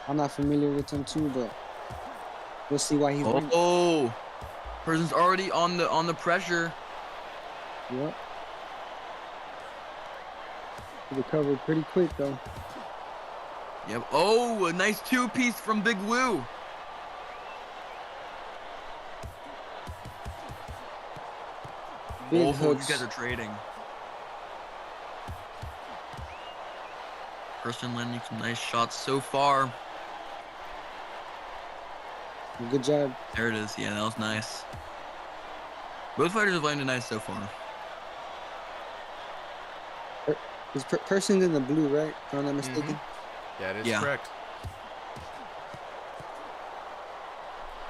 I'm not familiar with him too, but we'll see why he's ranked. Oh, Person's already on the pressure. Yep. He recovered pretty quick though. Yep. Oh, a nice 2-piece from Big Woo. Big hooks. hooks. You guys are trading. Person landing some nice shots so far. Good job. There it is. Yeah, that was nice. Both fighters have landed nice so far. Is Person's in the blue, right? If I'm not mistaken. That is correct.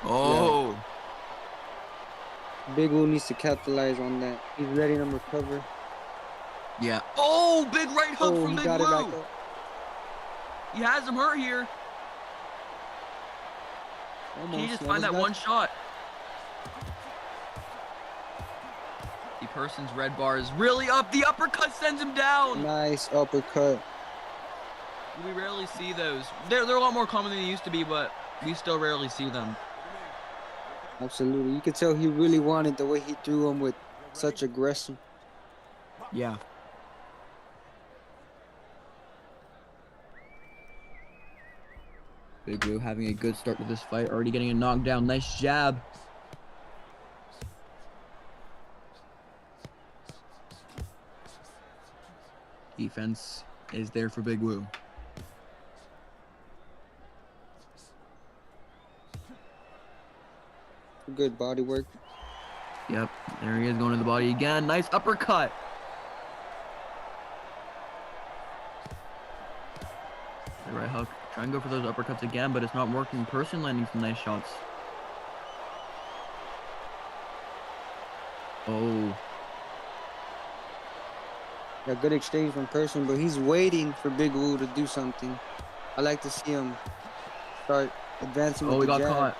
Oh. Yeah. Big Woo needs to capitalize on that. He's letting him recover. Yeah. Oh, big right hook from Big Woo. He has him hurt here. Almost. Can you just find that one shot? The Person's red bar is really up. The uppercut sends him down. Nice uppercut. We rarely see those. They're a lot more common than they used to be, but we still rarely see them. Absolutely. You could tell he really wanted the way he threw him with such aggression. Yeah. Big Woo having a good start to this fight. Already getting a knockdown. Nice jab. Defense is there for Big Woo. Good body work. Yep, there he is going to the body again. Nice uppercut. The right hook. Try and go for those uppercuts again, but it's not working. Person landing some nice shots. Oh. A good exchange from Person, but he's waiting for Big Woo to do something. I like to see him start advancing with Oh, he the got jab. caught.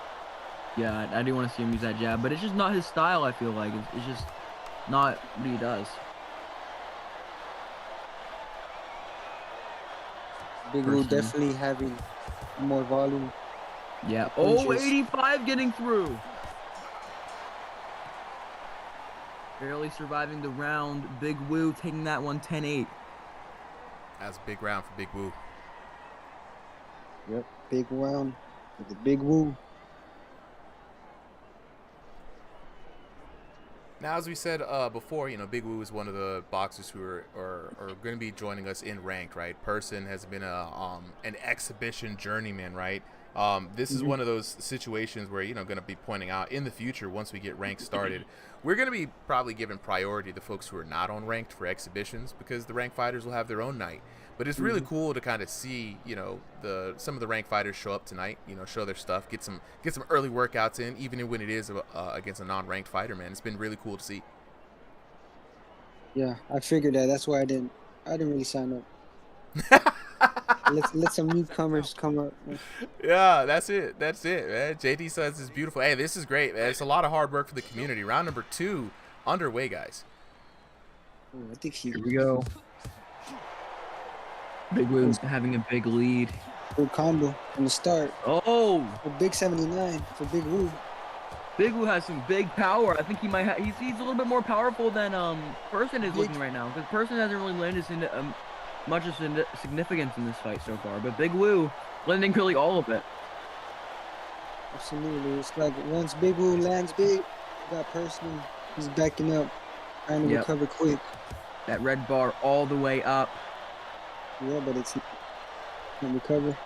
Yeah, I do want to see him use that jab, but it's just not his style, I feel like. It's just not what he does. Big Woo definitely having more volume. Yeah. Punches. Oh, 85 getting through. Barely surviving the round. Big Woo taking that one 10-8. That's a big round for Big Woo. Yep, big round with the Big Woo. Now, as we said before, you know, Big Woo is one of the boxers who are going to be joining us in ranked, right? Person has been an exhibition journeyman, right? This is one of those situations where, you know, going to be pointing out in the future, once we get ranked started, we're going to be probably giving priority to folks who are not on ranked for exhibitions, because the ranked fighters will have their own night. But it's really cool to kind of see, you know, some of the ranked fighters show up tonight, you know, show their stuff, get some early workouts in, even when it is against a non-ranked fighter, man. It's been really cool to see. Yeah, I figured that. That's why I didn't really sign up. let some newcomers come up. Yeah, that's it, man. JD says it's beautiful. Hey, this is great, man. It's a lot of hard work for the community. Round number 2 underway, guys. Ooh, I think Here we go. Big Woo having a big lead. Good combo from the start. Oh, A big 79 for Big Woo. Big Woo has some big power. I think he might he's a little bit more powerful than Person is looking right now, because Person hasn't really landed much of significance in this fight so far. But Big Woo landing really all of it. Absolutely. It's like once Big Woo lands big, you got Person. He's backing up, trying to Yep. recover quick. That red bar all the way up. Yeah, but it's not recover.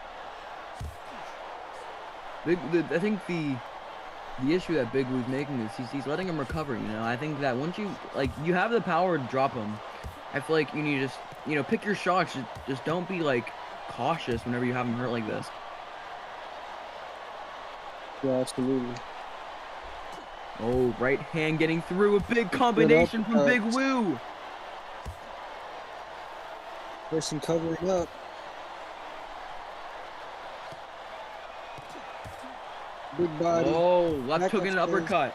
I think the issue that Big Woo's making is he's letting him recover. You know, I think that once you you have the power to drop him, I feel like you need to just pick your shots. Just don't be like cautious whenever you have him hurt like this. Yeah, absolutely. Oh, right hand getting through, a big combination from Big Woo. Person covering up. Big body. Oh, left Back hook and an upstairs. uppercut.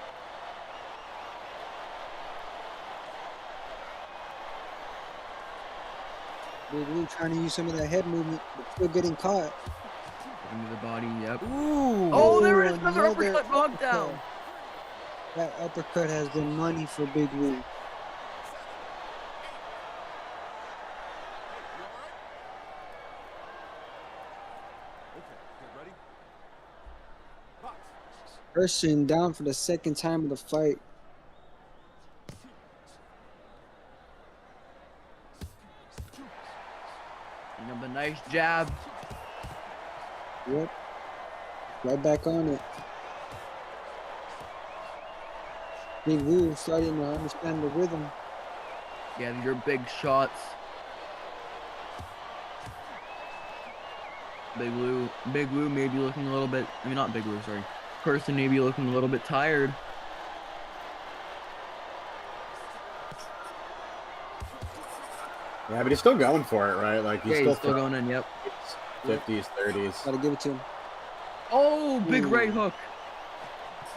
Big Woo trying to use some of that head movement, but still getting caught. Into the body, yep. Ooh. Oh, there it is, Another another uppercut knockdown. That uppercut has been money for Big Woo. Person down for the second time of the fight. A nice jab. Yep. Right back on it. Big Woo starting to understand the rhythm. Yeah, these are big shots. Big Woo may be looking a little bit. I mean, not Big Woo, sorry. Person may be looking a little bit tired. Yeah, but he's still going for it, right? Like he's He's still throwing going in. Yep. 50s, 30s. Gotta give it to him. Oh, big right Ooh. hook.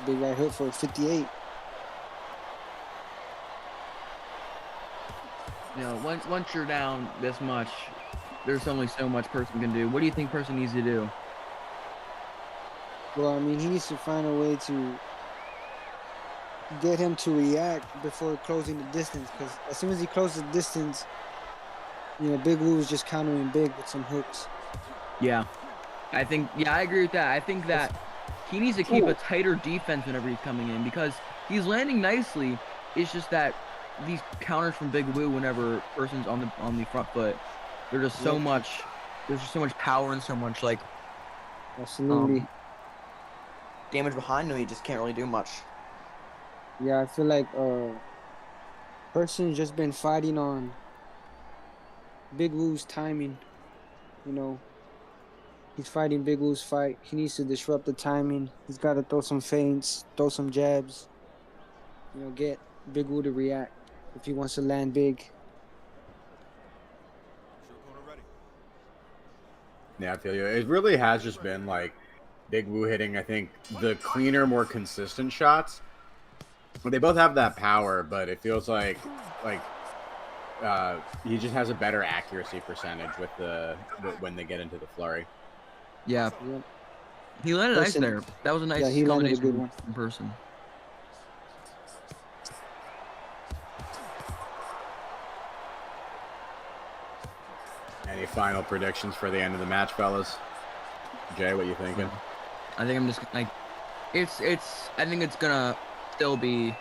Big right hook for 58. You know, once you're down this much, there's only so much Person can do. What do you think Person needs to do? Well, I mean, he needs to find a way to get him to react before closing the distance. Because as soon as he closes the distance, Big Woo is just countering big with some hooks. Yeah, I agree with that. I think that he needs to keep a tighter defense whenever he's coming in because he's landing nicely. It's just that these counters from Big Woo whenever Person's on the front foot, there's just so much. There's just so much power and so much Absolutely. Damage behind him. He just can't really do much. Yeah, I feel like Person's just been fighting on Big Woo's timing. He's fighting Big Woo's fight. He needs to disrupt the timing. He's got to throw some feints, throw some jabs. Get Big Woo to react if he wants to land big. Yeah, I feel you. It really has just been like Big Woo hitting, I think, the cleaner, more consistent shots. But they both have that power, but it feels like he just has a better accuracy percentage with when they get into the flurry. Yeah. He landed nice there. That was a nice he landed a good combination one. in Person. Any final predictions for the end of the match, fellas? Jay, what you thinking? I think I'm just I think it's gonna still be,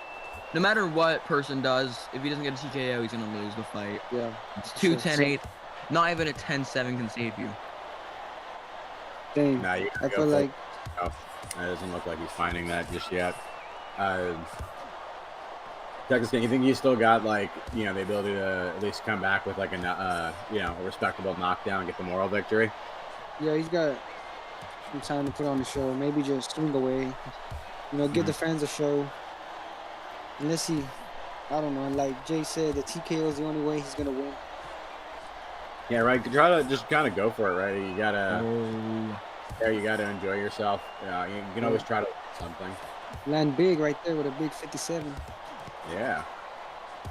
no matter what Person does, if he doesn't get a TKO, he's gonna lose the fight. Yeah. It's 2-10-8. Not even a 10-7 can save you. Dang. Nah, you I feel like it doesn't look like he's finding that just yet. Texas, you think he's still got the ability to at least come back with a respectable knockdown and get the moral victory? Yeah, he's got some time to put on the show. Maybe just swing away. Give the fans a show. Unless he, I don't know, like Jay said, the TKO is the only way he's gonna win. Yeah, right. Try to just kind of go for it, right? You gotta, you gotta enjoy yourself. You can always try to something. Land big right there with a big 57. Yeah.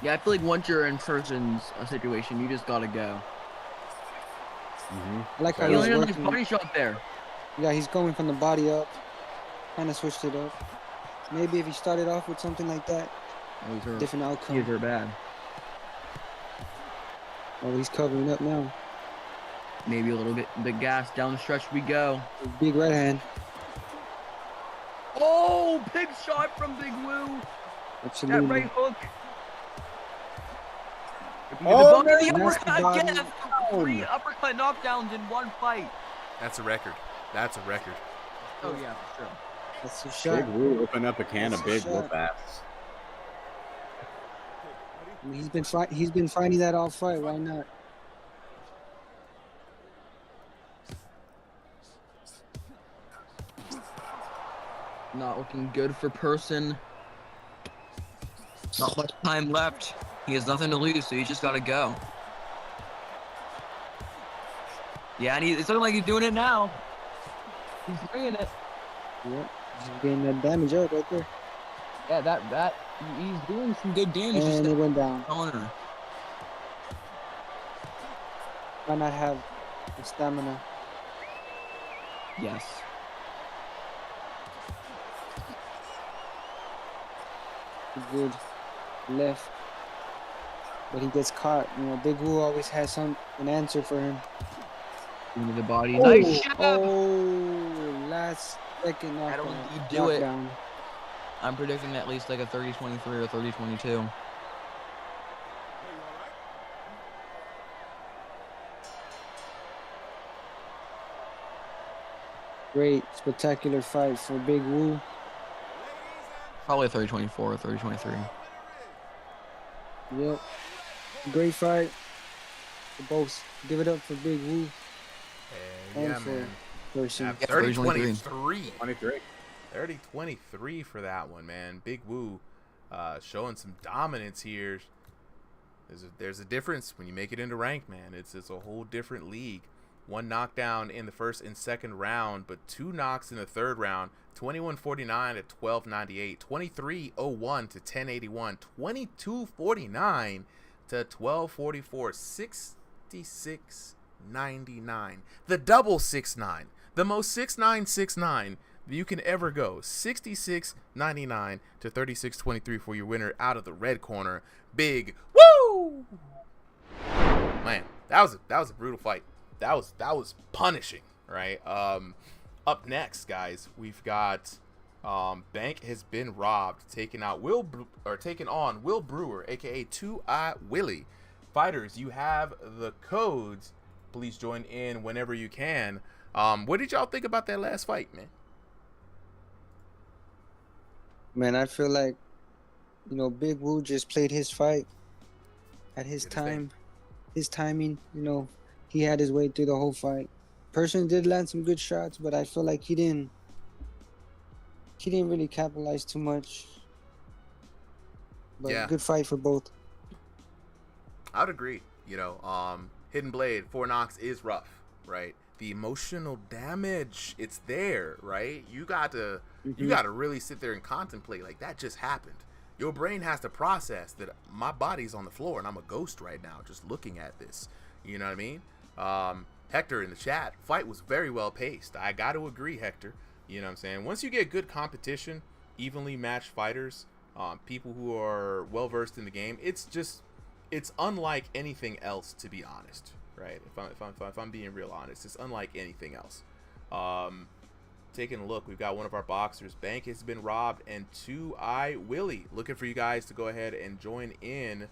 Yeah, I feel like once you're in Person's situation, you just gotta go. I like how He he's landed a nice working. body shot there. Yeah, he's going from the body up. Kind of switched it up. Maybe if he started off with something like that, different outcome. These are bad. Oh, he's covering up now. Maybe a little bit gas down the stretch we go. Big right hand. Oh, big shot from Big Woo. Absolutely. That right hook. Oh, the and that's uppercut the body. again. 3 uppercut knockdowns in one fight. That's a record. That's a record. Oh yeah, for sure. That's a Big shot. Woo open up a can That's of a big shot. whoop ass. I mean, he's been fighting that all fight. Why not? Not looking good for Person. Not much time left. He has nothing to lose, so he just gotta go. Yeah, and it's looking like he's doing it now. He's bringing it. Yep. He's getting that damage out right there. Yeah, he's doing some good damage. And it went down. Corner. Might not have the stamina. Yes. Good left. But he gets caught. You know, Big Woo always has an answer for him. Into the body. Oh, Nice shot. oh, last second I don't knockdown. think you do it. Knockdown. I'm predicting at least like a 30-23 or 30-22. Great, spectacular fight for Big Woo. Probably 30-24 or 30-23. Yep. Great fight for both. Give it up for Big Woo and Yeah, for man. Person. 30-23. 23. 30-23 for that one, man. Big Woo showing some dominance here. There's a difference when you make it into rank, man. It's a whole different league. 1 knockdown in the first and second round, but 2 knocks in the third round. 21-49 to 12-98. 23-01 to 10-81. 22-49 to 12-44. 66-99. The double 6-9. The most 6-9 you can ever go. 66-99 to 36-23 for your winner out of the red corner. Big Woo! Man, that was a brutal fight. That was punishing, right? Up next, guys, we've got Bank has been robbed, taking on Will Brewer, aka 2i Willie. Fighters, you have the codes. Please join in whenever you can. What did y'all think about that last fight, man? Man, I feel like, you know, Big Woo just played his fight at his time, his timing. You know, he had his way through the whole fight. Person did land some good shots, but I feel like he didn't really capitalize too much. But Yeah. good fight for both. I would agree. You know, Hidden Blade, 4 knocks is rough, right? The emotional damage, it's there, right? You got to really sit there and contemplate, like, that just happened. Your brain has to process that my body's on the floor and I'm a ghost right now just looking at this. You know what I mean? Hector in the chat, fight was very well paced. I got to agree, Hector. You know what I'm saying? Once you get good competition, evenly matched fighters, people who are well versed in the game, it's unlike anything else, to be honest, right? If I'm being real honest, it's unlike anything else. Taking a look, we've got one of our boxers. Bank has been robbed, and 2i Willie looking for you guys to go ahead and join in.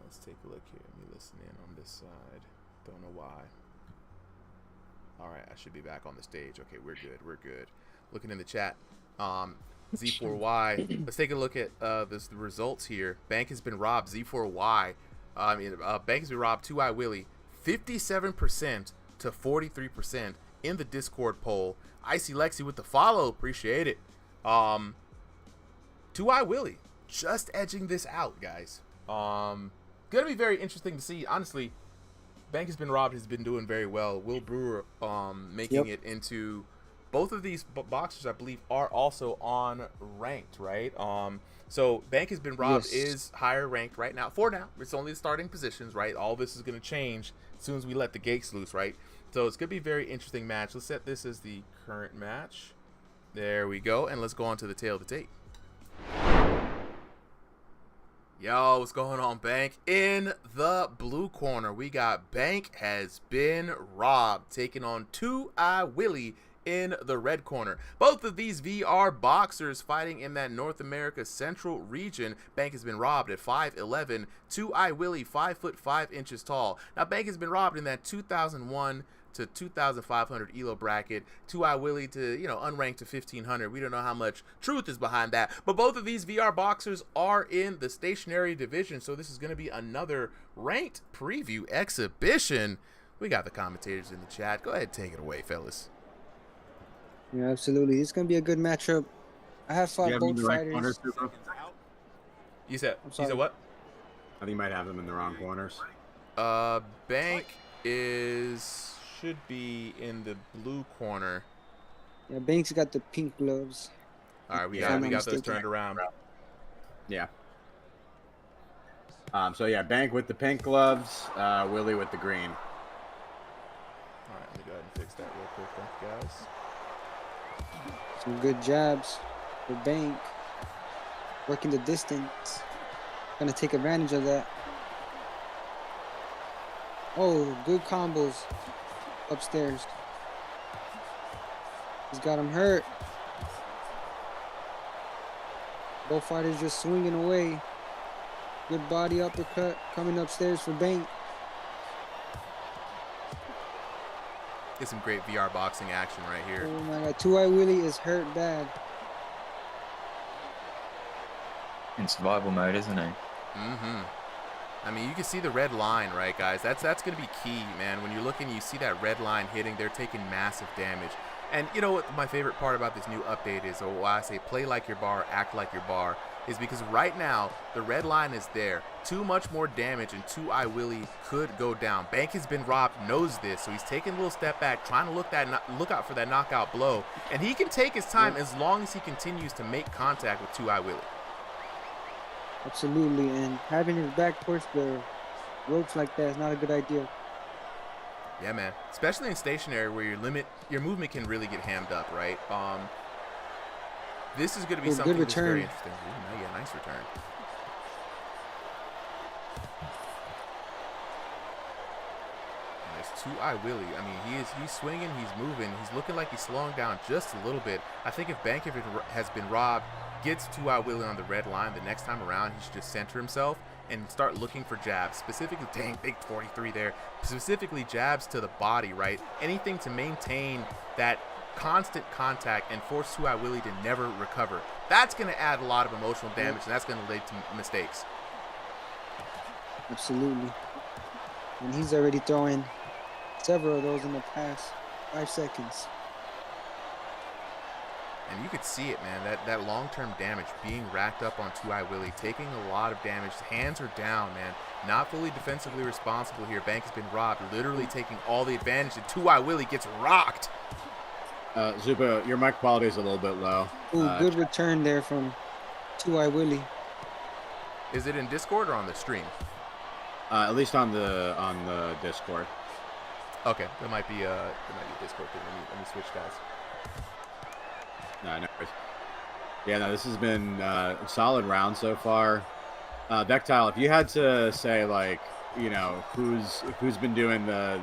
Let's take a look here. Let me listen in on this side. Don't know why. All right, I should be back on the stage. Okay, we're good. We're good. Looking in the chat. Z4Y. Let's take a look at the results here. Bank has been robbed. Z4Y. Bank has been robbed. 2i Willie. 57% to 43% in the Discord poll. Icy Lexi with the follow. Appreciate it. 2i Willie just edging this out, guys. Gonna be very interesting to see. Honestly, Bank has been robbed. Has been doing very well. Will Brewer making it into both of these boxers, I believe, are also on ranked, right? So Bank has been robbed is higher ranked right now. For now, it's only the starting positions, right? All this is going to change as soon as we let the gates loose, right? So it's going to be a very interesting match. Let's set this as the current match. There we go, and let's go on to the tail of the tape. Yo, what's going on, Bank? In the blue corner, we got Bank has been robbed, taking on 2i Willie in the red corner. Both of these VR boxers fighting in that North America Central region. Bank has been robbed at 5'11", 2i Willie 5'5" tall. Now, Bank has been robbed in that 2001 to 2,500 elo bracket. 2i Willie to, unranked to 1,500. We don't know how much truth is behind that. But both of these VR boxers are in the stationary division, so this is going to be another ranked preview exhibition. We got the commentators in the chat. Go ahead and take it away, fellas. Yeah, absolutely. It's gonna be a good matchup. I have fought both fighters. You said what? I think you might have them in the wrong corners. Bank should be in the blue corner. Yeah, Banks got the pink gloves. All right, we got those turned around. Yeah. So yeah, Bank with the pink gloves, Willie with the green. All right, let me go ahead and fix that real quick, thank you guys. Some good jabs for Bank. Working the distance. Gonna take advantage of that. Oh, good combos upstairs. He's got him hurt. Both fighters just swinging away. Good body uppercut coming upstairs for Bank. Get some great VR boxing action right here. Oh my God, 2i Willie is hurt bad. In survival mode, isn't he? Mm-hmm. I mean, you can see the red line, right, guys? That's going to be key, man. When you're looking, you see that red line hitting. They're taking massive damage. And you know what my favorite part about this new update is, or why I say play like your bar, act like your bar, is because right now, the red line is there. Too much more damage, and 2i Willie could go down. Bank has been robbed, knows this, so he's taking a little step back, trying to look out for that knockout blow. And he can take his time as long as he continues to make contact with 2i Willie. Absolutely, and having his back towards the ropes like that is not a good idea. Yeah, man. Especially in stationary where your movement can really get hammed up, right? This is going to be something that's very interesting. Ooh, yeah, nice return. Nice 2i Willie. I mean, he's swinging, he's moving, he's looking like he's slowing down just a little bit. I think if Bank has been robbed, gets 2i Willie on the red line, the next time around he should just center himself and start looking for jabs, specifically, dang, big 43 there, specifically jabs to the body, right? Anything to maintain that constant contact and force 2i Willie to never recover. That's going to add a lot of emotional damage, and that's going to lead to mistakes. Absolutely. And he's already throwing several of those in the past 5 seconds. And you could see it, man, that long-term damage being racked up on 2i Willie, taking a lot of damage. Hands are down, man. Not fully defensively responsible here. Bank has been robbed, literally taking all the advantage, and 2i Willie gets rocked. Zupa, your mic quality is a little bit low. Ooh, good return there from 2i Willie. Is it in Discord or on the stream? At least on the Discord. Okay, that might be Discord thing. Let me switch guys. No, no worries. Yeah, no, this has been a solid round so far. Vectile, if you had to say, like, who's been doing the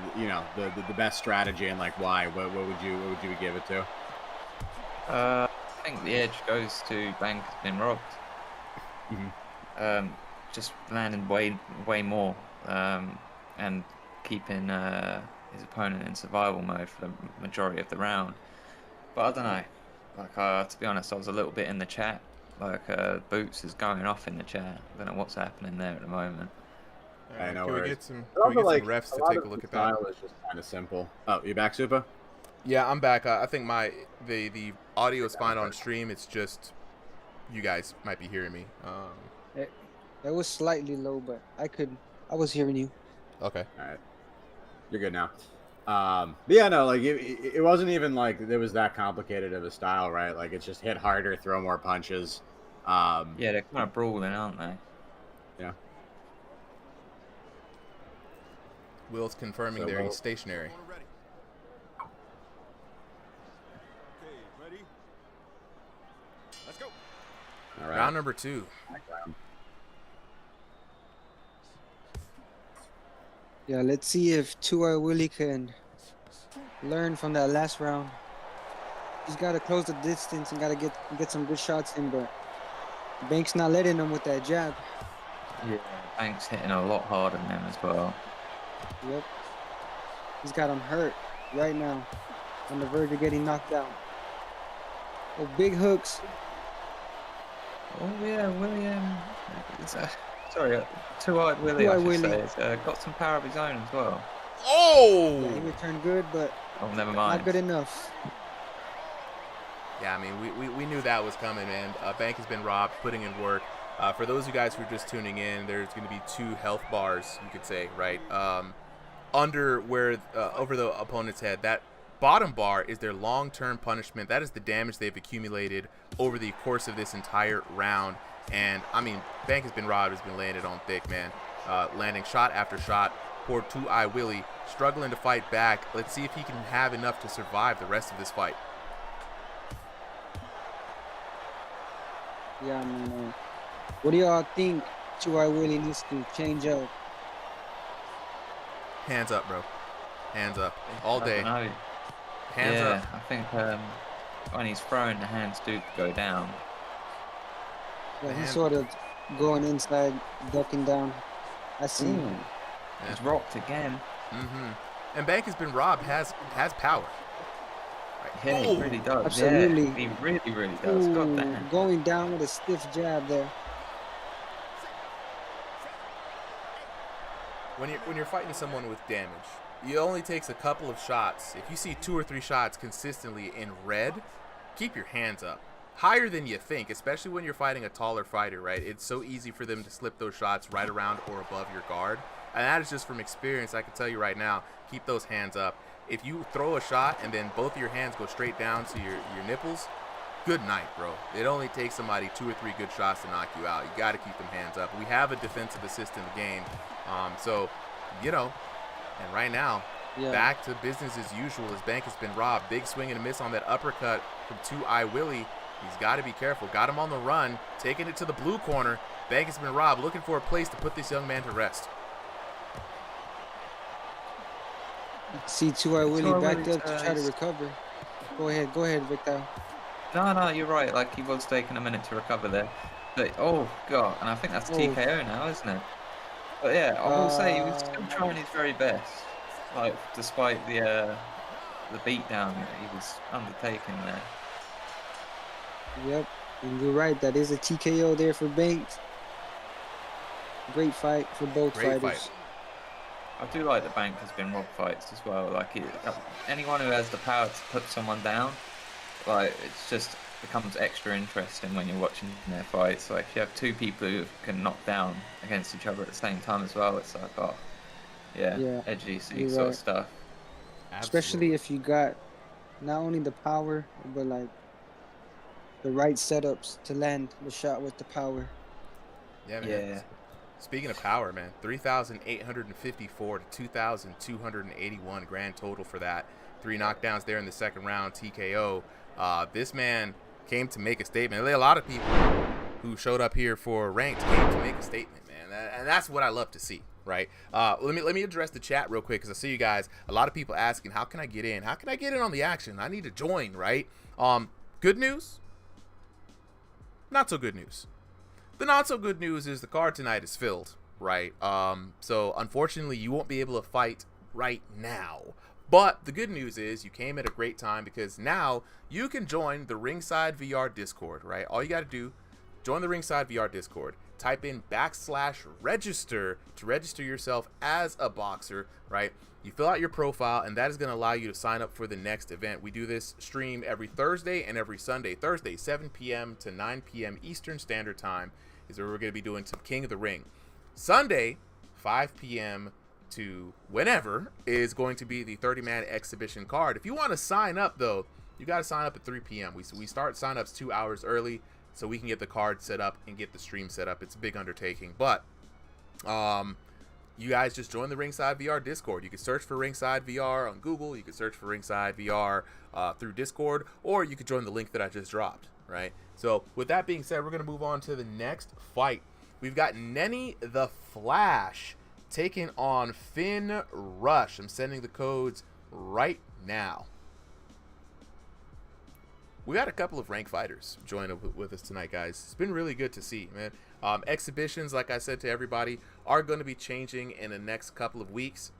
best strategy and like why, what would you give it to? I think the edge goes to Bank has been robbed. Mm-hmm. Just landing way more and keeping his opponent in survival mode for the majority of the round. But I don't know. Like, to be honest, I was a little bit in the chat. Like, Boots is going off in the chat. I don't know what's happening there at the moment. I know. Can we get some refs to take a look at that? It's just kind of simple. Oh, you back, Supa? Yeah, I'm back. I think the audio is fine on stream. It's just you guys might be hearing me. It was slightly low, but I was hearing you. Okay. All right. You're good now. But yeah, no, like it wasn't even like it was that complicated of a style, right? Like it's just hit harder, throw more punches. Yeah, they're kind of brawling, aren't they? Yeah. Will's confirming there he's stationary. Okay, ready? Let's go. All right. Round number 2. Yeah, let's see if Tua Willie can learn from that last round. He's got to close the distance and got to get some good shots in, but Banks not letting him with that jab. Yeah, Banks hitting a lot harder than him as well. Yep. He's got him hurt right now, on the verge of getting knocked down. Oh, big hooks. Oh yeah, William. Sorry, Two-Eyed Willie, I should say. He's got some power of his own as well. Oh! Yeah, he returned good, but never mind. not good enough. Yeah, I mean, we knew that was coming, man. Bank has been robbed, putting in work. For those of you guys who are just tuning in, there's going to be 2 health bars, you could say, right? Under where, over the opponent's head. That bottom bar is their long-term punishment. That is the damage they've accumulated over the course of this entire round. And, I mean, Bank has been robbed, has been laying it on thick, man. Landing shot after shot. Poor Two-Eye Willie struggling to fight back. Let's see if he can have enough to survive the rest of this fight. Yeah, I mean, what do y'all think Two-Eye Willie needs to change up? Hands up, bro. Hands up. All day. Hands up. I think when he's throwing, the hands do go down. Yeah, he's sort of going inside, ducking down. I see. Ooh. He's rocked again. And Bank has been robbed, has power. Yeah, he really does. Absolutely. Yeah, he really does. Ooh, God damn. going down with a stiff jab there. When you're fighting someone with damage, it only takes a couple of shots. If you see 2 or 3 shots consistently in red, keep your hands up. Higher than you think, especially when you're fighting a taller fighter, right? It's so easy for them to slip those shots right around or above your guard. And that is just from experience. I can tell you right now, keep those hands up. If you throw a shot and then both of your hands go straight down to your nipples, good night, bro. It only takes somebody 2 or 3 good shots to knock you out. You got to keep them hands up. We have a defensive assist in the game. So, you know, and right now, back to business as usual as Bank has been robbed. Big swing and a miss on that uppercut from Two-Eye Willie. He's got to be careful. Got him on the run, taking it to the blue corner. Bank has been robbed, looking for a place to put this young man to rest. See Two-Eye Willie backed up to try to recover. Go ahead, Victor. No, you're right. Like, he was taking a minute to recover there. But, oh, God. And I think that's TKO now, isn't it? But, yeah, I will say he was still trying his very best. Like, despite the beatdown that he was undertaking there. Yep, and you're right. That is a TKO there for Banks. Great fight for both fighters. I do like that Bank has been robbed fights as well. Like, anyone who has the power to put someone down, like, it's just becomes extra interesting when you're watching their fights. Like, if you have 2 people who can knock down against each other at the same time as well, it's like, oh, yeah. Edgy sort of stuff. Especially if you got not only the power, but like the right setups to land the shot with the power. Yeah, man. Yeah. Speaking of power, man, 3,854 to 2,281 grand total for that. 3 knockdowns there in the second round, TKO. This man came to make a statement. A lot of people who showed up here for ranked came to make a statement, man, and that's what I love to see. Right. Let me address the chat real quick, because I see you guys. A lot of people asking, how can I get in? How can I get in on the action? I need to join. Right. Good news. Not so good news. The not so good news is the card tonight is filled. Right. So unfortunately, you won't be able to fight right now. But the good news is you came at a great time, because now you can join the RingsideVR Discord. Right. All you got to do, join the RingsideVR Discord. Type in /register to register yourself as a boxer, right? You fill out your profile, and that is going to allow you to sign up for the next event. We do this stream every Thursday and every Sunday. Thursday, 7 p.m. to 9 p.m. Eastern Standard Time is where we're going to be doing some King of the Ring. Sunday, 5 p.m. to whenever is going to be the 30-man exhibition card. If you want to sign up, though, you got to sign up at 3 p.m. We start sign-ups 2 hours early, so we can get the card set up and get the stream set up. It's a big undertaking. But you guys just join the RingsideVR Discord. You can search for RingsideVR on Google. You can search for RingsideVR through Discord, or you can join the link that I just dropped, right? So with that being said, we're going to move on to the next fight. We've got Nenny the Flash taking on Finn Rush. I'm sending the codes right now. We got a couple of ranked fighters join up with us tonight, guys. It's been really good to see, man. Exhibitions, like I said to everybody, are going to be changing in the next couple of weeks.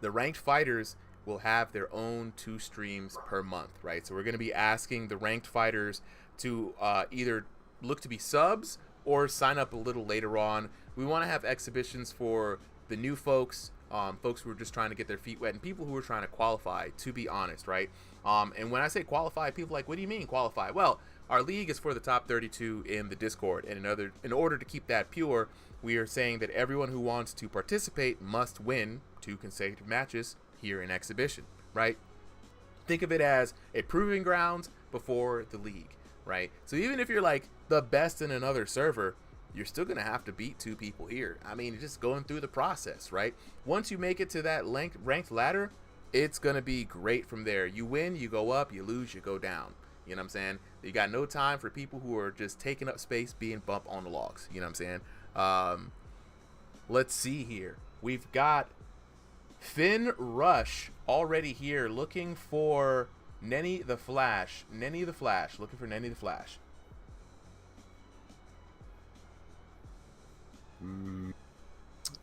The ranked fighters will have their own 2 streams per month, right? So we're going to be asking the ranked fighters to either look to be subs or sign up a little later on. We want to have exhibitions for the new folks, folks who are just trying to get their feet wet, and people who are trying to qualify, to be honest, right? And when I say qualify, people are like, what do you mean qualify? Well, our league is for the top 32 in the Discord, and in order to keep that pure, we are saying that everyone who wants to participate must win 2 consecutive matches here in exhibition, right? Think of it as a proving grounds before the league, right? So even if you're like the best in another server, you're still going to have to beat 2 people here. I mean, just going through the process, right? Once you make it to that ranked ladder, it's going to be great from there. You win, you go up, you lose, you go down. You know what I'm saying? You got no time for people who are just taking up space, being bumped on the logs. You know what I'm saying? Let's see here. We've got Finn Rush already here looking for Nenny the Flash. Nenny the Flash. Looking for Nenny the Flash.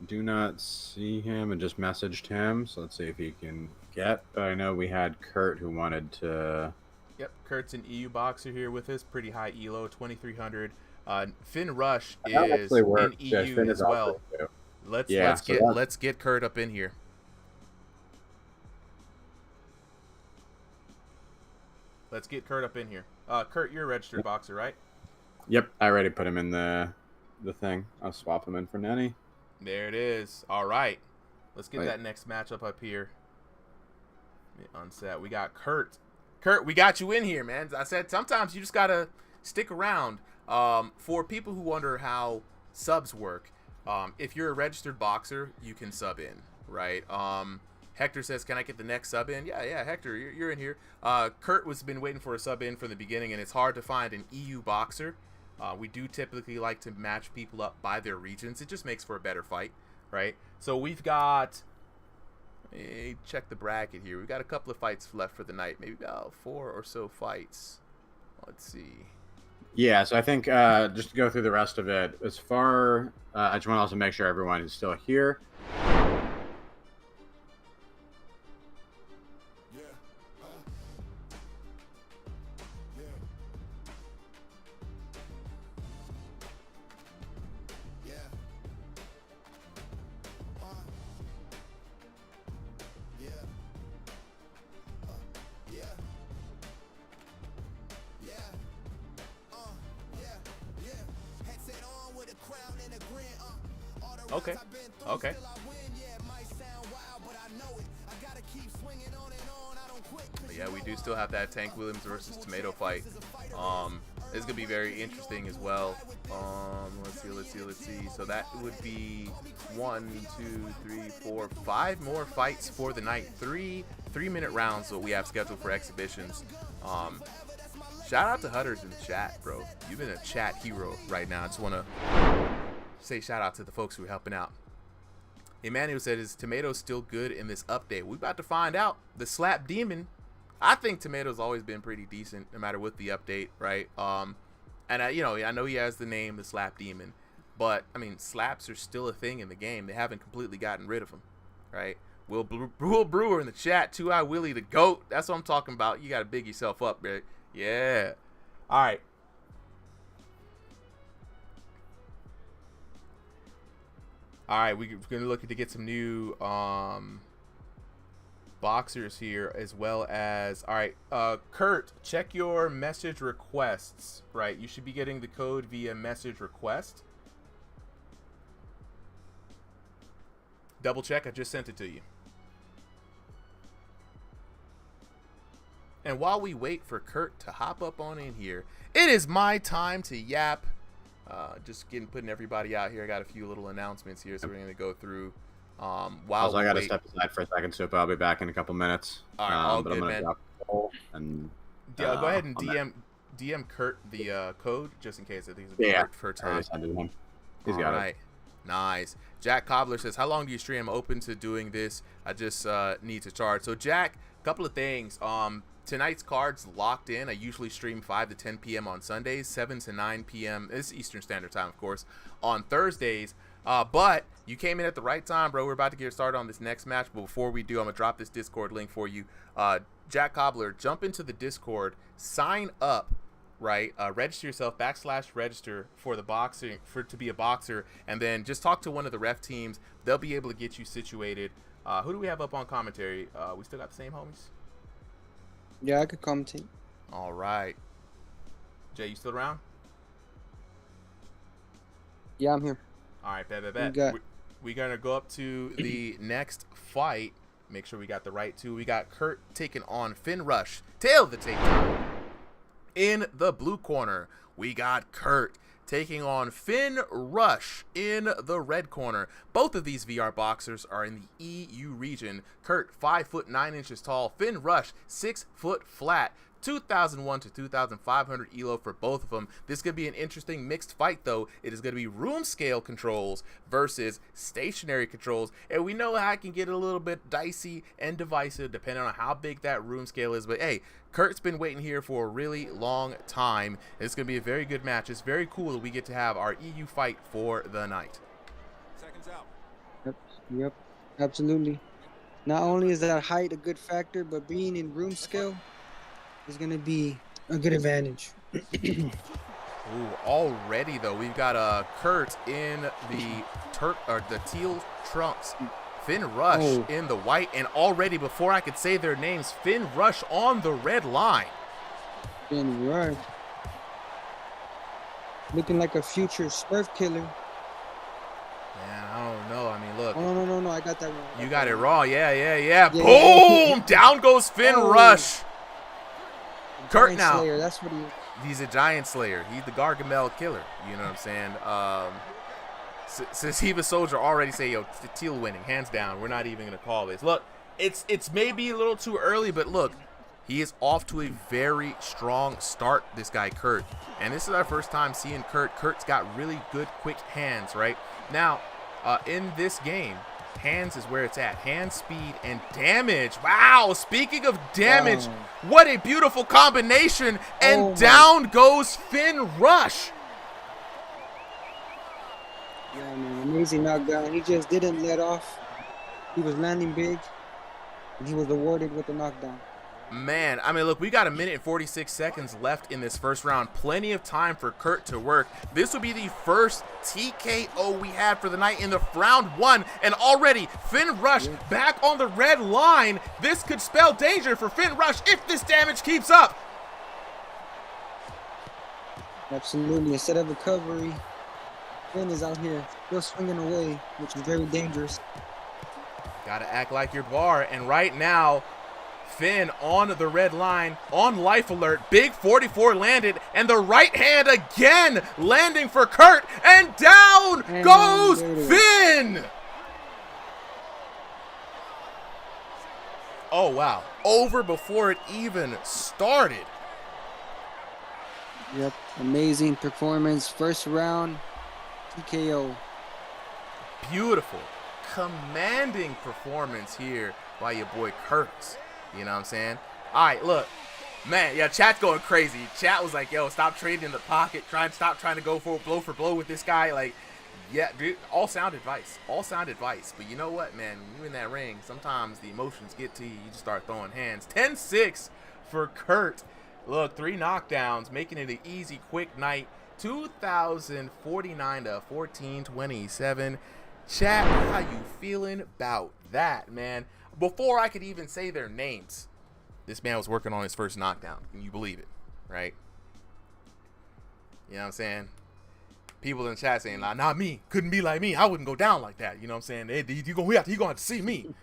Do not see him and just messaged him. So let's see if he can get. But I know we had Kurt who wanted to. Yep, Kurt's an EU boxer here with us. Pretty high elo, 2,300. Finn Rush is in EU as well. Let's get Kurt up in here. Let's get Kurt up in here. Kurt, you're a registered boxer, right? Yep, I already put him in the thing. I'll swap him in for Nenny. There it is. All right. Let's get that next matchup up here. Let me unset. We got Kurt. Kurt, we got you in here, man. I said sometimes you just got to stick around. For people who wonder how subs work, if you're a registered boxer, you can sub in, right? Hector says, can I get the next sub in? Yeah, Hector, you're in here. Kurt was been waiting for a sub in from the beginning, and it's hard to find an EU boxer. We do typically like to match people up by their regions. It just makes for a better fight, right? So we've got, check the bracket here. We've got a couple of fights left for the night, maybe about 4 or so fights. Let's see. Yeah, so I think just to go through the rest of it, as far, I just want to also make sure everyone is still here. Okay. But yeah, we do still have that Tank Williams versus Tomato fight. It's gonna be very interesting as well. Let's see. So that would be 1, 2, 3, 4, 5 more fights for the night. 3-minute rounds that we have scheduled for exhibitions. Shout out to Hutters in the chat, bro. You've been a chat hero right now. I just wanna say shout out to the folks who are helping out. Emmanuel said, is Tomato still good in this update? We're about to find out. The Slap Demon. I think Tomato's always been pretty decent no matter what the update, right? And I know he has the name the Slap Demon, but I mean slaps are still a thing in the game. They haven't completely gotten rid of them, right? Will Brewer in the chat, 2i Willie the GOAT. That's what I'm talking about. You gotta big yourself up, right? Yeah. All right. All right, we're going to look to get some new boxers here as well as... All right, Kurt, check your message requests, right? You should be getting the code via message request. Double check, I just sent it to you. And while we wait for Kurt to hop up on in here, it is my time to yap. Just putting everybody out here. I got a few little announcements here, so we're going to go through. While I got to step aside for a second, so I'll be back in a couple minutes. All right, all good, man. And, go ahead and DM Kurt the code, just in case. I think it's a for time. He's got it. Nice. Jack Cobbler says, how long do you stream? I'm open to doing this. I just need to charge. So Jack, a couple of things. Tonight's card's locked in. I usually stream 5 to 10 p.m. on Sundays, 7 to 9 p.m. This is Eastern Standard Time, of course, on Thursdays. But you came in at the right time, bro. We're about to get started on this next match. But before we do, I'm going to drop this Discord link for you. Jack Cobbler, jump into the Discord, sign up, right? Register yourself, /register for the boxing, to be a boxer, and then just talk to one of the ref teams. They'll be able to get you situated. Who do we have up on commentary? We still got the same homies? Yeah, I could commentate. All right. Jay, you still around? Yeah, I'm here. All right, bet. We're going to go up to the next fight. Make sure we got the right two. We got Kurt taking on Finn Rush. Tail of the tape. In the blue corner, we got Kurt taking on Finn Rush in the red corner. Both of these VR boxers are in the EU region. Kurt, 5'9" tall. Finn Rush, 6 foot flat. 2,001 to 2,500 elo for both of them. This could be an interesting mixed fight, though. It is going to be room scale controls versus stationary controls, and we know how it can get a little bit dicey and divisive depending on how big that room scale is. But hey, Kurt's been waiting here for a really long time. It's going to be a very good match. It's very cool that we get to have our EU fight for the night. Seconds out. Yep, absolutely. Not only is that height a good factor, but being in room scale is going to be a good advantage. Ooh, already though, we've got Kurt in the teal trunks, Finn Rush in the white, and already before I could say their names, Finn Rush on the red line. Finn Rush. Looking like a future Smurf killer. Man, I don't know. I mean, look. Oh, no, I got that wrong. You got it wrong. Yeah. Boom! Down goes Finn Rush. Kurt Giant now. Slayer, that's what He's a giant slayer. He's the Gargamel killer. You know what I'm saying? Siva Soldier already say, yo, the teal winning, hands down. We're not even gonna call this. Look, it's maybe a little too early, but look, he is off to a very strong start. This guy Kurt, and this is our first time seeing Kurt. Kurt's got really good, quick hands. Right now, in this game, hands is where it's at. Hand speed and damage. Wow, speaking of damage, what a beautiful combination. And down goes Finn Rush. Yeah, man, amazing knockdown. He just didn't let off. He was landing big, and he was awarded with the knockdown. Man, I mean, look, we got 1 minute and 46 seconds left in this first round. Plenty of time for Kurt to work. This will be the first TKO we had for the night in the round 1. And already, Finn Rush back on the red line. This could spell danger for Finn Rush if this damage keeps up. Absolutely. Instead of recovery, Finn is out here still swinging away, which is very dangerous. Gotta act like your bar. And right now, Finn on the red line, on life alert. Big 44 landed, and the right hand again landing for Kurt, and down goes Finn. Oh, wow. Over before it even started. Yep, amazing performance. First round, TKO. Beautiful, commanding performance here by your boy Kurt. You know what I'm saying? All right, look, man, yeah, chat's going crazy. Chat was like, yo, stop trading in the pocket. Stop trying to go for blow with this guy. Like, yeah, dude, all sound advice. But you know what, man? When you in that ring, sometimes the emotions get to you. You just start throwing hands. 10-6 for Kurt. Look, 3 knockdowns, making it an easy, quick night. 2,049 to 1,427. Chat, how you feeling about that, man? Before I could even say their names, this man was working on his first knockdown. Can you believe it? Right? You know what I'm saying? People in the chat saying, nah, not me. Couldn't be like me. I wouldn't go down like that. You know what I'm saying? You're going to have to see me.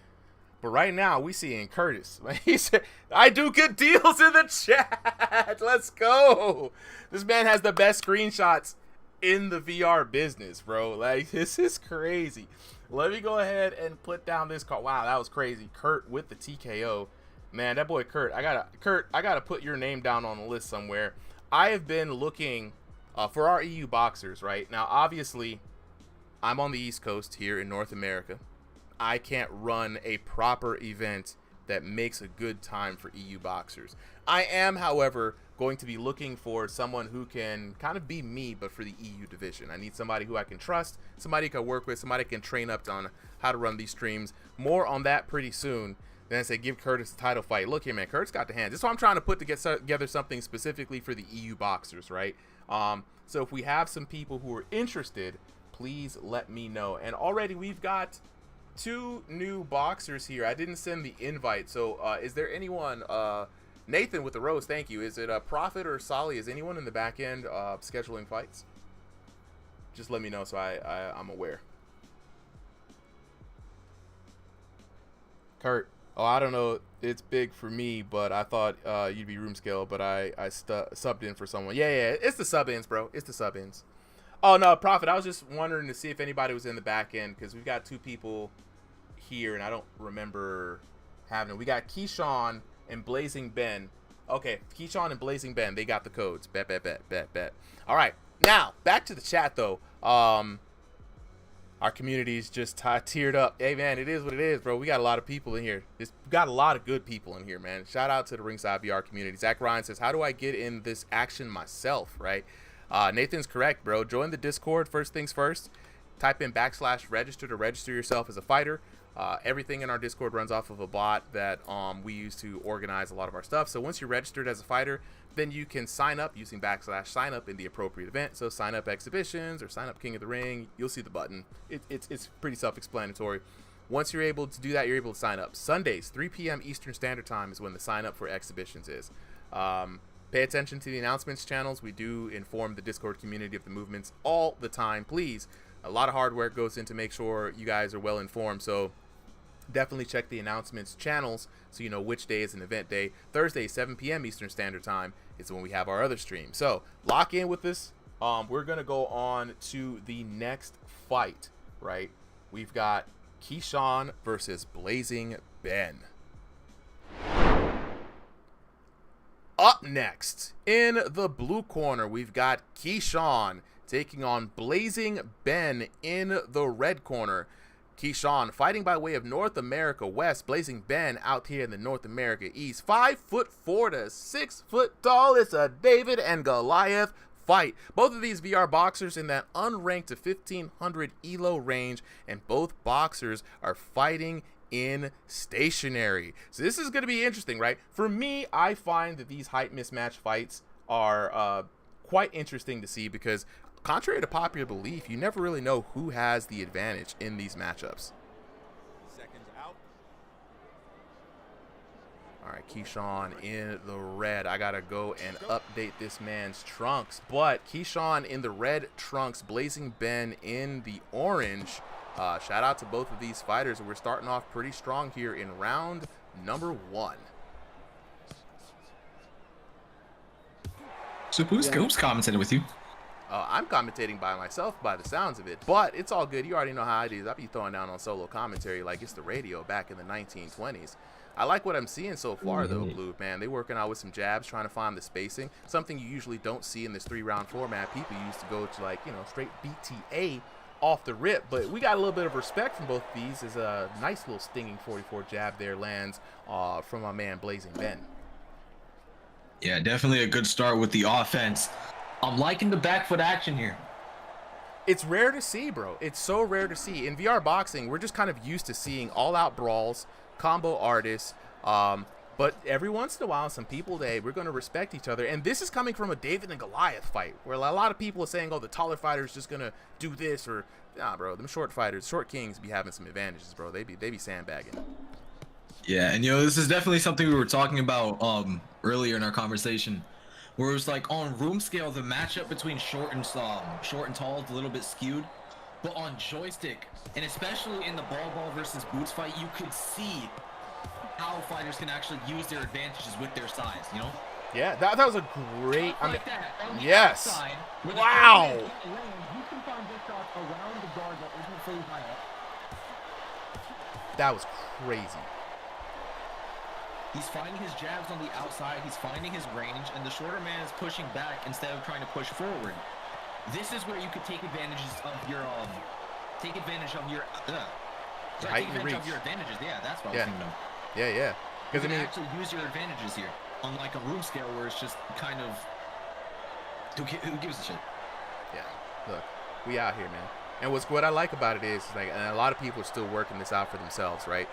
But right now, we seeing Curtis. He said, I do good deals in the chat. Let's go. This man has the best screenshots in the VR business, bro. Like, this is crazy. Let me go ahead and put down this card. Wow, that was crazy. Kurt with the TKO. Man, that boy Kurt, I gotta put your name down on the list somewhere. I have been looking for our EU boxers, right? Now, obviously, I'm on the East Coast here in North America. I can't run a proper event that makes a good time for EU boxers. I am, however, going to be looking for someone who can kind of be me, but for the EU division. I need somebody who I can trust, somebody I can work with, somebody I can train up on how to run these streams. More on that pretty soon. Then I say give Curtis a title fight. Look here, man, Curtis got the hands. This is why I'm trying to put together something specifically for the EU boxers, right? So if we have some people who are interested, please let me know. And already we've got 2 new boxers here. I didn't send the invite, so is there anyone? Nathan with the rose, thank you. Is it Prophet or Solly? Is anyone in the back end scheduling fights? Just let me know so I'm aware. Kurt, oh, I don't know. It's big for me, but I thought you'd be room scale, but I subbed in for someone. Yeah, it's the sub-ins, bro. It's the sub-ins. Oh, no, Prophet, I was just wondering to see if anybody was in the back end, because we've got 2 people here, and I don't remember having it. We got Keyshawn and Blazing Ben. Okay, Keyshawn and Blazing Ben, they got the codes. Bet. All right, now back to the chat though. Our community's just teared up. Hey man, it is what it is, bro. We got a lot of people in here. We got a lot of good people in here, man. Shout out to the RingsideVR community. Zach Ryan says, "How do I get in this action myself?" Right? Nathan's correct, bro. Join the Discord. First things first. Type in /register to register yourself as a fighter. Everything in our Discord runs off of a bot that we use to organize a lot of our stuff. So once you're registered as a fighter, then you can sign up using /sign up in the appropriate event. So sign up exhibitions or sign up King of the Ring. You'll see the button. It's pretty self-explanatory. Once you're able to do that, you're able to sign up. Sundays, 3 p.m. Eastern Standard Time is when the sign up for exhibitions is. Pay attention to the announcements channels. We do inform the Discord community of the movements all the time. Please, a lot of hard work goes in to make sure you guys are well informed. So definitely check the announcements channels so you know which day is an event day. Thursday, 7 p.m. Eastern Standard Time is when we have our other stream. So lock in with this. We're going to go on to the next fight, right? We've got Keyshawn versus Blazing Ben. Up next, in the blue corner, we've got Keyshawn taking on Blazing Ben in the red corner. Keyshawn fighting by way of North America West, Blazing Ben out here in the North America East. 5'4" to 6 foot tall. It's a David and Goliath fight. Both of these VR boxers in that unranked to 1500 ELO range, and both boxers are fighting in stationary. So this is going to be interesting, right? For me, I find that these height mismatch fights are quite interesting to see because contrary to popular belief, you never really know who has the advantage in these matchups. Seconds out. All right, Keyshawn in the red. I got to go and update this man's trunks. But Keyshawn in the red trunks, Blazing Ben in the orange. Shout out to both of these fighters. We're starting off pretty strong here in round number 1. So who's commentating with you? I'm commentating by myself by the sounds of it, but it's all good. You already know how it is. I'll be throwing down on solo commentary like it's the radio back in the 1920s. I like what I'm seeing so far, though, Blue. Man, they working out with some jabs, trying to find the spacing. Something you usually don't see in this 3-round format. People used to go to, like, you know, straight BTA off the rip, but we got a little bit of respect from both of these as a nice little stinging 44 jab there lands from my man Blazing Ben. Yeah, definitely a good start with the offense. I'm liking the back foot action here. It's rare to see, bro. It's so rare to see. In VR boxing, we're just kind of used to seeing all-out brawls, combo artists, but every once in a while, some people, we're going to respect each other. And this is coming from a David and Goliath fight, where a lot of people are saying, oh, the taller fighter's just going to do this, or, nah, bro, them short fighters, short kings be having some advantages, bro. They be sandbagging. Yeah, and, you know, this is definitely something we were talking about earlier in our conversation, where it was like on room scale, the matchup between short and tall is a little bit skewed. But on joystick, and especially in the ball versus boots fight, you could see how fighters can actually use their advantages with their size, you know? Yeah, that was a great, yes. Outside, wow. You can find this shot around the guard that isn't fully high up. That was crazy. He's finding his jabs on the outside, he's finding his range, and the shorter man is pushing back instead of trying to push forward. This is where you could take advantages of take advantage of your height and reach. of your advantages. Yeah, that's what I was thinking of. Yeah. You Because can actually use your advantages here, unlike a room scale where it's just kind of who gives a shit. Yeah, look, we out here, man. And what I like about it is like, and a lot of people are still working this out for themselves, right?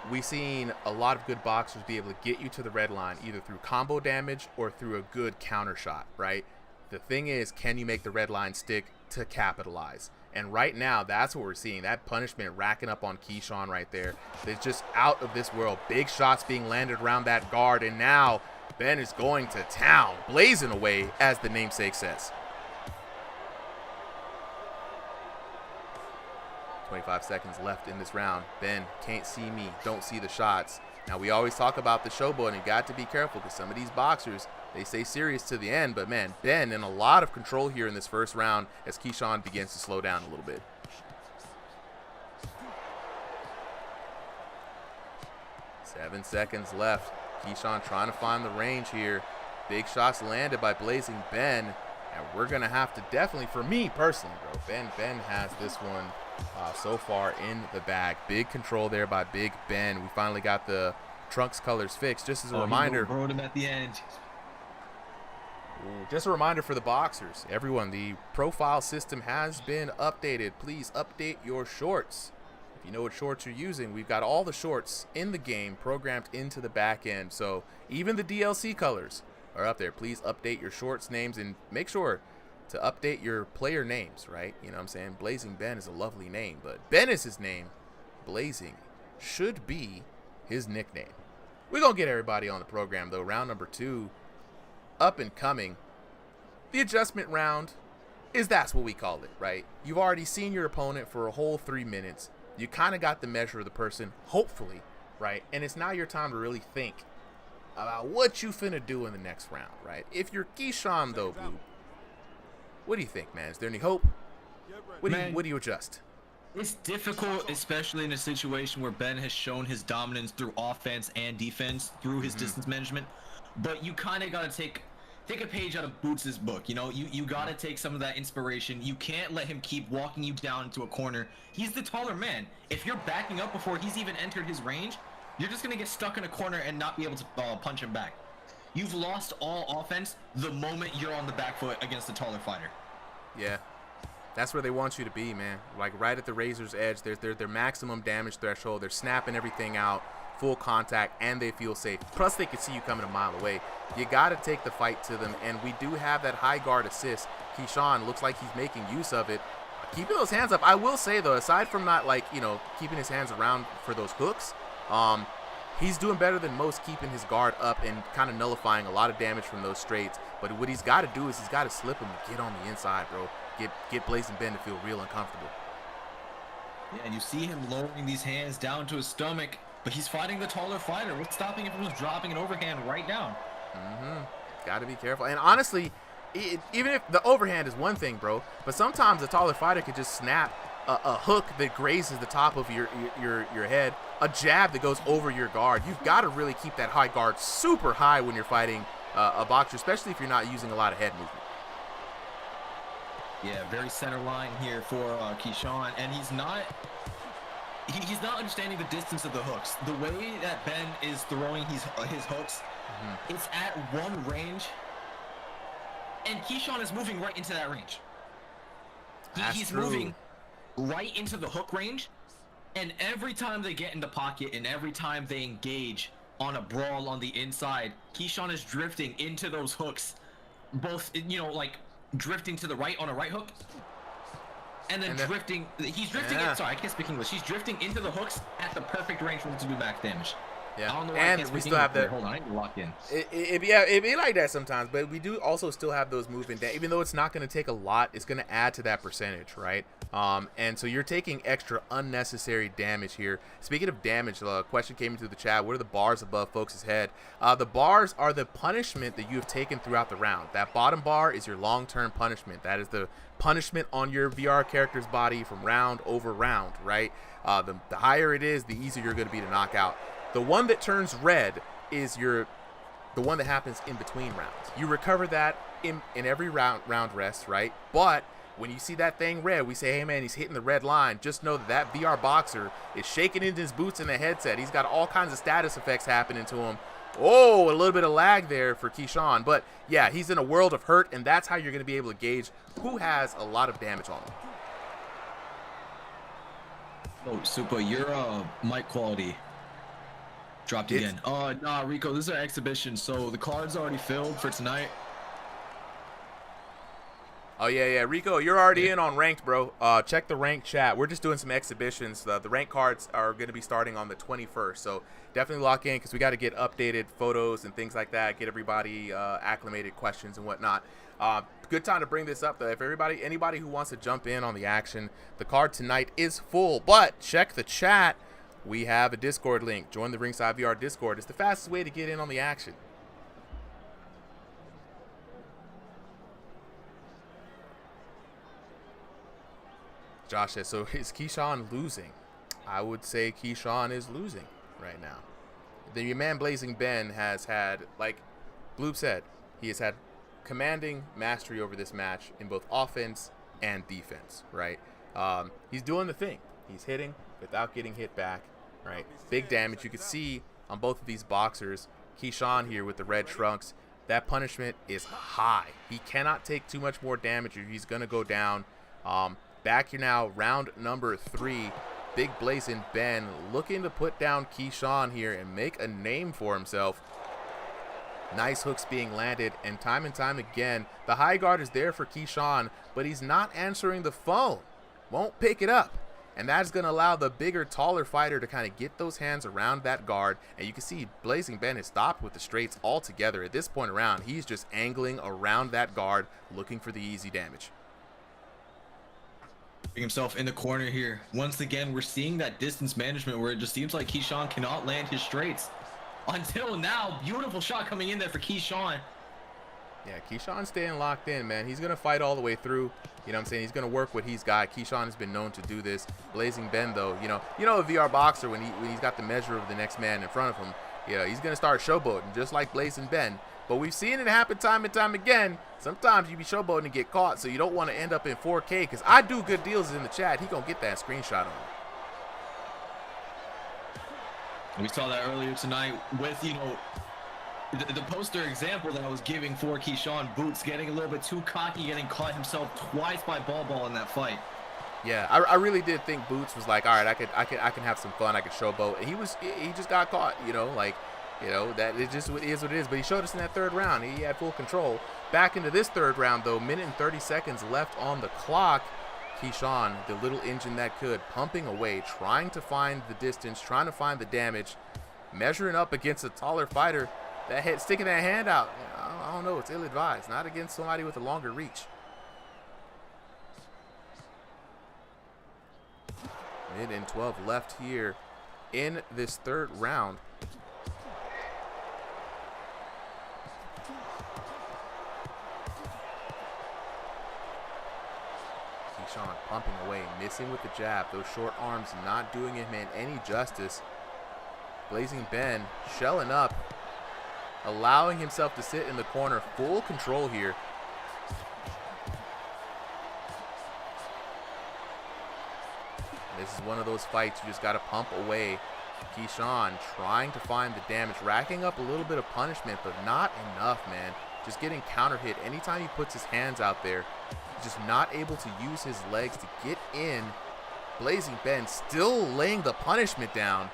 We've seen a lot of good boxers be able to get you to the red line either through combo damage or through a good counter shot, right? The thing is, can you make the red line stick to capitalize? And right now, that's what we're seeing. That punishment racking up on Keyshawn right there. It's just out of this world. Big shots being landed around that guard. And now Ben is going to town, blazing away, as the namesake says. 25 seconds left in this round. Ben can't see me, don't see the shots. Now, we always talk about the showboat, and you got to be careful because some of these boxers, they stay serious to the end. But, man, Ben in a lot of control here in this first round as Keyshawn begins to slow down a little bit. Seven seconds left. Keyshawn trying to find the range here. Big shots landed by Blazing Ben. And we're going to have to definitely, for me personally, bro, Ben has this one so far in the bag. Big control there by Big Ben. We finally got the trunks colors fixed. Just as a reminder. He rode him at the end. Just a reminder for the boxers. Everyone, the profile system has been updated. Please update your shorts. If you know what shorts you're using, we've got all the shorts in the game programmed into the back end. So even the DLC colors are up there. Please update your shorts names and make sure to update your player names, right? You know what I'm saying? Blazing Ben is a lovely name, but Ben is his name. Blazing should be his nickname. We're going to get everybody on the program, though. Round number 2, up and coming. The adjustment round that's what we call it, right? You've already seen your opponent for a whole 3 minutes. You kind of got the measure of the person, hopefully, right? And it's now your time to really think about what you finna do in the next round, right? If you're Keyshawn, though, Blue, what do you think, man? Is there any hope? What do you adjust? It's difficult, especially in a situation where Ben has shown his dominance through offense and defense, through his distance management. But you kind of got to take a page out of Boots' book. You know, you got to take some of that inspiration. You can't let him keep walking you down into a corner. He's the taller man. If you're backing up before he's even entered his range, you're just going to get stuck in a corner and not be able to punch him back. You've lost all offense the moment you're on the back foot against a taller fighter. Yeah, that's where they want you to be, man. Like right at the razor's edge. They're their maximum damage threshold. They're snapping everything out, full contact, and they feel safe. Plus, they can see you coming a mile away. You got to take the fight to them, and we do have that high guard assist. Keyshawn looks like he's making use of it. Keeping those hands up, I will say, though, aside from not, like, you know, keeping his hands around for those hooks, he's doing better than most keeping his guard up and kind of nullifying a lot of damage from those straights. But what he's got to do is he's got to slip him and get on the inside, bro. Get Blazing Ben to feel real uncomfortable. Yeah, and you see him lowering these hands down to his stomach, but he's fighting the taller fighter. What's stopping him from just dropping an overhand right down? Got to be careful. And honestly, even if the overhand is one thing, bro, but sometimes a taller fighter could just snap a hook that grazes the top of your head, a jab that goes over your guard. You've got to really keep that high guard super high when you're fighting a boxer, especially if you're not using a lot of head movement. Yeah, very center line here for Keyshawn, and he's not understanding the distance of the hooks. The way that Ben is throwing his hooks, it's at one range, and Keyshawn is moving right into that range. He's moving right into the hook range, and every time they get in the pocket and every time they engage on a brawl on the inside, Keyshawn is drifting into those hooks, both, you know, like drifting to the right on a right hook, and then drifting. He's drifting. Sorry, I can't speak English. He's drifting into the hooks at the perfect range for him to do max damage. Yeah, I don't know why and we still have the. Hold on, I need to lock in. It be like that sometimes, but we do also still have those movement. Even though it's not going to take a lot, it's going to add to that percentage, right? And so you're taking extra unnecessary damage here. Speaking of damage, a question came into the chat. What are the bars above folks' head? The bars are the punishment that you have taken throughout the round. That bottom bar is your long-term punishment. That is the punishment on your VR character's body from round over round, right? The higher it is, the easier you're going to be to knock out. The one that turns red is the one that happens in between rounds. You recover that in every round rest, right? But when you see that thing red, we say, hey, man, he's hitting the red line. Just know that that VR boxer is shaking in his boots in the headset. He's got all kinds of status effects happening to him. Oh, a little bit of lag there for Keyshawn. But, yeah, he's in a world of hurt, and that's how you're going to be able to gauge who has a lot of damage on him. Oh, Super, your mic quality dropped again. Nah, Rico, this is an exhibition, so the card's already filled for tonight. Oh, yeah, Rico, you're already in on ranked, bro. Check the ranked chat. We're just doing some exhibitions. The ranked cards are going to be starting on the 21st, so definitely lock in because we got to get updated photos and things like that, get everybody acclimated, questions and whatnot. Good time to bring this up, though. If anybody who wants to jump in on the action, the card tonight is full, but check the chat. We have a Discord link. Join the RingsideVR Discord. It's the fastest way to get in on the action. Josh says, so is Keyshawn losing? I would say Keyshawn is losing right now. Your man Blazing Ben has had, like Bloop said, he has had commanding mastery over this match in both offense and defense, right? He's doing the thing. He's hitting without getting hit back, right? Big damage. You can see on both of these boxers, Keyshawn here with the red trunks, that punishment is high. He cannot take too much more damage or he's going to go down. Back here now, round number 3. Big Blazing Ben looking to put down Keyshawn here and make a name for himself. Nice hooks being landed, and time again, the high guard is there for Keyshawn, but he's not answering the phone. Won't pick it up. And that's going to allow the bigger, taller fighter to kind of get those hands around that guard. And you can see Blazing Ben has stopped with the straights altogether. At this point around, he's just angling around that guard, looking for the easy damage. Himself in the corner here. Once again, we're seeing that distance management where it just seems like Keyshawn cannot land his straights. Until now, beautiful shot coming in there for Keyshawn. Yeah, Keyshawn's staying locked in, man. He's going to fight all the way through. You know what I'm saying? He's going to work what he's got. Keyshawn has been known to do this. Blazing Ben, though, you know a VR boxer when he's got the measure of the next man in front of him, he's going to start showboating just like Blazing Ben. But we've seen it happen time and time again. Sometimes you be showboating and get caught, so you don't want to end up in 4K. Because I do good deals in the chat. He going to get that screenshot on him. We saw that earlier tonight with, the poster example that I was giving for Keyshawn. Boots getting a little bit too cocky, getting caught himself twice by Ball in that fight. Yeah, I really did think Boots was like, all right, I can have some fun. I could showboat. And he just got caught, that it just is what it is. But he showed us in that third round. He had full control. Back into this third round, though, minute and 30 seconds left on the clock. Keyshawn, the little engine that could, pumping away, trying to find the distance, trying to find the damage, measuring up against a taller fighter. Sticking that hand out, I don't know, it's ill-advised. Not against somebody with a longer reach. Minute and 12 left here in this third round. Keyshawn pumping away, missing with the jab. Those short arms not doing him any justice. Blazing Ben shelling up, allowing himself to sit in the corner. Full control here. This is one of those fights you just got to pump away. Keyshawn trying to find the damage, racking up a little bit of punishment, but not enough, man. Just getting counter hit anytime he puts his hands out there. He's just not able to use his legs to get in. Blazing Ben still laying the punishment down.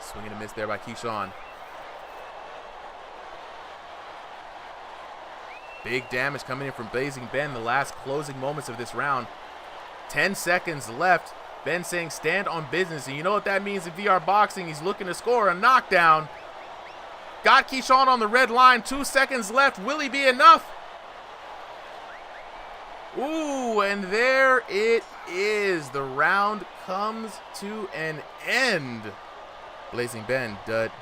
Swing and a miss there by Keyshawn. Big damage coming in from Blazing Ben, the last closing moments of this round. 10 seconds left. Ben saying stand on business. And you know what that means in VR boxing. He's looking to score a knockdown. Got Keyshawn on the red line. 2 seconds left. Will he be enough? Ooh, and there it is. The round comes to an end. Blazing Ben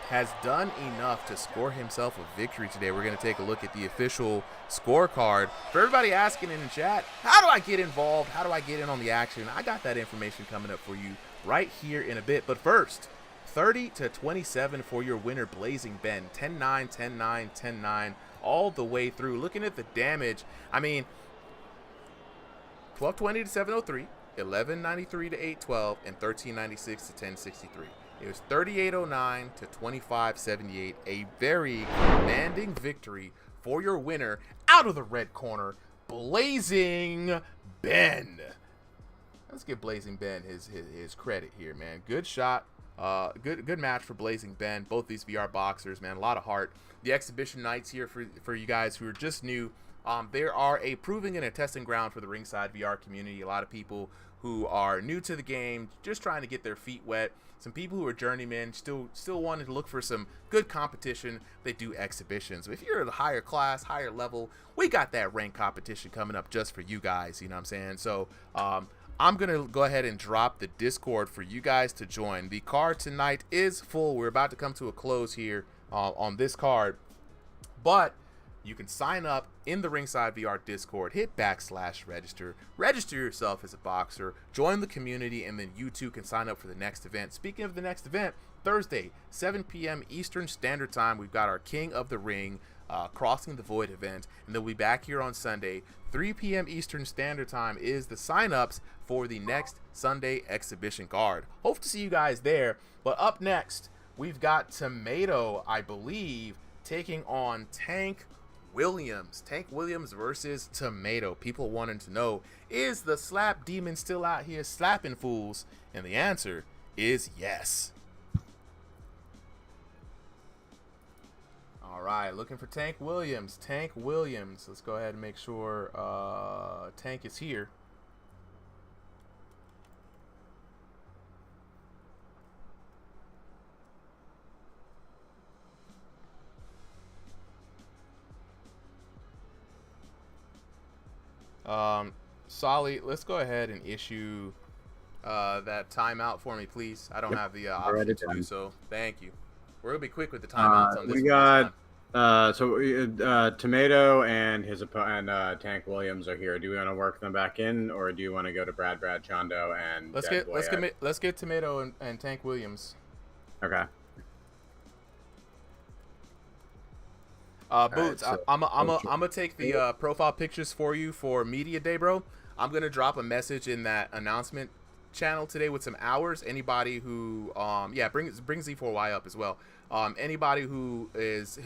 has done enough to score himself a victory today. We're going to take a look at the official scorecard. For everybody asking in the chat, how do I get involved? How do I get in on the action? I got that information coming up for you right here in a bit. But first, 30-27 for your winner, Blazing Ben. 10-9, 10-9, 10-9. all the way through. Looking at the damage, I mean, 1220 to 703, 1193 to 812, and 1396 to 1063. It was 3809 to 2578. A very commanding victory for your winner out of the red corner, Blazing Ben. Let's give Blazing Ben his credit here, man. Good shot. Good match for Blazing Ben. Both these VR boxers, man, a lot of heart. The exhibition nights here for you guys who are just new. There are a proving and a testing ground for the Ringside VR community. A lot of people who are new to the game, just trying to get their feet wet. Some people who are journeymen, still wanting to look for some good competition. They do exhibitions. If you're at a higher class, higher level, we got that rank competition coming up just for you guys. You know what I'm saying? So I'm going to go ahead and drop the Discord for you guys to join. The card tonight is full. We're about to come to a close here on this card. But you can sign up in the Ringside VR Discord, hit /register, register yourself as a boxer, join the community, and then you too can sign up for the next event. Speaking of the next event, Thursday, 7 p.m. Eastern Standard Time, we've got our King of the Ring Crossing the Void event, and they'll be back here on Sunday. 3 p.m. Eastern Standard Time is the sign-ups for the next Sunday exhibition card. Hope to see you guys there. But up next, we've got Tomato, I believe, taking on Tank Williams. Tank Williams versus Tomato. People wanting to know, is the slap demon still out here slapping fools? And the answer is yes. All right, looking for Tank Williams. Tank Williams. Let's go ahead and make sure Tank is here. Solly, let's go ahead and issue that timeout for me, please. I don't have the option to do so. Thank you. We're gonna be quick with the timeouts on this. We got Tomato and his opponent Tank Williams are here. Do we want to work them back in, or do you want to go to Brad Chondo and let's get Tomato and Tank Williams. Okay. Boots, right, so I'm gonna take the profile pictures for you for media day, bro. I'm gonna drop a message in that announcement channel today with some hours. Anybody who bring Z4Y up as well. Anybody who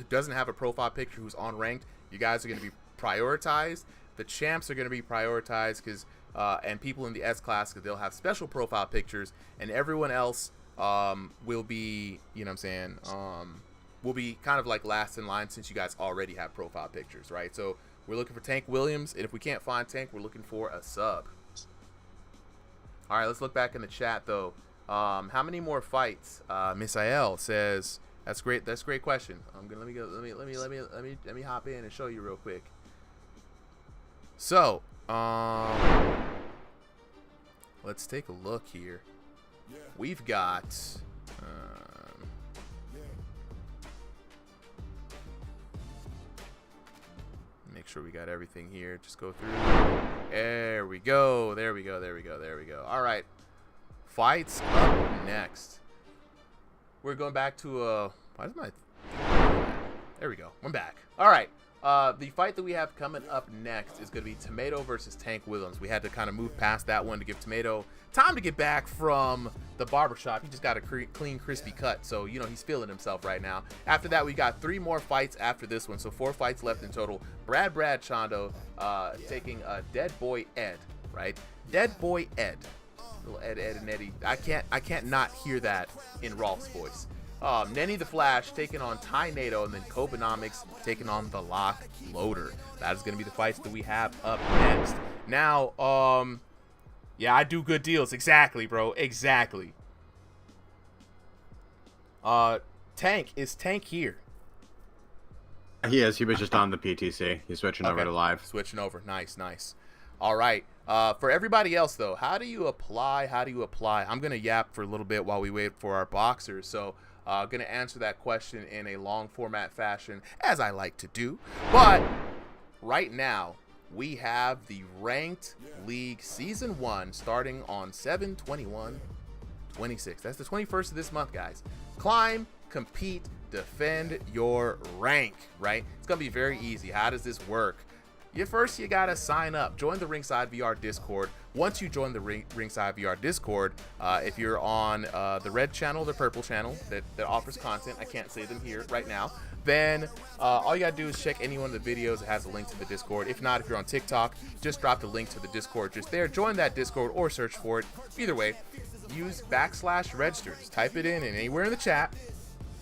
doesn't have a profile picture, who's on ranked, you guys are gonna be prioritized. The champs are gonna be prioritized because and people in the S class, because they'll have special profile pictures, and everyone else will be, you know what I'm saying, will be kind of like last in line since you guys already have profile pictures, right? So we're looking for Tank Williams, and if we can't find Tank, we're looking for a sub. All right, let's look back in the chat though. How many more fights? Misael says, "That's great. That's a great question." Let me hop in and show you real quick. So, let's take a look here. We've got. Make sure we got everything here. Just go through. There we go. There we go. All right. Fights up next. We're going back to why is my there we go. I'm back. All right. The fight that we have coming up next is going to be Tomato versus Tank Williams. We had to kind of move past that one to give Tomato time to get back from the barbershop. He just got a clean, crispy cut, so you know he's feeling himself right now. After that, we got 3 more fights after this one, so 4 fights left in total. Brad Chondo taking Dead Boy Ed, right? Dead Boy Ed, little Ed and Eddie. I can't not hear that in Rolf's voice. Nenny the Flash taking on Ty Nato, and then Kobenomics taking on the Lock Loader. That is going to be the fights that we have up next. Now, yeah, I do good deals. Exactly, bro. Exactly. Tank, is Tank here? He is. He was just on the PTC. He's switching over to live. Switching over. Nice. All right. For everybody else, though, how do you apply? I'm going to yap for a little bit while we wait for our boxers. So, going to answer that question in a long format fashion, as I like to do. But right now, we have the Ranked League Season 1 starting on 7/21/26. That's the 21st of this month, guys. Climb, compete, defend your rank, right? It's gonna be very easy. How does this work? First, you gotta sign up. Join the Ringside VR Discord. Once you join the Ringside VR Discord, if you're on the red channel, the purple channel that offers content, I can't say them here right now, then all you gotta do is check any one of the videos that has a link to the Discord. If not, if you're on TikTok, just drop the link to the Discord just there. Join that Discord or search for it. Either way, use /register. Just type it in and anywhere in the chat,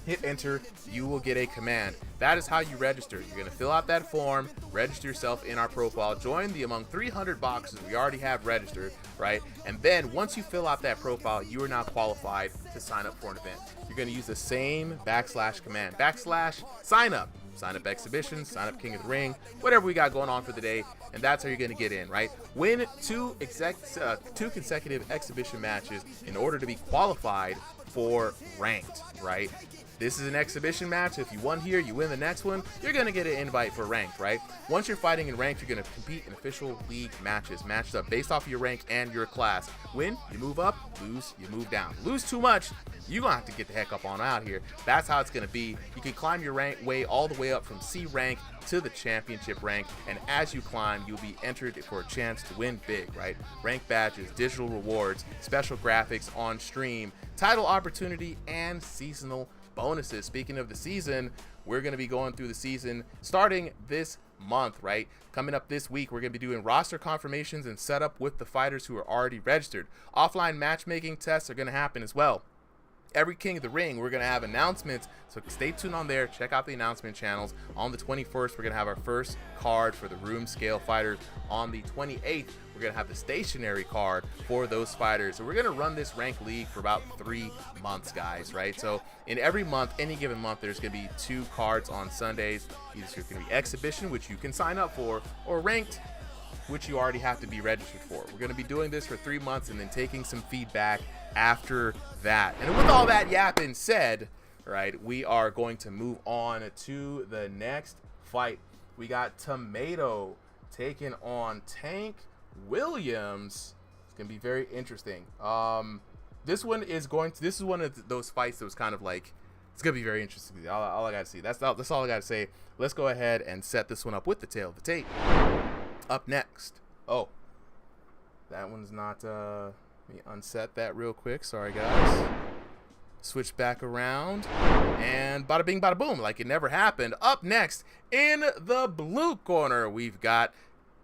hit enter, you will get a command. That is how you register. You're going to fill out that form, register yourself in our profile, join the among 300 boxes we already have registered, right? And then once you fill out that profile, you are now qualified to sign up for an event. You're going to use the same /command, /sign up. Sign up exhibition, sign up King of the Ring, whatever we got going on for the day, and that's how you're going to get in, right? Win two consecutive exhibition matches in order to be qualified for ranked, right? This is an exhibition match. If you won here, you win the next one, you're going to get an invite for ranked, right? Once you're fighting in ranked, you're going to compete in official league matches, matched up based off of your rank and your class. Win, you move up. Lose, you move down. Lose too much, you're going to have to get the heck up on out here. That's how it's going to be. You can climb your rank way all the way up from C rank to the championship rank, and as you climb, you'll be entered for a chance to win big, right? Rank badges, digital rewards, special graphics on stream, title opportunity, and seasonal bonuses. Speaking of the season, we're going to be going through the season starting this month, right? Coming up this week, we're going to be doing roster confirmations and setup with the fighters who are already registered. Offline matchmaking tests are going to happen as well. Every King of the Ring, we're going to have announcements, so stay tuned on there. Check out the announcement channels. On the 21st, we're going to have our first card for the room scale fighters. On the 28th, we're going to have the stationary card for those fighters. So we're going to run this rank league for about 3 months, guys, right? So in every month, any given month, there's going to be 2 cards on Sundays. Either going to be exhibition, which you can sign up for, or ranked, which you already have to be registered for. We're going to be doing this for 3 months and then taking some feedback after that. And with all that yapping said, right, we are going to move on to the next fight. We got Tomato taking on Tank Williams. It's going to be very interesting. This is one of those fights that was kind of like, it's going to be very interesting. All I got to see. That's all I got to say. Let's go ahead and set this one up with the tail of the tape. Up next. Oh, that one's not, let me unset that real quick. Sorry, guys. Switch back around. And bada bing, bada boom. Like it never happened. Up next, in the blue corner, we've got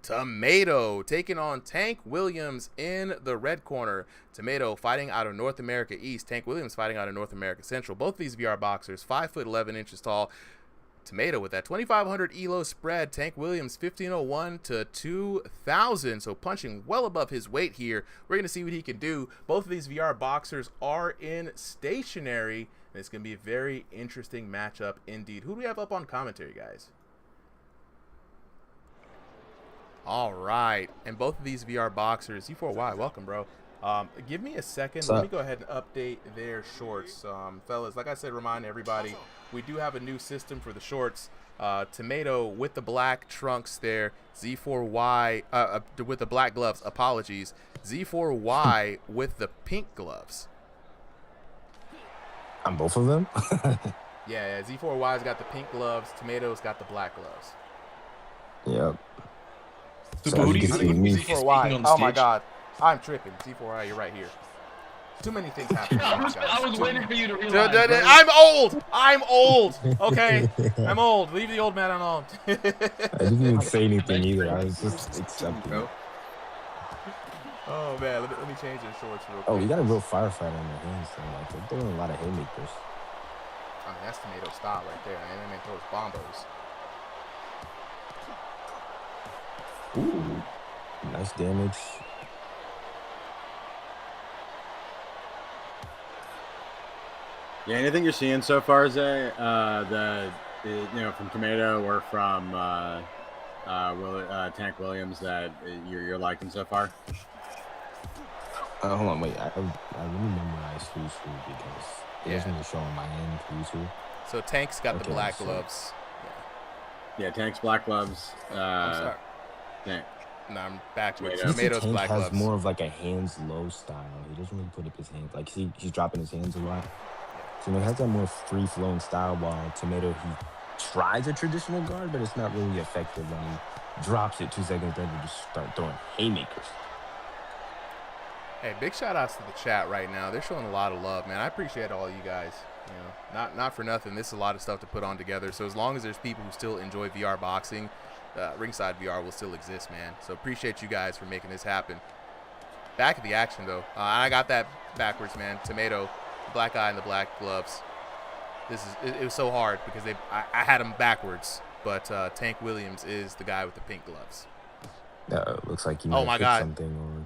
Tomato taking on Tank Williams in the red corner. Tomato fighting out of North America East. Tank Williams fighting out of North America Central. Both of these VR boxers, 5'11" tall. Tomato with that 2,500 ELO spread. Tank Williams 1,501 to 2,000, so punching well above his weight here. We're going to see what he can do. Both of these VR boxers are in stationary, and it's going to be a very interesting matchup indeed. Who do we have up on commentary, guys? All right, and both of these VR boxers, Z4Y, welcome, bro. Give me a second. Let me go ahead and update their shorts. Fellas, like I said, remind everybody, we do have a new system for the shorts. Tomato with the black trunks there. Z4Y with the black gloves. Apologies. Z4Y with the pink gloves. On both of them? Yeah, Z4Y's got the pink gloves. Tomato's got the black gloves. Yep. So who do you think Z4Y? Oh my God. I'm tripping. Z4I, you're right here. Too many things happen. I was waiting for you to realize. I'm old. I'm old. Okay. I'm old. Leave the old man alone. I didn't even say anything either. I was just accepting it. Oh man, let me change the shorts real quick. Oh, you got a real firefighter on your hands. So like, they're doing a lot of haymakers. I mean, that's Tomato style right there. And then throws bombos. Ooh, nice damage. Yeah, anything you're seeing so far, Zay, from Tomato or from Tank Williams that you're liking so far? Hold on, wait. I let me memorize who's who because it doesn't really show on my end who's who. So Tank's got the black gloves. Yeah, Tank's black gloves. I'm sorry. Tank. No, I'm backwards. Tomato's Tank black has gloves. More of like a hands low style. He doesn't really put up his hands. Like he's dropping his hands a lot. So, he has that more free-flowing style, while Tomato, he tries a traditional guard, but it's not really effective when he drops it 2 seconds later to just start throwing haymakers. Hey, big shout outs to the chat right now. They're showing a lot of love, man. I appreciate all you guys. You know, not for nothing. This is a lot of stuff to put on together. So as long as there's people who still enjoy VR boxing, Ringside VR will still exist, man. So appreciate you guys for making this happen. Back at the action, though. I got that backwards, man. Tomato, the black guy in the black gloves. It was so hard because I had him backwards, but Tank Williams is the guy with the pink gloves. Looks like you might have put something on.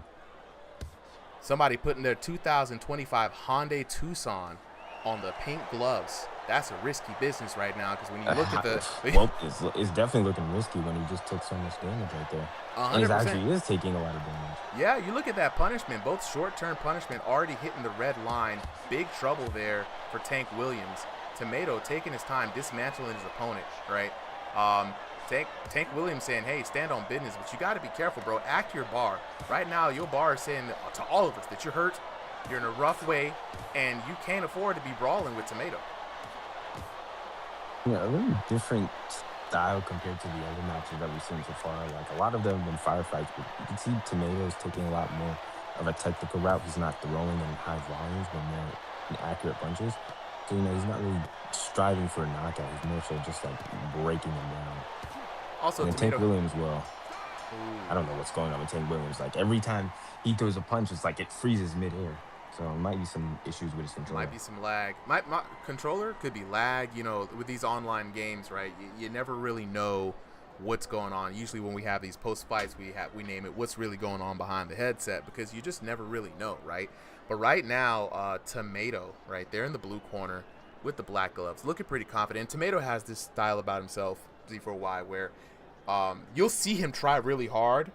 Somebody putting their 2025 Hyundai Tucson on the pink gloves. That's a risky business right now, because when you look at the... Well, it's definitely looking risky when he just took so much damage right there. 100%. And he actually is taking a lot of damage. Yeah, you look at that punishment. Both short-term punishment already hitting the red line. Big trouble there for Tank Williams. Tomato taking his time, dismantling his opponent, right? Tank Williams saying, hey, stand on business, but you got to be careful, bro. Act your bar. Right now, your bar is saying to all of us that you're hurt, you're in a rough way, and you can't afford to be brawling with Tomato. Yeah, a little different style compared to the other matches that we've seen so far. Like, a lot of them have been firefights, but you can see Tomato's taking a lot more of a technical route. He's not throwing in high volumes, but more in accurate punches. So, you know, he's not really striving for a knockout. He's more so just, like, breaking him down. Also, and Tank Williams, well, I don't know what's going on with Tank Williams. Like, every time he throws a punch, it's like it freezes midair. So it might be some issues with his controller. Might be some lag. My controller could be lag. You know, with these online games, right? You never really know what's going on. Usually when we have these post fights, we name it what's really going on behind the headset, because you just never really know, right? But right now, Tomato, right there in the blue corner with the black gloves, looking pretty confident. Tomato has this style about himself, Z4Y, where you'll see him try really hard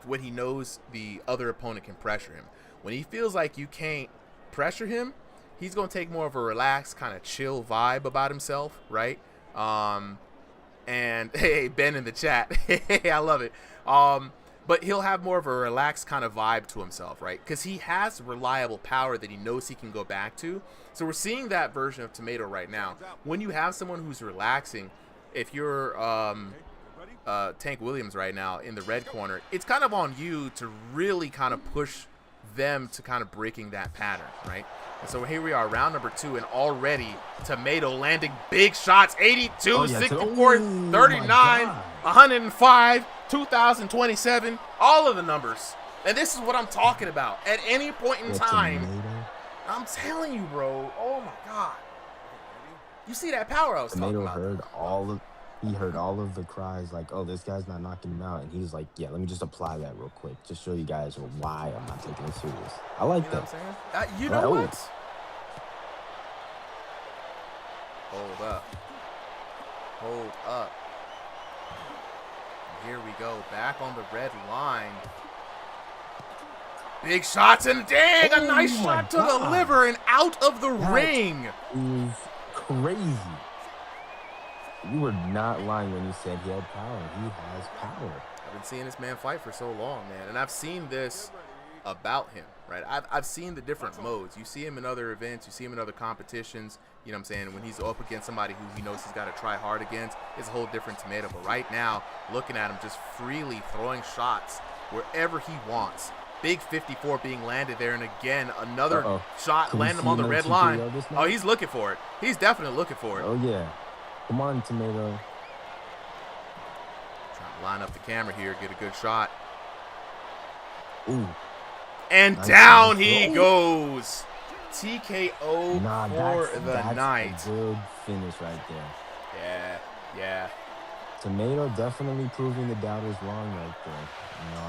when he knows the other opponent can pressure him. When he feels like you can't pressure him, he's going to take more of a relaxed, kind of chill vibe about himself, right? And hey, Ben in the chat, hey, I love it. But he'll have more of a relaxed kind of vibe to himself, right? Because he has reliable power that he knows he can go back to. So we're seeing that version of Tomato right now. When you have someone who's relaxing, if you're Tank Williams right now in the red corner, it's kind of on you to really kind of push them to kind of breaking that pattern, right? And so here we are, round number 2, and already Tomato landing big shots. 82, 64, 39, 105, 2027, all of the numbers. And this is what I'm talking about. At any point in time, I'm telling you, bro, oh my God. You see that power I was talking about? He heard all of the cries, like, oh, this guy's not knocking him out. And he was like, yeah, let me just apply that real quick. Just show you guys why I'm not taking it serious. I like that. What I'm saying? You know what? Hold up. Hold up. Here we go. Back on the red line. Big shots, and dang, a nice shot to the liver and out of the ring. Is crazy. You were not lying when you said he had power. He has power. I've been seeing this man fight for so long, man, and I've seen this about him, right? I've seen the different modes. You see him in other events. You see him in other competitions. You know what I'm saying? When he's up against somebody who he knows he's got to try hard against, it's a whole different Tomato. But right now, looking at him just freely throwing shots wherever he wants. Big 54 being landed there, and again, another shot landing him on the red line. Oh, he's looking for it. He's definitely looking for it. Oh, yeah. Come on, Tomato. Trying to line up the camera here, get a good shot. Ooh. And nice down he goes. TKO for the night. That's a good finish right there. Yeah, yeah. Tomato definitely proving the doubters wrong right there. You know,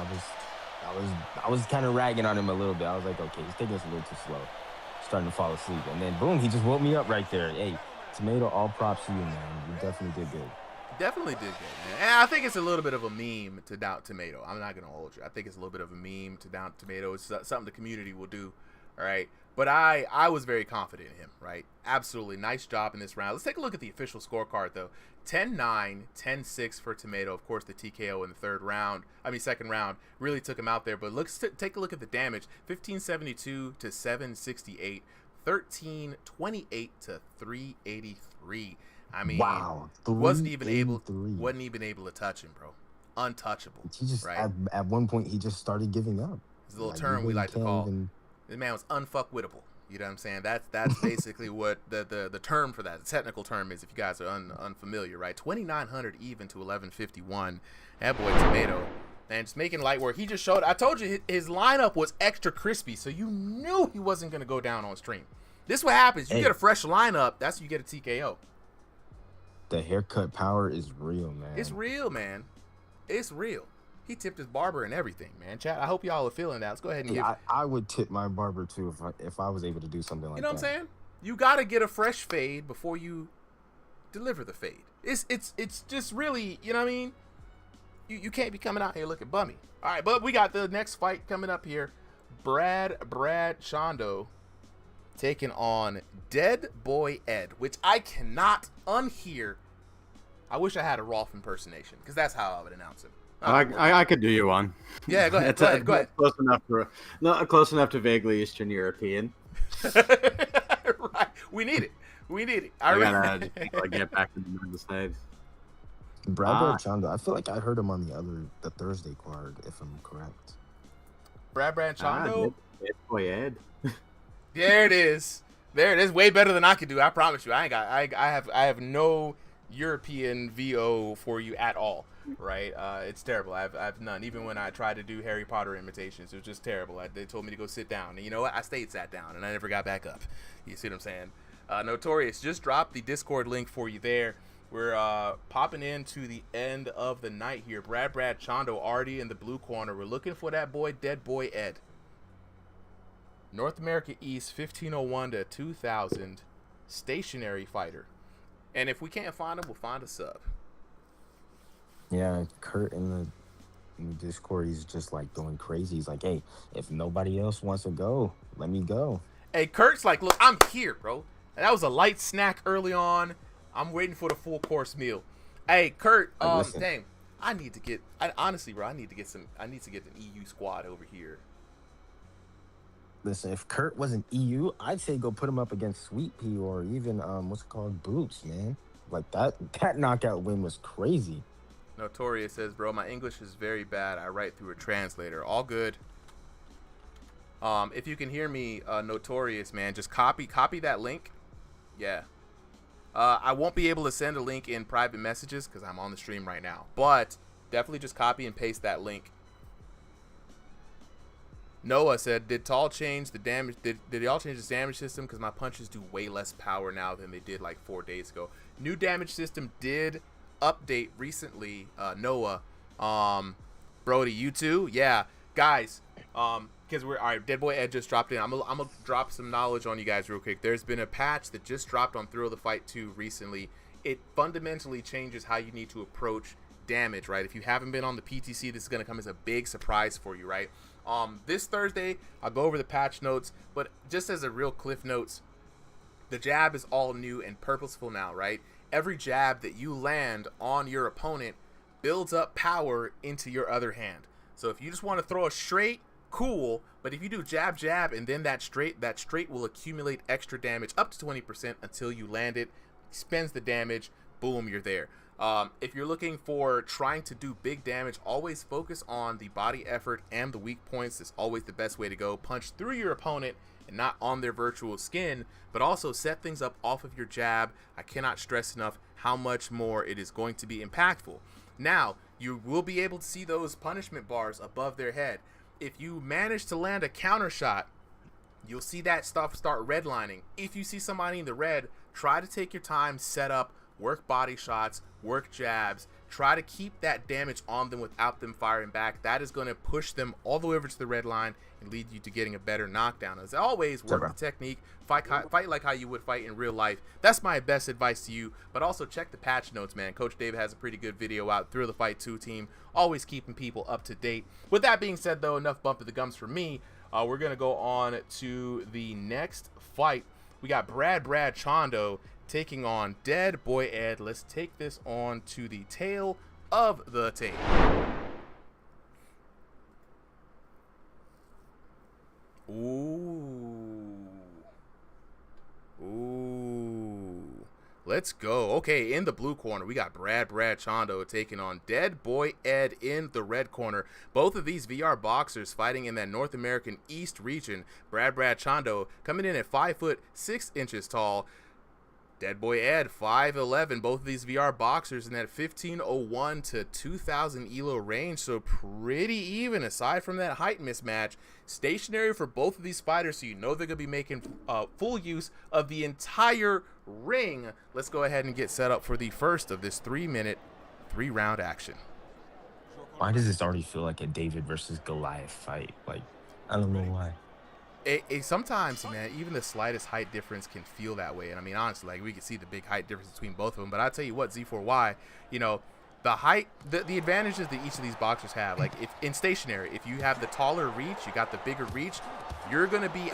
I was kind of ragging on him a little bit. I was like, okay, he's taking this a little too slow. Starting to fall asleep. And then, boom, he just woke me up right there. Hey, Tomato, all props to you, man. You definitely did good. Definitely did good, man. And I think it's a little bit of a meme to doubt Tomato. I'm not going to hold you. I think it's a little bit of a meme to doubt Tomato. It's something the community will do, all right? But I was very confident in him, right? Absolutely. Nice job in this round. Let's take a look at the official scorecard, though. 10-9, 10-6 for Tomato. Of course, the TKO in the second round really took him out there. But take a look at the damage. 1572 to 768 1328 to 383. I mean, wow, wasn't even able 383. to touch him, bro. Untouchable. He just right? at one point he just started giving up. It's a little Like, term we like to can't call. even- The man was unfuckwittable. You know what I'm saying? That's basically what the term for that, the technical term is, if you guys are unfamiliar, right? 2,900 even to 1151. That boy Tomato, man, just making light work. He just showed. I told you his lineup was extra crispy, so you knew he wasn't gonna go down on stream. This is what happens. You get a fresh lineup. That's you get a TKO. The haircut power is real, man. It's real, man. It's real. He tipped his barber and everything, man. Chat, I hope y'all are feeling that. Let's go ahead and give. I would tip my barber too if I was able to do something like that. You know what I'm saying? You gotta get a fresh fade before you deliver the fade. It's just really, you know what I mean? You can't be coming out here looking bummy. All right, but we got the next fight coming up here. Brad Chondo taking on Dead Boy Ed, which I cannot unhear. I wish I had a Rolf impersonation, because that's how I would announce it. I could do you one. Yeah, go ahead. Go ahead. Close enough to vaguely Eastern European. Right. We need it. I gotta get back to the United States. Brad Chondo, I feel like I heard him on the Thursday card, if I'm correct. Brad Chondo. Boy Ed. There it is. Way better than I could do. I promise you. I have no European VO for you at all. Right? It's terrible. I've none. Even when I tried to do Harry Potter imitations, it was just terrible. They told me to go sit down, and you know what? I sat down, and I never got back up. You see what I'm saying? Notorious just dropped the Discord link for you there. We're popping into the end of the night here. Brad Chondo already in the blue corner. We're looking for that boy, Dead Boy Ed. North America East, 1501 to 2000, stationary fighter. And if we can't find him, we'll find a sub. Yeah, Kurt in the Discord, he's just like going crazy. He's like, hey, if nobody else wants to go, let me go. Hey, Kurt's like, look, I'm here, bro. And that was a light snack early on. I'm waiting for the full course meal. Hey, Kurt, dang, honestly, bro, I need to get an EU squad over here. Listen, if Kurt wasn't EU, I'd say go put him up against Sweet Pea or even what's it called, Boots, man. Like that knockout win was crazy. Notorious says, bro, my English is very bad. I write through a translator. All good. If you can hear me, Notorious, man, just copy that link. Yeah. I won't be able to send a link in private messages because I'm on the stream right now. But definitely just copy and paste that link. Noah said, did y'all change the damage? Did y'all change the damage system? Because my punches do way less power now than they did like 4 days ago. New damage system did update recently. Noah, Brody, you too? Yeah, guys. Because we're all right. Dead Boy Ed just dropped in. I'm gonna drop some knowledge on you guys real quick. There's been a patch that just dropped on Thrill of the Fight 2 recently. It fundamentally changes how you need to approach damage. Right? If you haven't been on the PTC, this is gonna come as a big surprise for you. Right? This Thursday, I'll go over the patch notes, but just as a real cliff notes, the jab is all new and purposeful now, right? Every jab that you land on your opponent builds up power into your other hand. So if you just want to throw a straight, cool, but if you do jab, and then that straight will accumulate extra damage up to 20% until you land it, spends the damage, boom, you're there. If you're looking for trying to do big damage, always focus on the body effort and the weak points. It's always the best way to go. Punch through your opponent and not on their virtual skin, but also set things up off of your jab. I cannot stress enough how much more it is going to be impactful. Now, you will be able to see those punishment bars above their head. If you manage to land a counter shot, you'll see that stuff start redlining. If you see somebody in the red, try to take your time, set up, work body shots, work jabs, try to keep that damage on them without them firing back. That is going to push them all the way over to the red line and lead you to getting a better knockdown. As always, work the technique, fight like how you would fight in real life. That's my best advice to you, but also check the patch notes, man. Coach David has a pretty good video out. Thrill the Fight 2 team, always keeping people up to date. With that being said, though, enough bump of the gums for me. We're going to go on to the next fight. We got Brad Chondo taking on Dead Boy Ed. Let's take this on to the tail of the tape. Ooh. Let's go. Okay, in the blue corner, we got Brad Chondo taking on Dead Boy Ed in the red corner. Both of these VR boxers fighting in that North American East region. Brad Chondo coming in at 5 foot 6 inches tall. Dead Boy Ed, 5'11". Both of these VR boxers in that 1501 to 2000 elo range, so pretty even aside from that height mismatch. Stationary for both of these fighters, so you know they're going to be making full use of the entire ring. Let's go ahead and get set up for the first of this 3-minute, 3-round action. Why does this already feel like a David versus Goliath fight? Like, I don't know why. Sometimes, man, even the slightest height difference can feel that way. And I mean, honestly, like we can see the big height difference between both of them. But I tell you what, Z4Y, you know, the height, the advantages that each of these boxers have, like if in stationary, if you have the taller reach, you got the bigger reach, you're going to be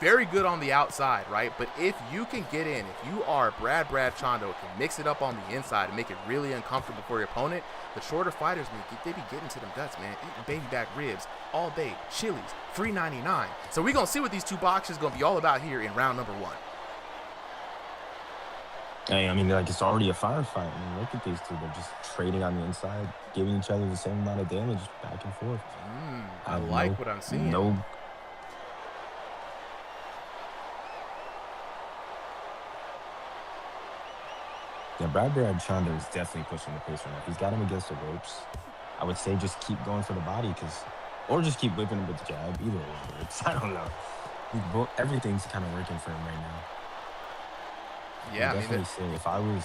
very good on the outside, right? But if you can get in, if you are Brad Chondo, can mix it up on the inside and make it really uncomfortable for your opponent, the shorter fighters, man, they be getting to them guts, man, eating baby back ribs all day, Chili's, $3.99. So we're going to see what these two boxers going to be all about here in round number 1. Hey, I mean, like, it's already a firefight. I mean, look at these two. They're just trading on the inside, giving each other the same amount of damage back and forth. I like what I'm seeing. Yeah, Brad Chondo is definitely pushing the pace right now. He's got him against the ropes. I would say just keep going for the body, or just keep whipping him with the jab. Either way works. I don't know. Everything's kind of working for him right now. Yeah, I definitely say if I was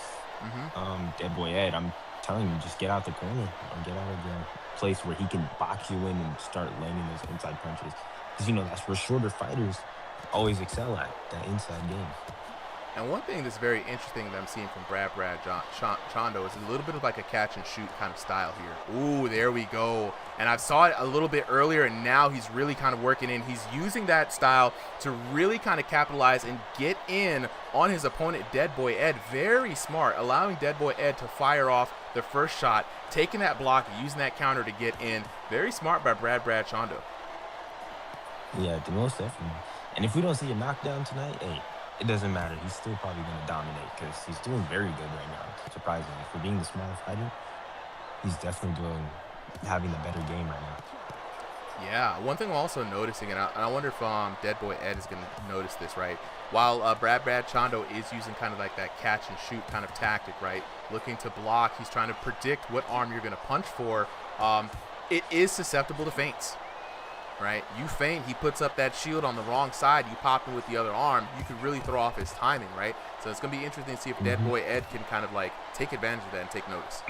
Dead Boy Ed, I'm telling you, just get out the corner or get out of the place where he can box you in and start landing those inside punches. Because, you know, that's where shorter fighters always excel at, that inside game. And one thing that's very interesting that I'm seeing from Brad Chondo is a little bit of like a catch and shoot kind of style here. Ooh, there we go. And I saw it a little bit earlier, and now he's really kind of working in. He's using that style to really kind of capitalize and get in on his opponent, Dead Boy Ed. Very smart, allowing Dead Boy Ed to fire off the first shot, taking that block, using that counter to get in. Very smart by Brad Chondo. Yeah, the most definitely. And if we don't see a knockdown tonight, hey, it doesn't matter. He's still probably going to dominate because he's doing very good right now, surprisingly. For being the smaller fighter, he's definitely having a better game right now. Yeah, one thing I'm also noticing, and I wonder if Dead Boy Ed is going to notice this, right? While Brad Chondo is using kind of like that catch and shoot kind of tactic, right? Looking to block, he's trying to predict what arm you're going to punch for. It is susceptible to feints. Right, you feint, he puts up that shield on the wrong side, you pop him with the other arm, you could really throw off his timing, right? So it's going to be interesting to see if Dead Boy Ed can kind of like take advantage of that and take notice.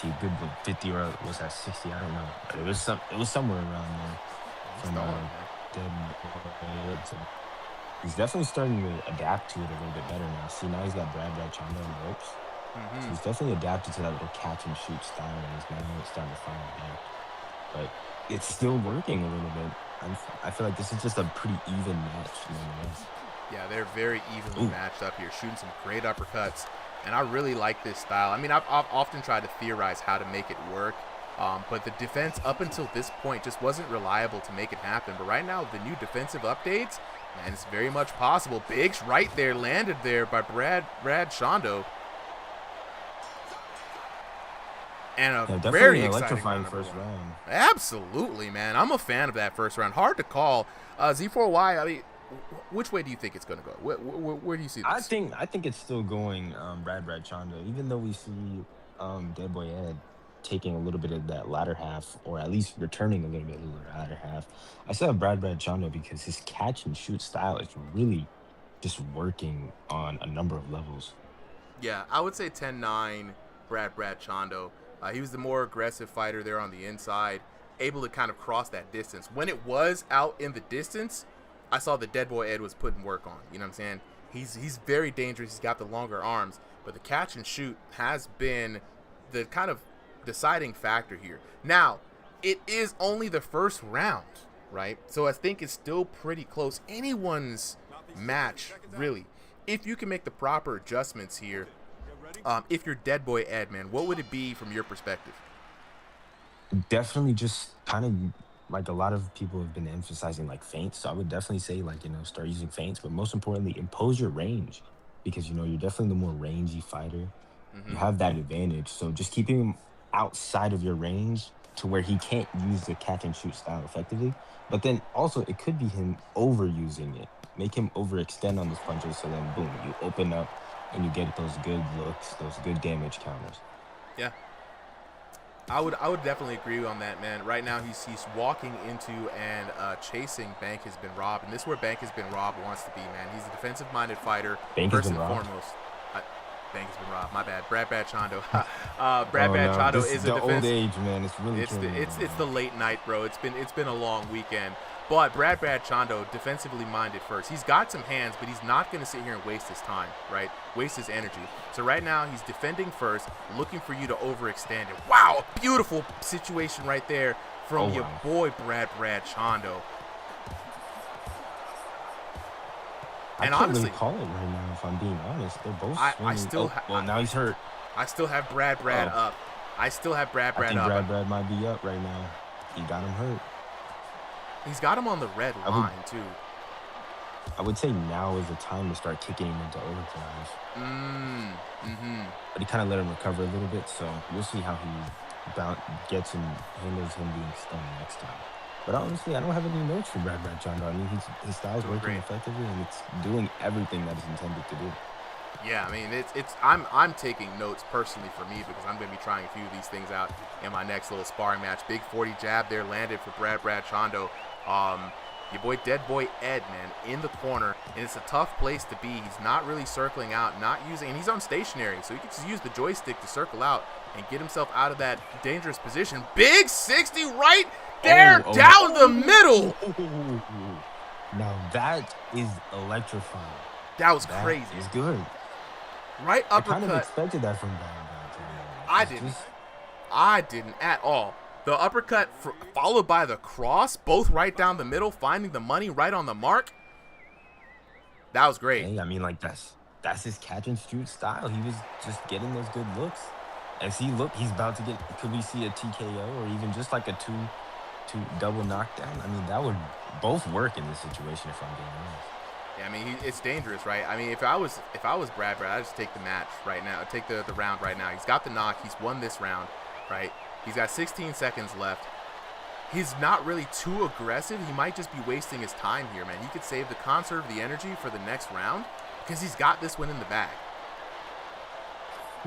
Good 50 or was that 60? I don't know. But it was somewhere around there. From Dead Boy Ed. So he's definitely starting to adapt to it a little bit better now. See, now he's got Brad Chondo on the ropes. So he's definitely adapted to that little catch and shoot style, and he's now starting to fire back. But it's still working a little bit. I feel like this is just a pretty even match. Yeah, they're very evenly matched up here, shooting some great uppercuts. And I really like this style. I mean, I've often tried to theorize how to make it work, but the defense up until this point just wasn't reliable to make it happen. But right now, the new defensive updates, man, it's very much possible. Biggs right there, landed there by Brad Chondo. And a very electrifying first round. Absolutely, man. I'm a fan of that first round. Hard to call. Z4Y, I mean, which way do you think it's going to go? Where do you see this? I think it's still going Brad Chondo, even though we see Dead Boy Ed taking a little bit of that latter half, or at least returning a little bit of the latter half. I said Brad Chondo because his catch and shoot style is really just working on a number of levels. Yeah, I would say 10-9 Brad Chondo. He was the more aggressive fighter there on the inside, able to kind of cross that distance. When it was out in the distance, I saw the Dead Boy Ed was putting work on. You know what I'm saying? He's very dangerous. He's got the longer arms, but the catch and shoot has been the kind of deciding factor here. Now, it is only the first round, right? So I think it's still pretty close. Anyone's match, really. If you can make the proper adjustments here, if you're Dead Boy Ed, man, what would it be from your perspective? Definitely just kind of like a lot of people have been emphasizing like feints. So I would definitely say, like, you know, start using feints, but most importantly, impose your range. because you know you're definitely the more rangy fighter. You Mm-hmm. have that advantage. So just keeping him outside of your range to where he can't use the catch and shoot style effectively. But then also it could be him overusing it. Make him overextend on those punches, so then boom, you open up and you get those good looks, those good damage counters. Yeah. I would definitely agree on that, man. Right now he's walking into and chasing Bank has been robbed, and this is where Bank has been robbed wants to be, man. He's a defensive-minded fighter. Bank has first been and robbed? foremost. Bank has been robbed. My bad. Brad Chondo. Oh Brad no, Chondo this is a the old defense. age, man. It's really It's killing me, it's man. the late night, bro. It's been a long weekend. But Brad Chondo, defensively minded first. He's got some hands, but he's not going to sit here and waste his time, right? Waste his energy. So right now he's defending first, looking for you to overextend it. Wow, a beautiful situation right there from your wow. boy Brad Chondo. I And can't honestly, really call it right now, if I'm being honest. They're both I swinging. still well, now he's hurt. I still have Brad Oh. up. I still have Brad I think up. Brad might be up right now. He got him hurt. He's got him on the red I would- line too. I would say now is the time to start kicking him into overdrive. But he kind of let him recover a little bit, so we'll see how he gets and handles him being stunned next time. But honestly, I don't have any notes for Brad Chondo. I mean, his style's Doing working great. effectively, and it's doing everything that it's intended to do. Yeah, I mean, I'm taking notes personally for me because I'm going to be trying a few of these things out in my next little sparring match. Big 40 jab there landed for Brad Chondo. Your boy Dead Boy Ed, man, in the corner, and it's a tough place to be. He's not really circling out, and he's on stationary, so he can just use the joystick to circle out and get himself out of that dangerous position. Big 60 right there, down the middle. Now that is electrifying. That was That crazy. is good. Right I uppercut. kind of expected that from Brad. I didn't at all. The uppercut followed by the cross, both right down the middle, finding the money right on the mark. That was great. Hey, I mean, like that's his catch and shoot style. He was just getting those good looks. And see, look, he's about to get. Could we see a TKO or even just like a two double knockdown? I mean, that would both work in this situation if I'm being honest. Yeah, I mean, it's dangerous, right? I mean, if I was Brad, I'd just take the match right now. Take the round right now. He's got the knock. He's won this round, right? He's got 16 seconds left. He's not really too aggressive. He might just be wasting his time here, man. He could save conserve the energy for the next round because he's got this one in the bag.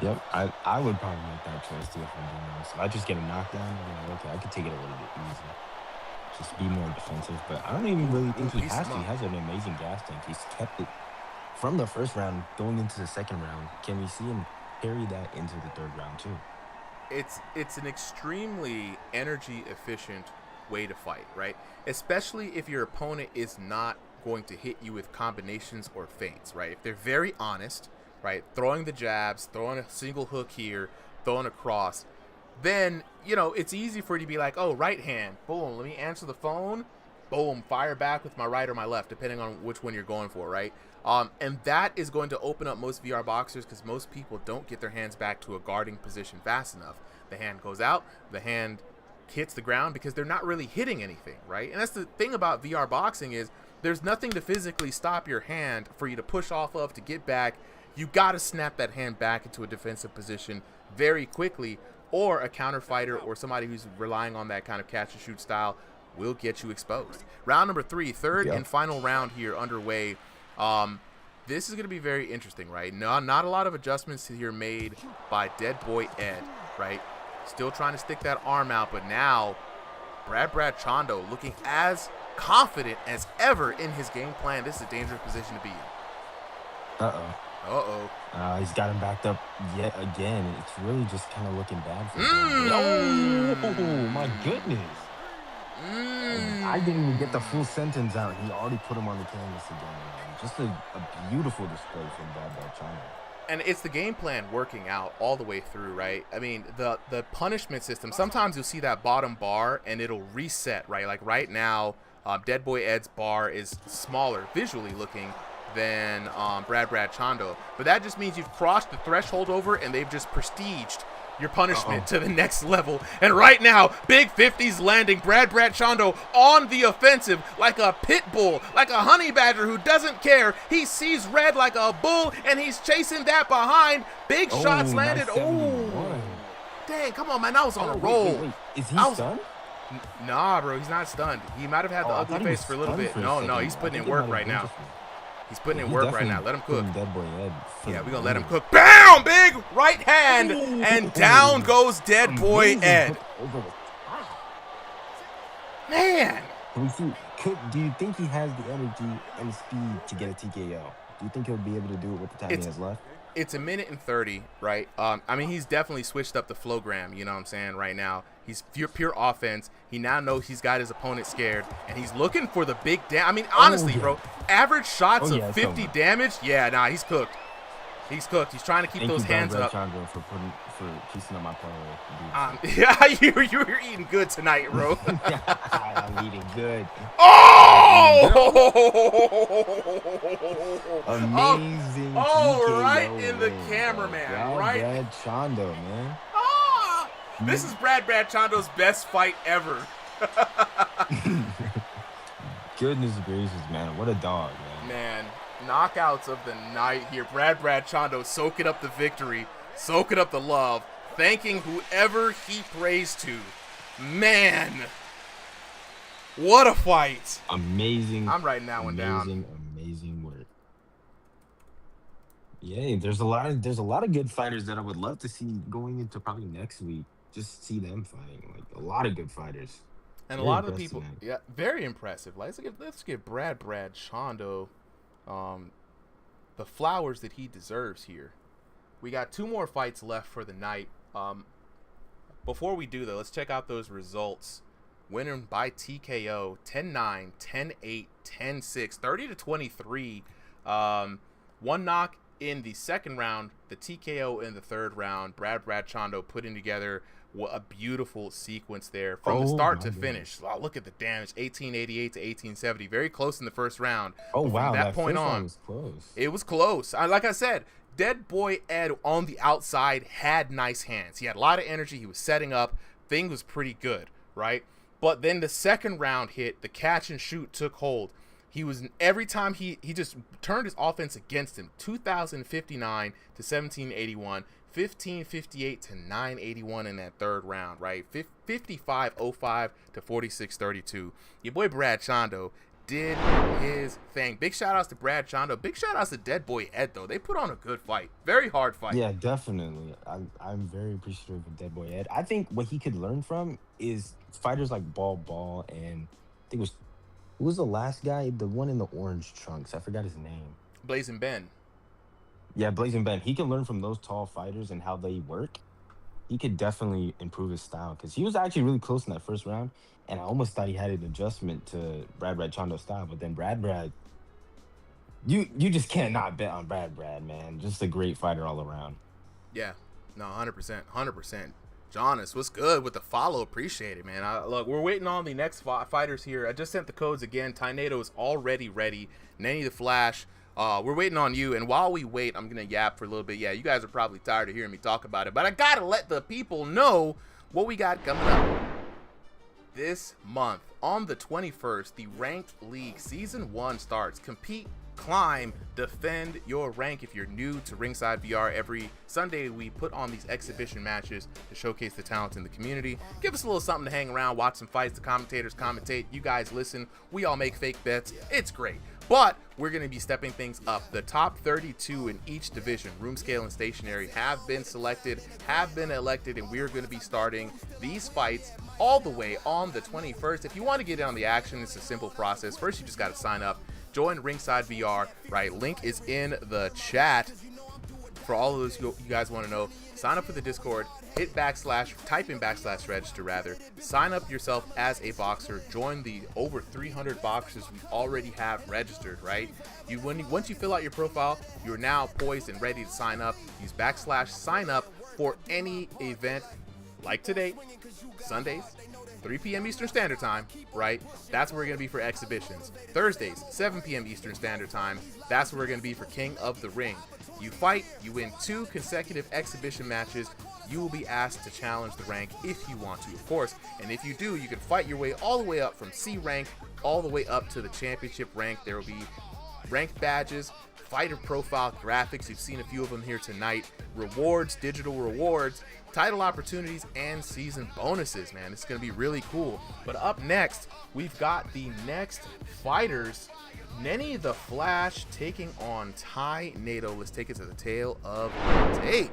Yep, I would probably make that choice too if I'm being honest. If I just get a knockdown, I'm like, okay, I could take it a little bit easier. Just be more defensive. But I don't even really think he has to. He has an amazing gas tank. He's kept it from the first round going into the second round. Can we see him carry that into the third round too? It's an extremely energy efficient way to fight, right? Especially if your opponent is not going to hit you with combinations or feints, right? If they're very honest, right, throwing the jabs, throwing a single hook here, throwing a cross, then, you know, it's easy for you to be like, oh, right hand, boom, let me answer the phone, boom, fire back with my right or my left, depending on which one you're going for, right? And that is going to open up most VR boxers because most people don't get their hands back to a guarding position fast enough. The hand goes out, the hand hits the ground because they're not really hitting anything, right? And that's the thing about VR boxing is there's nothing to physically stop your hand for you to push off of to get back. You got to snap that hand back into a defensive position very quickly, or a counter fighter or somebody who's relying on that kind of catch and shoot style will get you exposed. Round number 3, third and final round here underway. This is going to be very interesting, right? Not a lot of adjustments here made by Dead Boy Ed, right? Still trying to stick that arm out, but now Brad Chondo looking as confident as ever in his game plan. This is a dangerous position to be in. He's got him backed up yet again. It's really just kind of looking bad for him. Oh, my goodness. I didn't even get the full sentence out. He already put him on the canvas again. Man. Just a beautiful display from Brad Chondo. And it's the game plan working out all the way through, right? I mean, the punishment system, sometimes you'll see that bottom bar and it'll reset, right? Like right now, Dead Boy Ed's bar is smaller, visually looking, than Brad Chondo. But that just means you've crossed the threshold over and they've just prestiged your punishment to the next level. And right now, big 50s landing. Brad Chondo on the offensive like a pit bull, like a honey badger who doesn't care. He sees red like a bull, and he's chasing that behind. Big shots landed. Oh, dang, come on, man. I was on a roll. Wait. Is he stunned? Nah, bro, he's not stunned. He might have had the ugly face for a little bit. No, he's putting in work right now. He's putting in work right now. Let him cook. Yeah, we're going to let him cook. Bam! Big right hand. And down goes Dead Boy Ed. Man. Do you think he has the energy and speed to get a TKO? Do you think he'll be able to do it with the time he has left? It's 1:30, right? I mean, he's definitely switched up the flowgram, you know what I'm saying, right now. He's pure offense. He now knows he's got his opponent scared, and he's looking for the big damage. I mean, honestly, bro, average shots of 50 damage, yeah, nah, he's cooked. He's cooked. He's trying to keep those hands up. For piecing up my parlay. Yeah, you're eating good tonight, bro. I'm eating good. Oh! Amazing. Oh, right in the cameraman, right? Brad Chondo, man. This is Brad Chondo's best fight ever. Goodness gracious, man. What a dog, man. Man, knockouts of the night here. Brad Chondo soaking up the victory, soaking up the love, thanking whoever he prays to. Man, what a fight. Amazing. I'm writing that one down. Amazing work. Yeah, there's a lot of good fighters that I would love to see going into probably next week. Just see them fighting, like a lot of good fighters, and a lot of the people, yeah, very impressive. Like, let's give Brad Chondo the flowers that he deserves here. We got 2 more fights left for the night. Before we do though, let's check out those results. Winning by TKO, 10-9, 10-8, 10-6, 30-23. One knock in the second round, the TKO in the third round. Brad Chondo putting together a beautiful sequence there from the start to finish. Oh, look at the damage, 1888 to 1870, very close in the first round. Oh wow, that point on, was close. It was close. Like I said, Dead Boy Ed on the outside had nice hands. He had a lot of energy. He was setting up. Thing was pretty good, right? But then the second round hit, the catch and shoot took hold. He was, every time he just turned his offense against him. 2059 to 1781, 1558 to 981 in that third round, right? 5505 to 4632. Your boy Brad Chondo did his thing. Big shout outs to Brad Chondo. Big shout outs to Dead Boy Ed though. They put on a good fight. Very hard fight. Yeah, definitely. I'm very appreciative of Dead Boy Ed. I think what he could learn from is fighters like Ball and I think it was, who was the last guy? The one in the orange trunks. I forgot his name. Blazing Ben. Yeah, Blazing Ben. He can learn from those tall fighters and how they work. He could definitely improve his style because he was actually really close in that first round, and I almost thought he had an adjustment to Brad Chondo's style. But then Brad, you just can't not bet on Brad, man. Just a great fighter all around. Yeah, no, 100%. Jonas, what's good with the follow? Appreciate it, man. Look, we're waiting on the next fighters here. I just sent the codes again. Tynado is already ready. Nenny the Flash, we're waiting on you. And while we wait, I'm going to yap for a little bit. Yeah, you guys are probably tired of hearing me talk about it. But I got to let the people know what we got coming up this month. On the 21st, the Ranked League Season 1 starts. Compete, climb, defend your rank. If you're new to Ringside VR, every Sunday we put on these exhibition matches to showcase the talent in the community. Give us a little something to hang around, watch some fights, the commentators commentate, you guys listen, we all make fake bets. It's great. But we're going to be stepping things up. The top 32 in each division, room scale and stationary, have been selected, have been elected, and we're going to be starting these fights all the way on the 21st. If you want to get in on the action, it's a simple process. First, you just got to sign up. Join Ringside VR, right? Link is in the chat for all of those you guys want to know. Sign up for the Discord, type in /register rather. Sign up yourself as a boxer. Join the over 300 boxers we already have registered, right? Once you fill out your profile, you're now poised and ready to sign up. Use /sign up for any event like today, Sundays, 3 p.m. Eastern Standard Time, right? That's where we're going to be for exhibitions. Thursdays, 7 p.m. Eastern Standard Time. That's where we're going to be for King of the Ring. You fight, you win 2 consecutive exhibition matches. You will be asked to challenge the rank if you want to, of course. And if you do, you can fight your way all the way up from C rank all the way up to the championship rank. There will be ranked badges, fighter profile graphics. You've seen a few of them here tonight. Rewards, digital rewards, title opportunities, and season bonuses, man. It's going to be really cool. But up next, we've got the next fighters. Nenny the Flash taking on Ty Nato. Let's take it to the tail of the tape.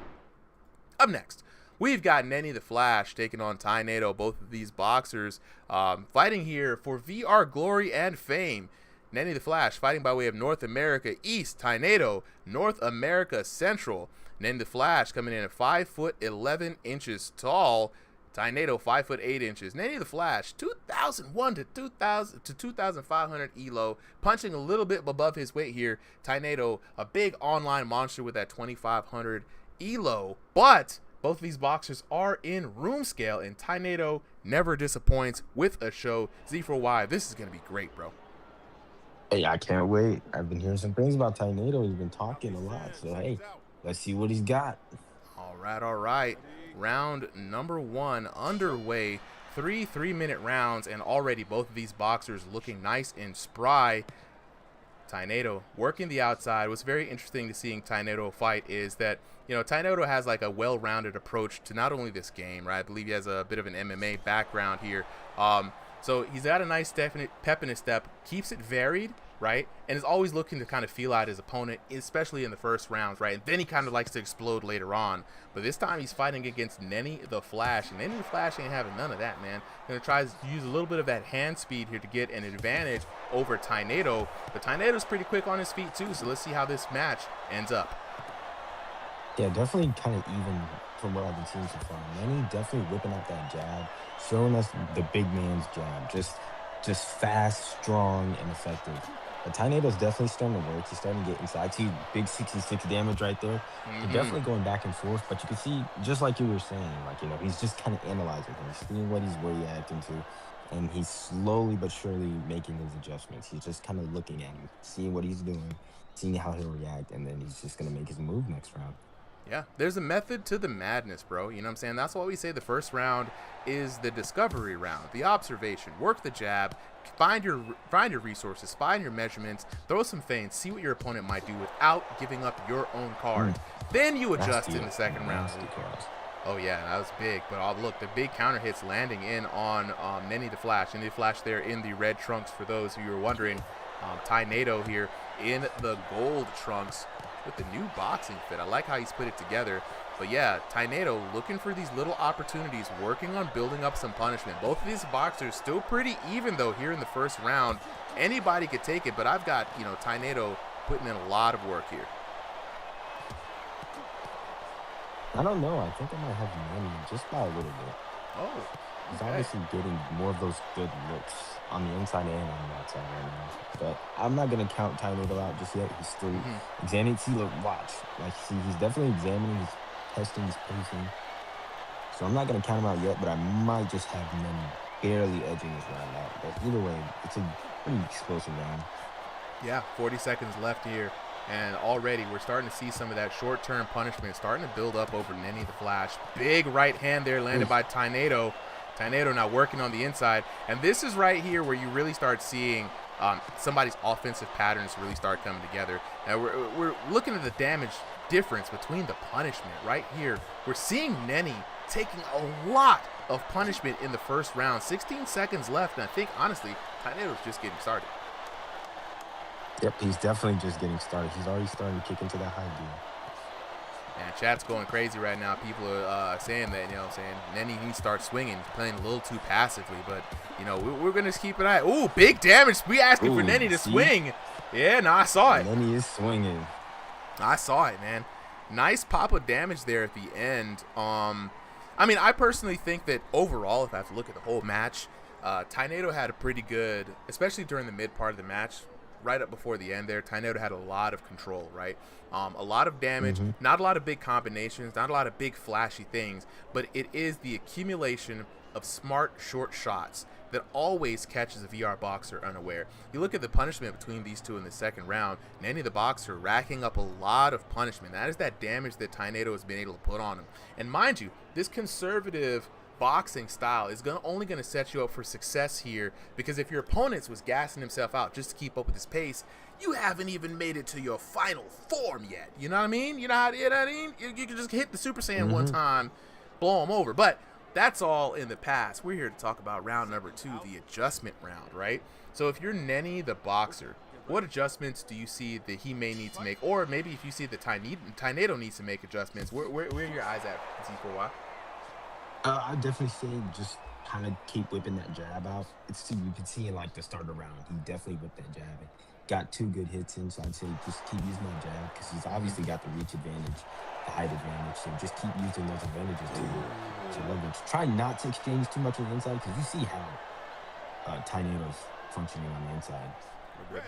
Up next, we've got Nenny the Flash taking on Ty Nato. Both of these boxers fighting here for VR glory and fame. Nenny the Flash fighting by way of North America East. Ty Nato, North America Central. Nenny the Flash coming in at 5'11" tall. Ty Nato 5'8". Nenny the Flash 2001 to 2,500 elo, punching a little bit above his weight here. Ty Nato, a big online monster with that 2,500 elo, but both of these boxers are in room scale, and Ty Nato never disappoints with a show. Z4Y, this is gonna be great, bro. Hey, I can't wait. I've been hearing some things about Ty Nato. He's been talking a lot, so hey, let's see what he's got. All right. Round number 1 underway. 3 3-minute rounds, and already both of these boxers looking nice and spry. Ty Nato working the outside. What's very interesting to seeing Ty Nato fight is that, you know, Ty Nato has like a well-rounded approach to not only this game, right? I believe he has a bit of an MMA background here. So he's got a nice definite pep in his step, keeps it varied, right? And is always looking to kind of feel out his opponent, especially in the first rounds, right? And then he kind of likes to explode later on. But this time he's fighting against Nenny the Flash, and Nenny the Flash ain't having none of that, man. Gonna try to use a little bit of that hand speed here to get an advantage over Ty Nato. But Ty Nato's pretty quick on his feet too, so let's see how this match ends up. Yeah, definitely kind of even from what I've been seeing so far. Nenny definitely whipping up that jab, showing us the big man's jab. Just fast, strong, and effective. But Ty Nato's definitely starting to work. He's starting to get inside. I see big 66 damage right there. They're definitely going back and forth, but you can see, just like you were saying, like, you know, he's just kind of analyzing him, seeing what he's reacting to, and he's slowly but surely making his adjustments. He's just kind of looking at him, seeing what he's doing, seeing how he'll react, and then he's just going to make his move next round. Yeah, there's a method to the madness, bro. You know what I'm saying? That's why we say the first round is the discovery round, the observation. Work the jab, find your resources, find your measurements, throw some feints, see what your opponent might do without giving up your own card. Then you adjust in the second round. Oh yeah, that was big. But look, the big counter hits landing in on Nenny the Flash. Nenny the Flash there in the red trunks, for those who were wondering. Ty Nato here in the gold trunks with the new boxing fit. I like how he's put it together. But yeah, Ty Nato looking for these little opportunities, working on building up some punishment. Both of these boxers still pretty even though here in the first round. Anybody could take it, but I've got, you know, Ty Nato putting in a lot of work here. I don't know. I think I might have Nenny just by a little bit. Oh, he's obviously getting more of those good looks on the inside and on the outside right now. But I'm not going to count Ty Nato out just yet. He's still examining. See, look, watch. Like, see, he's definitely examining, he's testing, he's pacing. So I'm not going to count him out yet, but I might just have Nenny barely edging this round out. But either way, it's a pretty explosive round. Yeah, 40 seconds left here. And already we're starting to see some of that short-term punishment starting to build up over Nenny the Flash. Big right hand there landed by Ty Nato. Ty Nato now working on the inside. And this is right here where you really start seeing somebody's offensive patterns really start coming together. Now we're looking at the damage difference between the punishment right here. We're seeing Nenny taking a lot of punishment in the first round. 16 seconds left, and I think, honestly, Ty Nato's just getting started. Yep, he's definitely just getting started. He's already starting to kick into that high gear. Man, chat's going crazy right now. People are saying that, you know what I'm saying, Nenny needs to start swinging. He's playing a little too passively, but, you know, we're going to keep an eye. Ooh, big damage. We asking for Nenny to swing. Yeah, no, I saw it. Nenny is swinging. I saw it, man. Nice pop of damage there at the end. I mean, I personally think that overall, if I have to look at the whole match, Ty Nato had a pretty good, especially during the mid part of the match, right up before the end there, Ty Nato had a lot of control, right? A lot of damage, not a lot of big combinations, not a lot of big flashy things, but it is the accumulation of smart, short shots that always catches a VR boxer unaware. You look at the punishment between these two in the second round, Nenny the boxer racking up a lot of punishment. That is that damage that Tainado has been able to put on him. And mind you, this conservative boxing style is only going to set you up for success here, because if your opponent was gassing himself out just to keep up with his pace, you haven't even made it to your final form yet. You know what I mean? You know what I mean? You can just hit the Super Saiyan one time, blow him over. But that's all in the past. We're here to talk about round number 2, the adjustment round, right? So if you're Nenny the boxer, what adjustments do you see that he may need to make? Or maybe if you see that Tainado needs to make adjustments, where are your eyes at, Z4Y? I'd definitely say just kind of keep whipping that jab out. You can see in like the start of round, he definitely whipped that jab and got 2 good hits in. So I'd say just keep using that jab, because he's obviously got the reach advantage, the height advantage. So just keep using those advantages to leverage. Try not to exchange too much on the inside, because you see how Tainado's functioning on the inside.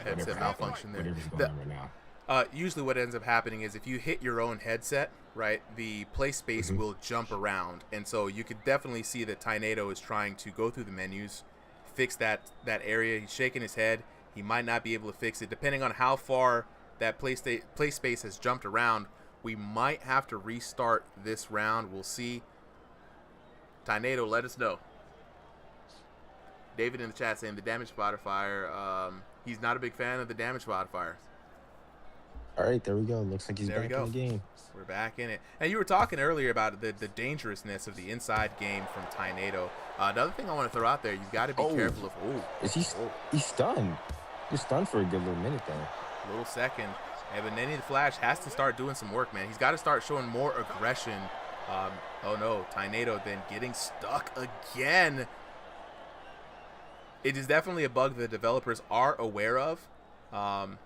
Headset malfunction there. Whatever's going on right now. Usually what ends up happening is if you hit your own headset, right, the play space will jump around. And so you could definitely see that Tainado is trying to go through the menus, fix that area. He's shaking his head. He might not be able to fix it. Depending on how far that play space has jumped around, we might have to restart this round. We'll see. Tainado, let us know. David in the chat saying the damage modifier, he's not a big fan of the damage modifier. All right, there we go. Looks like he's back in the game. We're back in it. And you were talking earlier about the dangerousness of the inside game from Tainado. Another thing I want to throw out there, you've got to be careful of. Is he? He's stunned. He's stunned for a good little minute there. A little second. And but Nenny the Flash has to start doing some work, man. He's got to start showing more aggression. Oh no, Tainado then getting stuck again. It is definitely a bug the developers are aware of. So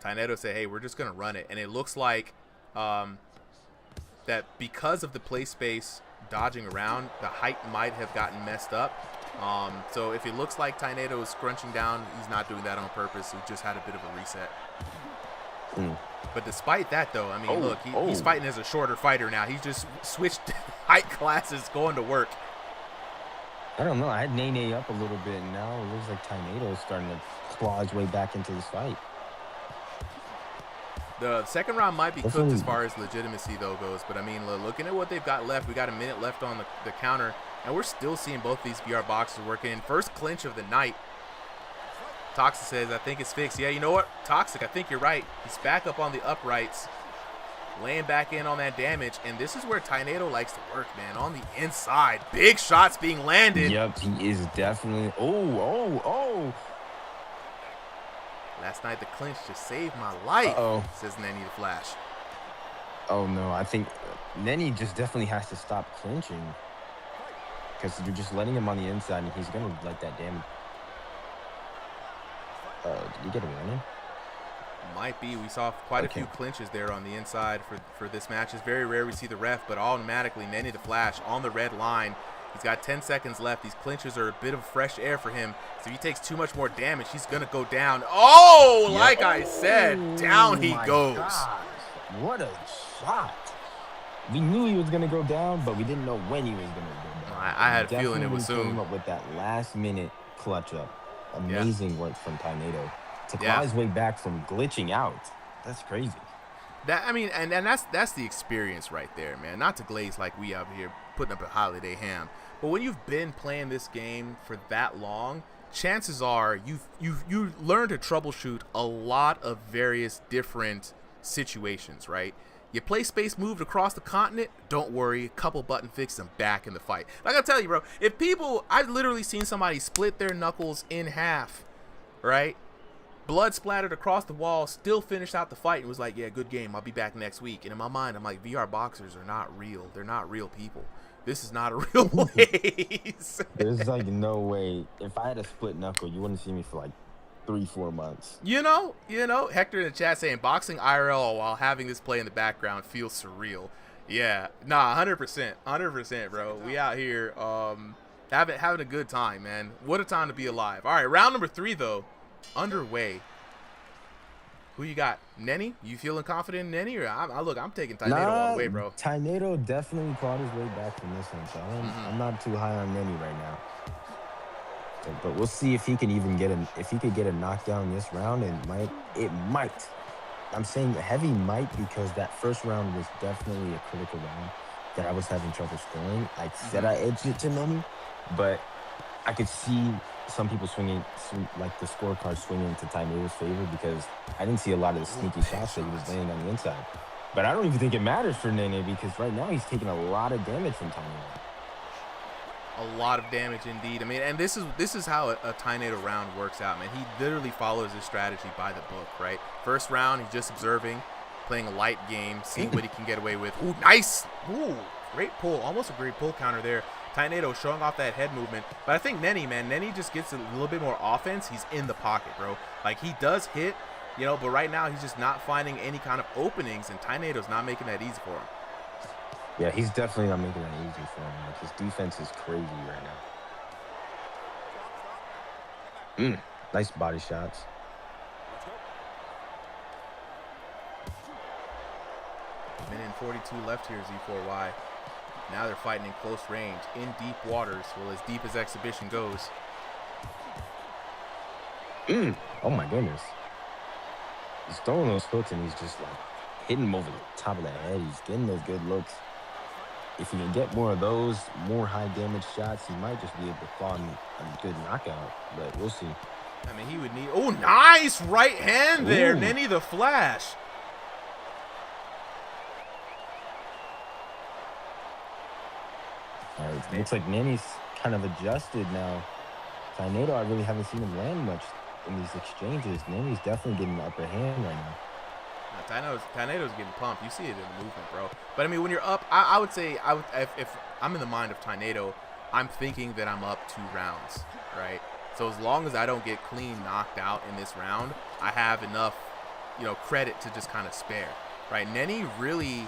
Tainado said, hey, we're just going to run it. And it looks like that because of the play space dodging around, the height might have gotten messed up. So if it looks like Tainado is scrunching down, he's not doing that on purpose. He just had a bit of a reset. But despite that, though, I mean, look, he's fighting as a shorter fighter now. He's just switched height classes going to work. I don't know. I had Nene up a little bit, and now it looks like Tainado is starting to claw his way back into this fight. The second round might be cooked as far as legitimacy, though, goes. But, I mean, looking at what they've got left, we got a minute left on the counter, and we're still seeing both these VR boxers working in. First clinch of the night. Toxic says, I think it's fixed. Yeah, you know what? Toxic, I think you're right. He's back up on the uprights, laying back in on that damage. And this is where Tainado likes to work, man, on the inside. Big shots being landed. Yep, he is definitely. Last night, the clinch just saved my life, says Nenny the Flash. Oh, no. I think Nenny just definitely has to stop clinching, because you're just letting him on the inside, and he's going to let that damage. Did he get a warning? Might be. We saw quite a few clinches there on the inside for this match. It's very rare we see the ref, but automatically Nenny the Flash on the red line. He's got 10 seconds left. These clinches are a bit of fresh air for him. So if he takes too much more damage, he's going to go down. Oh, like I said, down he goes. Gosh. What a shot. We knew he was going to go down, but we didn't know when he was going to go down. I had a feeling it was soon. Came up with that last-minute clutch up. Amazing work from Tainado to claw his way back from glitching out. That's crazy. And that's the experience right there, man. Not to glaze like we out here putting up a holiday ham, but when you've been playing this game for that long, chances are you learn to troubleshoot a lot of various different situations, right? Your play space moved across the continent, don't worry, a couple button fixes, I'm back in the fight. Like I tell you, bro, I've literally seen somebody split their knuckles in half, right? Blood splattered across the wall, still finished out the fight and was like, yeah, good game, I'll be back next week. And in my mind, I'm like, VR boxers are not real. They're not real people. This is not a real place. There's like no way. If I had a split knuckle, you wouldn't see me for like 3-4 months. You know, Hector in the chat saying boxing IRL while having this play in the background feels surreal. Yeah, nah, 100%, bro. We out here having a good time, man. What a time to be alive. All right, round number 3 though, underway. Who you got? Nenny? You feeling confident in Nenny? Or I'm taking Tainado all the way, bro. Tainado definitely clawed his way back from this one, so I'm not too high on Nenny right now. But we'll see if he can even get a knockdown this round. And it might. I'm saying heavy might, because that first round was definitely a critical round that I was having trouble scoring. I said I edged it to Nenny, but I could see some people like the scorecard swinging to Tainado's favor, because I didn't see a lot of the sneaky shots that he was laying on the inside. But I don't even think it matters for Nene, because right now he's taking a lot of damage from Tainado. A lot of damage indeed. I mean, and this is how a Tainado round works out, man. He literally follows his strategy by the book, right? First round, he's just observing, playing a light game, seeing what he can get away with. Ooh, nice! Ooh, great pull. Almost a great pull counter there. Tainado showing off that head movement. But I think Nenny just gets a little bit more offense. He's in the pocket, bro. Like, he does hit, you know, but right now he's just not finding any kind of openings, and Tainado's not making that easy for him. Yeah, he's definitely not making that easy for him. Like, his defense is crazy right now. Nice body shots. A minute and 42 left here, Z4Y. Now they're fighting in close range, in deep waters. Well, as deep as exhibition goes. Oh my goodness. He's throwing those hooks and he's just like hitting him over the top of the head. He's getting those good looks. If he can get more of those, more high damage shots, he might just be able to claw a good knockout, but we'll see. I mean, he would need... Oh, nice right hand there, Nenny the Flash. All right, looks like Nenny's kind of adjusted now. Tainado, I really haven't seen him land much in these exchanges. Nenny's definitely getting the upper hand right now. Tainado's getting pumped. You see it in the movement, bro. But I mean, when you're up, I would say if I'm in the mind of Tainado, I'm thinking that I'm up 2 rounds, right? So as long as I don't get clean knocked out in this round, I have enough, you know, credit to just kind of spare, right? Nenny really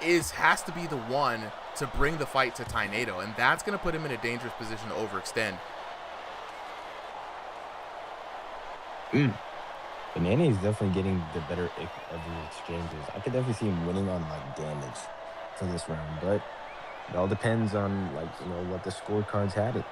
has to be the one to bring the fight to Tainado, and that's going to put him in a dangerous position to overextend. Banana is definitely getting the better of the exchanges. I could definitely see him winning on like damage for this round, but it all depends on, like, you know, what the scorecards had it.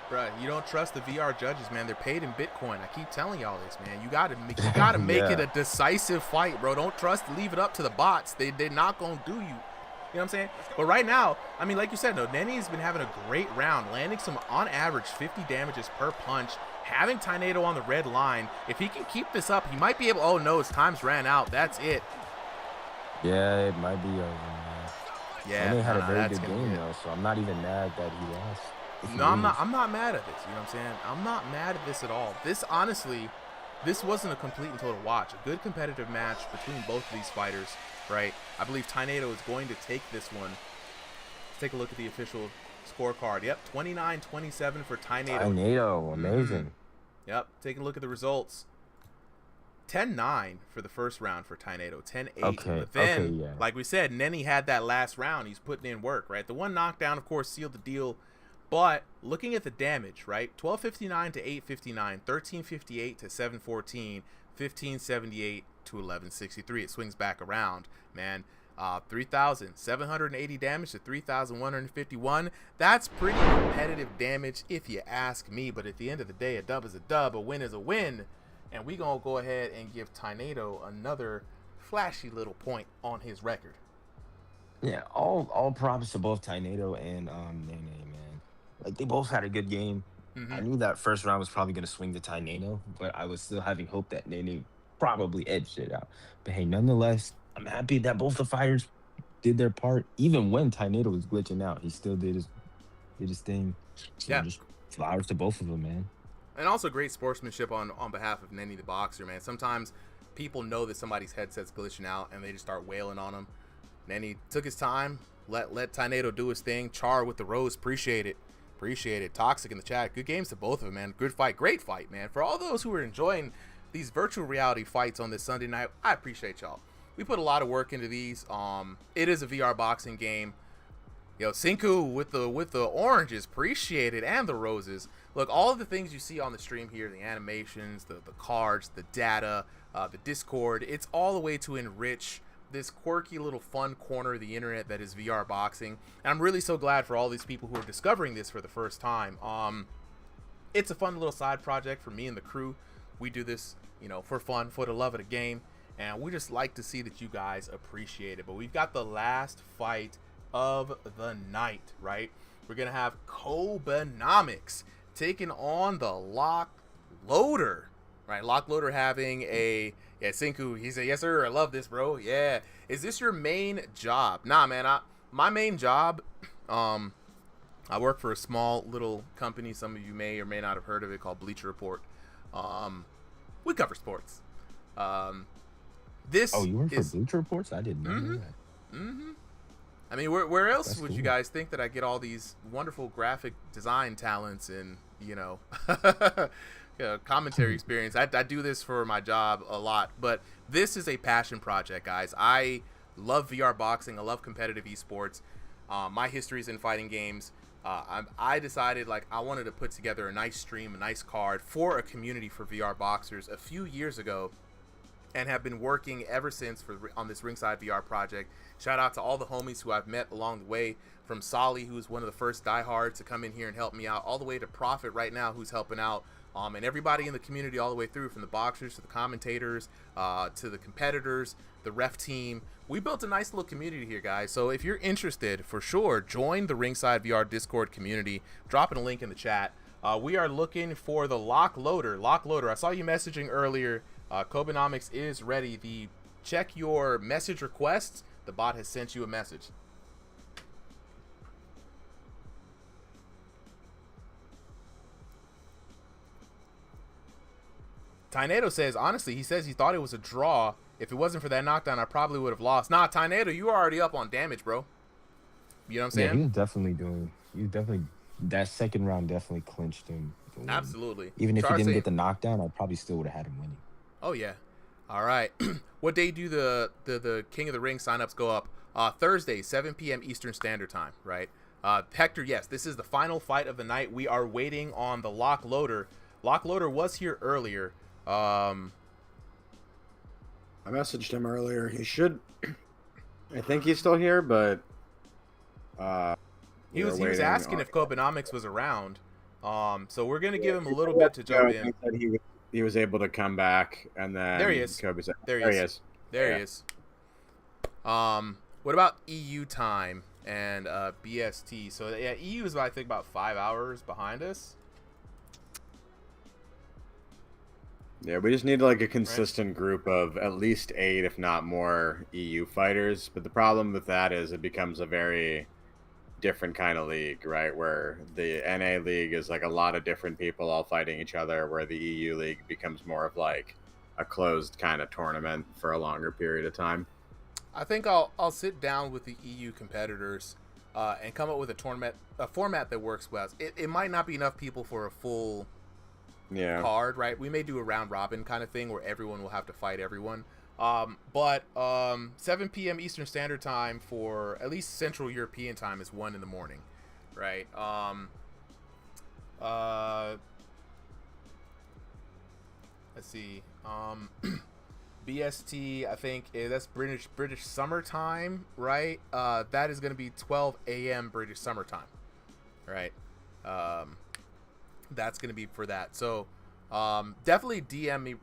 Bruh, you don't trust the VR judges, man. They're paid in Bitcoin. I keep telling y'all this, man. You gotta make it a decisive fight, bro. Don't leave it up to the bots. They're not gonna do you. You know what I'm saying? But right now, I mean, like you said, no, Nenny's been having a great round, landing some, on average, 50 damages per punch, having Tainado on the red line. If he can keep this up, he might be able... Oh, no, his time's ran out. That's it. Yeah, it might be over, man. Yeah, Nenny had a very good game, though, so I'm not even mad that he lost. No, I'm not mad at this. You know what I'm saying? I'm not mad at this at all. This, honestly, this wasn't a complete and total watch. A good competitive match between both of these fighters, right? I believe Tainado is going to take this one. Let's take a look at the official scorecard. Yep, 29-27 for Tainado. Tainado, amazing. Yep, taking a look at the results. 10-9 for the first round for Tainado. 10-8. Okay, But then, okay, yeah. like we said, Nenny had that last round. He's putting in work, right? The one knockdown, of course, sealed the deal. But looking at the damage, right? 1259 to 859, 1358 to 714, 1578 to 1163. It swings back around, man. 3,780 damage to 3,151. That's pretty competitive damage if you ask me. But at the end of the day, a dub is a dub, a win is a win. And we're going to go ahead and give Tainado another flashy little point on his record. Yeah, all props to both Tainado and Nene, man. Like, they both had a good game. I knew that first round was probably going to swing to Tainado, but I was still having hope that Nene probably edged it out. But hey, nonetheless, I'm happy that both the fighters did their part. Even when Tainado was glitching out, he still did his thing. So yeah, just flowers to both of them, man. And also great sportsmanship on behalf of Nenny the Boxer, man. Sometimes people know that somebody's headset's glitching out and they just start wailing on him. Nenny took his time, let Tainado do his thing. Char with the rose, appreciate it. Appreciate it. Toxic in the chat. Good games to both of them, man. Good fight. Great fight, man. For all those who are enjoying these virtual reality fights on this Sunday night, I appreciate y'all. We put a lot of work into these. It is a VR boxing game. Yo, Sinku with the oranges, appreciate it, and the roses. look, all of the things you see on the stream here, the animations, the cards, the data, the Discord, it's all a way to enrich this quirky little fun corner of the internet that is VR boxing. And I'm really so glad for all these people who are discovering this for the first time. It's a fun little side project for me and the crew. We do this, you know, for fun, for the love of the game, and we just like to see that you guys appreciate it. But we've got the last fight of the night, right? We're gonna have Kobenomics taking on the Lock Loader, right? Lock Loader having a, yeah, Sinku, he said, yes sir, I love this, bro. Yeah, is this your main job? Nah, man, my main job, I work for a small little company, some of you may or may not have heard of it, called Bleacher Report. We cover sports. This you work for Bleacher Reports? I didn't know that. I mean, where else would you guys think that I get all these wonderful graphic design talents and, you know, commentary experience? I do this for my job a lot, but this is a passion project, guys. I love VR boxing. I love competitive esports. My history is in fighting games. I decided, like, I wanted to put together a nice stream, a nice card for a community for VR boxers a few years ago, and have been working ever since on this Ringside VR project. Shout out to all the homies who I've met along the way, from Solly, who's one of the first diehards to come in here and help me out, all the way to Prophet right now, who's helping out, and everybody in the community all the way through, from the boxers to the commentators, to the competitors, the ref team. We built a nice little community here, guys. So if you're interested, for sure, join the Ringside VR Discord community. Dropping a link in the chat. We are looking for the Lock Loader. Lock Loader, I saw you messaging earlier. Kobenomics is ready. Check your message requests. The bot has sent you a message. Tynedo says, honestly, he says he thought it was a draw. If it wasn't for that knockdown, I probably would have lost. Nah, Tynedo, you were already up on damage, bro. You know what I'm saying? Yeah, he was definitely, that second round definitely clinched him. Absolutely. Even if he didn't get the knockdown, I probably still would have had him winning. Oh, yeah. All right. What day do the King of the Ring signups go up? Thursday, 7 p.m. Eastern Standard Time, right? Hector, yes, this is the final fight of the night. We are waiting on the Lock Loader. Lock Loader was here earlier. I messaged him earlier. He should. I think he's still here, but he was asking if Kobenomics was around. So we're gonna give him a little bit to jump in. He said he was able to come back, and then there he is. Kobe said, there he is. There he is. What about EU time and BST? So yeah, EU is I think about 5 hours behind us. Yeah, we just need like a consistent group of at least 8, if not more, EU fighters. But the problem with that is it becomes a very different kind of league, right? Where the NA league is like a lot of different people all fighting each other, where the EU league becomes more of like a closed kind of tournament for a longer period of time. I think I'll sit down with the EU competitors and come up with a format that works well. It might not be enough people for a full card, right? We may do a round robin kind of thing where everyone will have to fight everyone. But 7 p.m. Eastern Standard Time for at least Central European time is 1 in the morning, right? Let's see. BST, I think that's British Summer Time, right? That is going to be 12 a.m. British Summer Time, right? That's going to be for that. So definitely DM me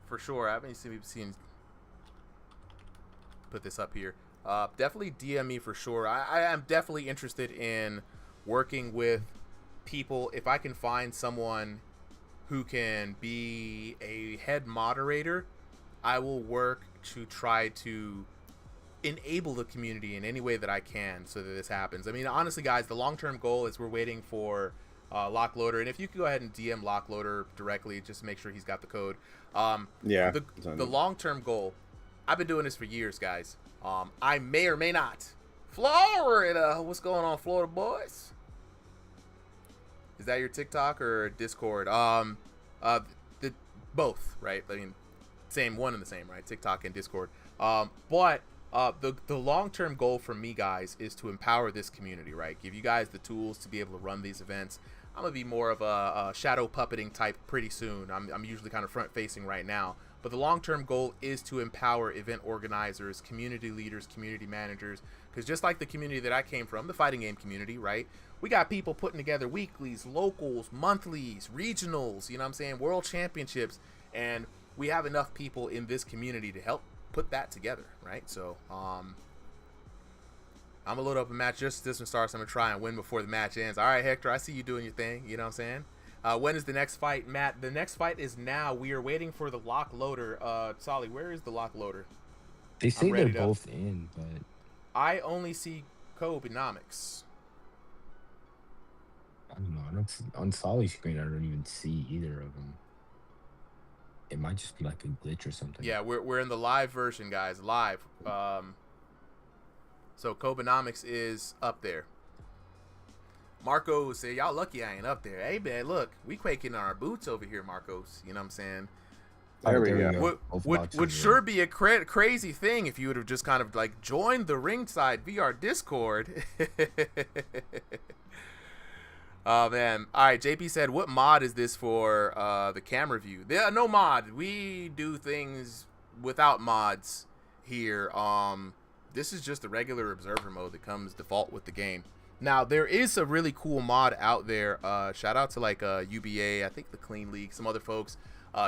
for sure. I haven't seen put this up here. Definitely DM me for sure. I am definitely interested in working with people. If I can find someone who can be a head moderator, I will work to try to enable the community in any way that I can so that this happens. I mean, honestly, guys, the long-term goal is we're waiting for Lock Loader, and if you could go ahead and DM Lock Loader directly, just to make sure he's got the code. The long-term goal, I've been doing this for years, guys. I may or may not. Florida, what's going on, Florida boys? Is that your TikTok or Discord? Both, right? I mean, same one and the same, right? TikTok and Discord. But the long-term goal for me, guys, is to empower this community, right? Give you guys the tools to be able to run these events. I'm gonna be more of a shadow puppeting type pretty soon. I'm usually kind of front facing right now, but the long-term goal is to empower event organizers, community leaders, community managers, because just like the community that I came from, the fighting game community, right? We got people putting together weeklies, locals, monthlies, regionals, you know what I'm saying, world championships, and we have enough people in this community to help put that together, right? So I'm gonna load up a match just as this one starts. I'm gonna try and win before the match ends. All right, Hector, I see you doing your thing. You know what I'm saying? When is the next fight, Matt? The next fight is now. We are waiting for the lock loader. Solly, where is the lock loader? They say they're both in, but I only see Kobenomics. I don't know. I don't see, on Solly's screen, I don't even see either of them. It might just be like a glitch or something. Yeah, we're in the live version, guys. Live. So Kobenomics is up there. Marcos say, y'all lucky I ain't up there. Hey, man, look, we quaking on our boots over here, Marcos. You know what I'm saying? There we go. Would sure be a crazy thing if you would have just kind of like joined the Ringside VR Discord. Oh, man. All right, JP said, what mod is this for the camera view? No mod. We do things without mods here. This is just the regular observer mode that comes default with the game. Now, there is a really cool mod out there. Shout out to like UBA, I think the Clean League, some other folks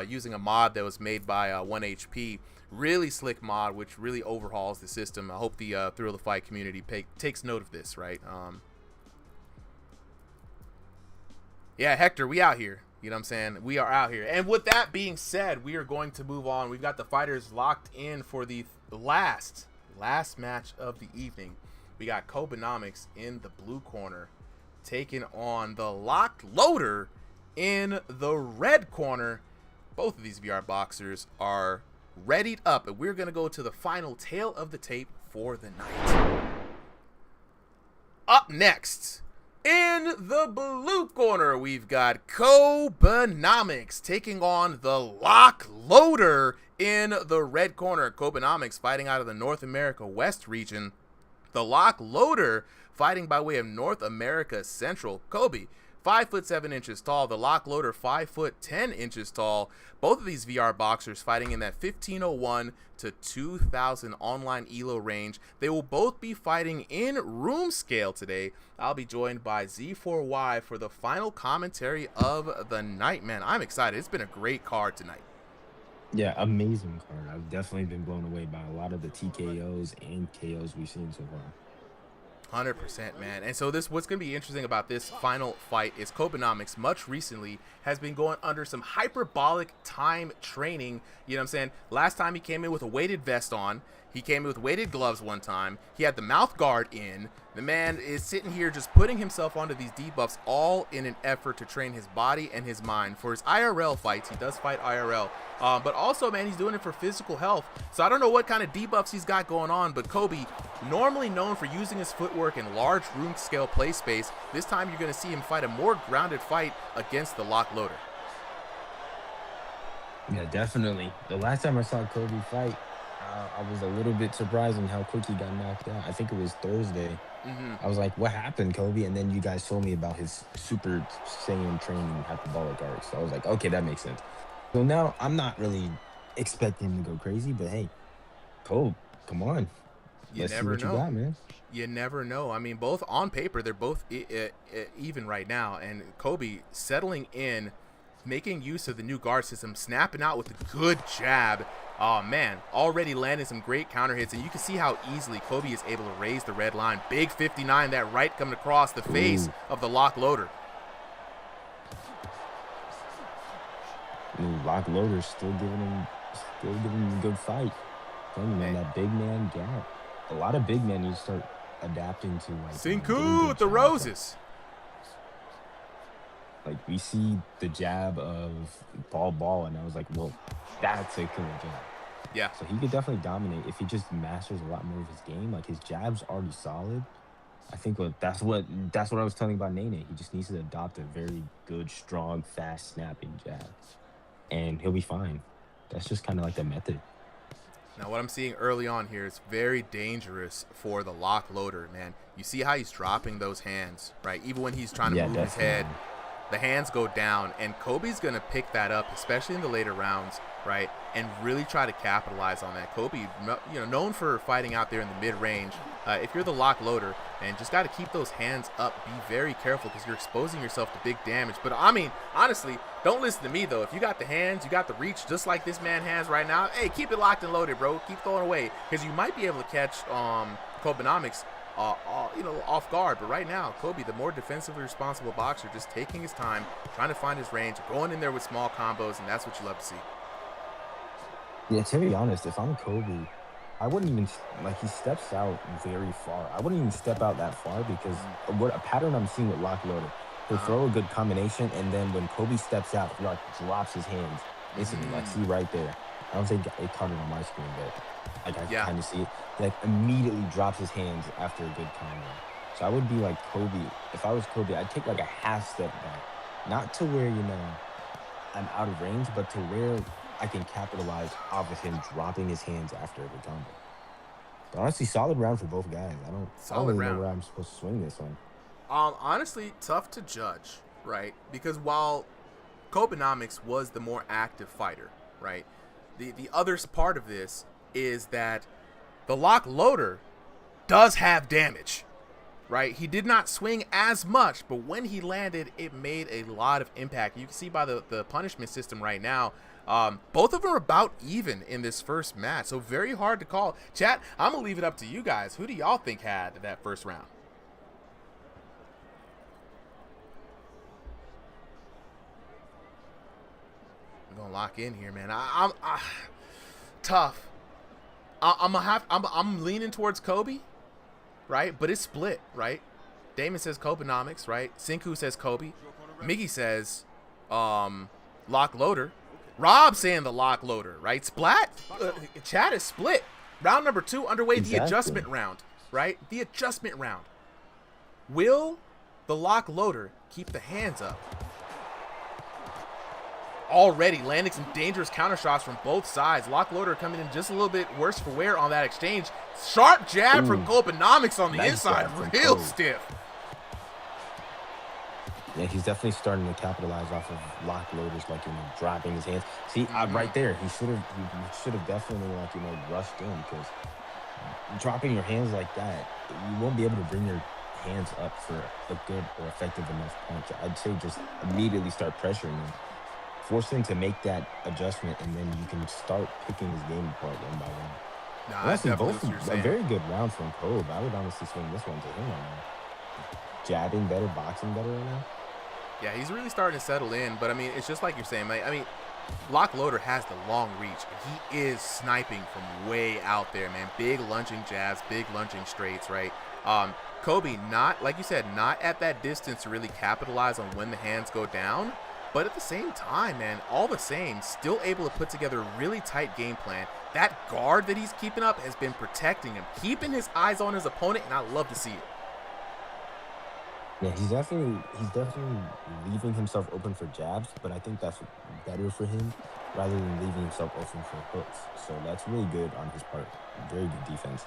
using a mod that was made by 1HP. Really slick mod, which really overhauls the system. I hope the Thrill of the Fight community takes note of this, right? Yeah, Hector, we out here. You know what I'm saying? We are out here. And with that being said, we are going to move on. We've got the fighters locked in for the last match of the evening. We got Kobenomics in the blue corner taking on the locked loader in the red corner. Both of these VR boxers are readied up, and we're going to go to the final tail of the tape for the night. Up next, in the blue corner, we've got Kobenomics taking on the lock loader in the red corner. Kobenomics fighting out of the North America West region. The lock loader fighting by way of North America Central. Kobe, 5'7" tall. The lock loader, 5'10" tall. Both of these VR boxers fighting in that 1501 to 2000 online ELO range. They will both be fighting in room scale today. I'll be joined by Z4Y for the final commentary of the night. Man, I'm excited. It's been a great card tonight. Yeah, amazing card. I've definitely been blown away by a lot of the TKOs and KOs we've seen so far. 100%, man. And so what's going to be interesting about this final fight is Kobenomics much recently has been going under some hyperbolic time training. You know what I'm saying? Last time he came in with a weighted vest on. He came in with weighted gloves one time. He had the mouth guard in. The man is sitting here just putting himself onto these debuffs all in an effort to train his body and his mind. For his IRL fights, he does fight IRL. But also, man, he's doing it for physical health. So I don't know what kind of debuffs he's got going on, but Kobe, normally known for using his footwork in large room scale play space, this time you're going to see him fight a more grounded fight against the lock loader. Yeah, definitely. The last time I saw Kobe fight, I was a little bit surprised in how quick he got knocked out. I think it was Thursday. I was like, what happened, Kobe? And then you guys told me about his Super Saiyan training hyperbolic arts. So I was like, okay, that makes sense. So now I'm not really expecting him to go crazy, but hey, Kobe, come on. Let's see what you got, man. You never know. I mean, both on paper, they're both even right now. And Kobe settling in, making use of the new guard system, snapping out with a good jab. Oh, man, already landing some great counter hits. And you can see how easily Kobe is able to raise the red line. Big 59, that right coming across the face of the lock loader. Lock loader still giving him a good fight. Man, that big man gap. A lot of big men need to start adapting to like Sinku with the roses. Like we see the jab of ball, and I was like, well, that's a killer jab. Yeah. So he could definitely dominate if he just masters a lot more of his game. Like his jab's already solid. I think that's what I was telling about Nene. He just needs to adopt a very good, strong, fast, snapping jab, and he'll be fine. That's just kind of like the method. Now, what I'm seeing early on here is very dangerous for the lock loader, man. You see how he's dropping those hands, right? Even when he's trying to move his head. the hands go down, and Kobe's going to pick that up, especially in the later rounds, right, and really try to capitalize on that. Kobe, you know, known for fighting out there in the mid-range. If you're the lock loader, and just got to keep those hands up, be very careful because you're exposing yourself to big damage. But, I mean, honestly, don't listen to me, though. If you got the hands, you got the reach, just like this man has right now, hey, keep it locked and loaded, bro. Keep throwing away because you might be able to catch Kobenomics you know, off guard. But right now, Kobe, the more defensively responsible boxer, just taking his time, trying to find his range, going in there with small combos, and that's what you love to see. Yeah, to be honest, if I'm Kobe, I wouldn't even, like, he steps out very far. I wouldn't even step out that far because what a pattern I'm seeing with lock loader, he'll throw a good combination, and then when Kobe steps out, he, like, drops his hands instantly. Like, see right there. I don't think it caught it on my screen, but like I kind of see it. He, like, immediately drops his hands after a good combo. So I would be like Kobe. If I was Kobe, I'd take like a half step back, not to where, you know, I'm out of range, but to where I can capitalize off of him dropping his hands after a good combo. But honestly, solid round for both guys. I don't really know where I'm supposed to swing this one. Honestly, tough to judge, right? Because while Kobenomics was the more active fighter, right? The other part of this is that the lock loader does have damage, right? He did not swing as much, but when he landed, it made a lot of impact. You can see by the punishment system right now, both of them are about even in this first match, so very hard to call. Chat, I'm going to leave it up to you guys. Who do y'all think had that first round? I'm going to lock in here, man. I'm tough. I'm leaning towards Kobe, right? But it's split, right? Damon says Kobenomics, right? Sinku says Kobe. Miggy says lock loader. Rob saying the lock loader, right? Splat. Chat is split. Round number 2 underway. Exactly. The adjustment round, right? The adjustment round. Will the lock loader keep the hands up? Already landing some dangerous counter shots from both sides. Lock loader coming in just a little bit worse for wear on that exchange. Sharp jab from Kobenomics on the inside, real stiff. Yeah, he's definitely starting to capitalize off of lock loaders, like, you know, dropping his hands. See, right there, he should have definitely, like, you know, rushed in, because dropping your hands like that, you won't be able to bring your hands up for a good or effective enough punch. I'd say just immediately start pressuring him. Force him to make that adjustment, and then you can start picking his game apart one by one. Nah, honestly, both a very good round from Kobe. I would honestly swing this one to him right now. Jabbing better, boxing better right now. Yeah, he's really starting to settle in, but I mean, it's just like you're saying. I mean, lock loader has the long reach. He is sniping from way out there, man. Big lunging jabs, big lunging straights, right? Kobe, not, like you said, not at that distance to really capitalize on when the hands go down. But at the same time, man, all the same, still able to put together a really tight game plan. That guard that he's keeping up has been protecting him, keeping his eyes on his opponent, and I love to see it. Yeah, he's definitely leaving himself open for jabs, but I think that's better for him rather than leaving himself open for hooks. So that's really good on his part. Very good defense.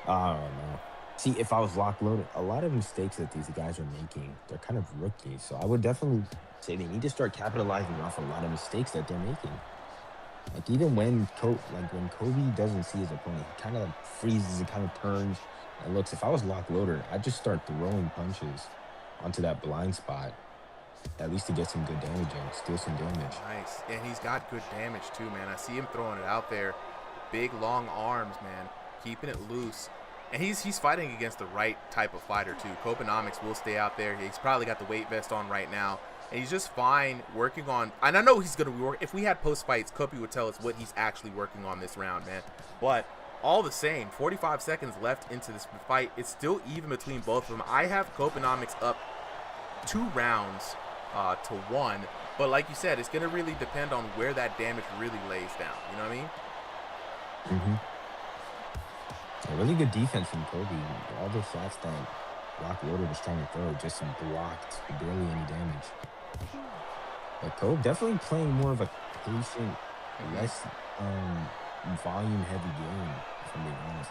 I don't know. See, if I was lock loaded, a lot of mistakes that these guys are making, they're kind of rookies. So I would definitely say they need to start capitalizing off a lot of mistakes that they're making. Like, even when Kobe doesn't see his opponent, he kind of like freezes and kind of turns and looks. If I was lock loader, I'd just start throwing punches onto that blind spot, at least to get some good damage in, steal some damage. Nice. And he's got good damage too, man. I see him throwing it out there. Big, long arms, man. Keeping it loose. And he's fighting against the right type of fighter too. Kobenomics will stay out there. He's probably got the weight vest on right now. And he's just fine working on, and I know he's going to be working. If we had post-fights, Kobe would tell us what he's actually working on this round, man. But all the same, 45 seconds left into this fight. It's still even between both of them. I have Kobenomics up 2 rounds to 1. But like you said, it's going to really depend on where that damage really lays down. You know what I mean? Mm-hmm. A really good defense from Kobe. All the shots that Lock Loader was trying to throw just blocked barely any damage. But Kobe definitely playing more of a patient, less volume-heavy game, if I'm being honest.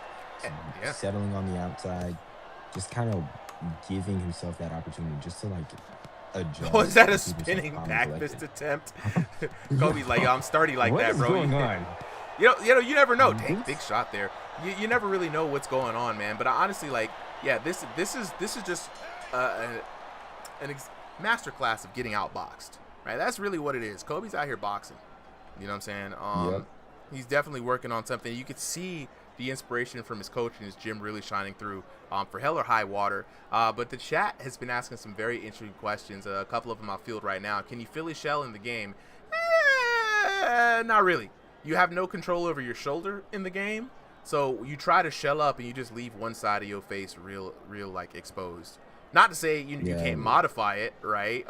So settling on the outside, just kind of giving himself that opportunity just to, like, adjust. Was that a and keep himself spinning calm and back collected. fist attempt? Kobe's like, yo, I'm starting like What that, is bro. going on? You never know. Dang, big shot there. You never really know what's going on, man. But honestly, like, yeah, this is just master class of getting outboxed, right? That's really what it is. Kobe's out here boxing. You know what I'm saying? Yep. He's definitely working on something. You could see the inspiration from his coach and his gym really shining through for Hell or High Water. But the chat has been asking some very interesting questions. A couple of them I'll field right now. Can you Philly shell in the game? Not really. You have no control over your shoulder in the game. So you try to shell up and you just leave one side of your face real like exposed. Not to say you can't modify it, right?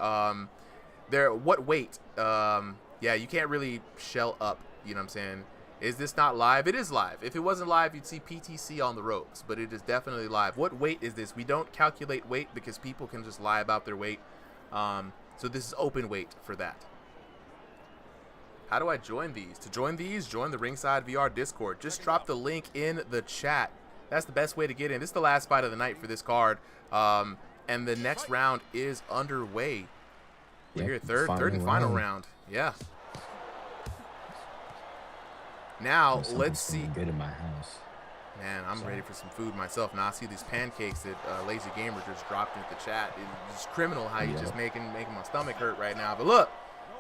What weight? Yeah, you can't really shell up. You know what I'm saying? Is this not live? It is live. If it wasn't live, you'd see PTC on the ropes, but it is definitely live. What weight is this? We don't calculate weight because people can just lie about their weight. So this is open weight for that. How do I join these? To join these, join the Ringside VR Discord. Just drop the link in the chat. That's the best way to get in. This is the last fight of the night for this card. And the next round is underway. We're here, third and final round. Yeah. Now let's see. Good in my house. Man, I'm ready for some food myself. Now I see these pancakes that Lazy Gamer just dropped into the chat. It's criminal how you just making my stomach hurt right now. But look,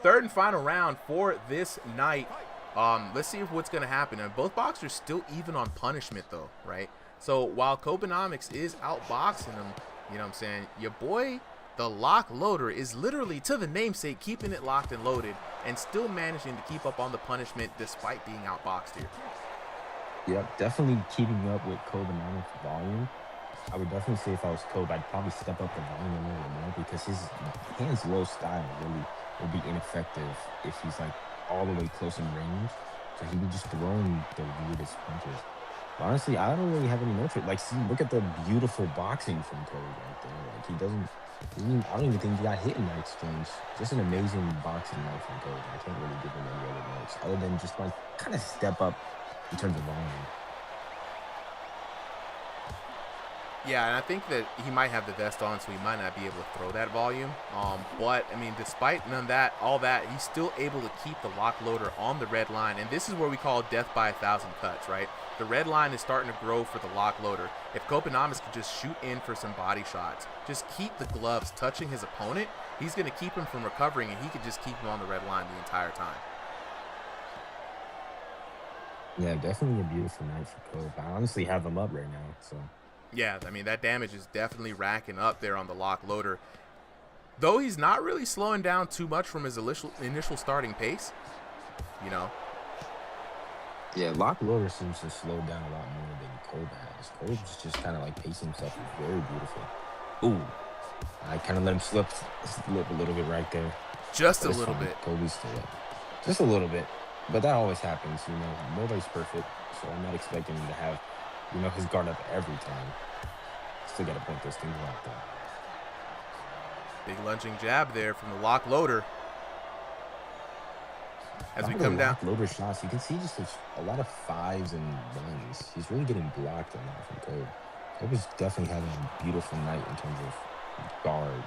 third and final round for this night. Let's see what's gonna happen. And both boxers still even on punishment though, right? So while Kobenomics is outboxing him, you know what I'm saying, your boy, the lock loader, is literally, to the namesake, keeping it locked and loaded and still managing to keep up on the punishment despite being outboxed here. Yep, definitely keeping up with Kobenomics' volume. I would definitely say if I was Kobe, I'd probably step up the volume a little more because his hands low style really would be ineffective if he's like all the way close in range. So he would just throw in the weirdest punches. But honestly, I don't really have any no trick. Like, see, look at the beautiful boxing from Kobe right there. Like, he doesn't. I don't even think he got hit in that exchange. Just an amazing boxing night from Kobe. I can't really give him any other notes other than just like kind of step up in terms of volume. Yeah, and I think that he might have the vest on, so he might not be able to throw that volume. But, I mean, despite none of that, all that, he's still able to keep the lock loader on the red line. And this is where we call death by 1,000 cuts, right? The red line is starting to grow for the lock loader. If Kobenomics could just shoot in for some body shots, just keep the gloves touching his opponent, he's going to keep him from recovering, and he could just keep him on the red line the entire time. Yeah, definitely a beautiful night for Kobe. I honestly have him up right now, so... Yeah, I mean, that damage is definitely racking up there on the lock loader. Though he's not really slowing down too much from his initial starting pace, you know. Yeah, lock loader seems to slow down a lot more than Kobe has. Kobe's just kind of like pacing himself very beautiful. Ooh, I kind of let him slip a little bit right there. Just a little bit. Kobe's still up. Just a little bit. But that always happens, you know. Nobody's perfect, so I'm not expecting him to have, you know, his guard up every time. Still got to point those things out there. Big lunging jab there from the lock loader. As we come down. Lock loader shots, you can see just a lot of 5s and 1s. He's really getting blocked on that from Kobe. Kobe's definitely having a beautiful night in terms of guard.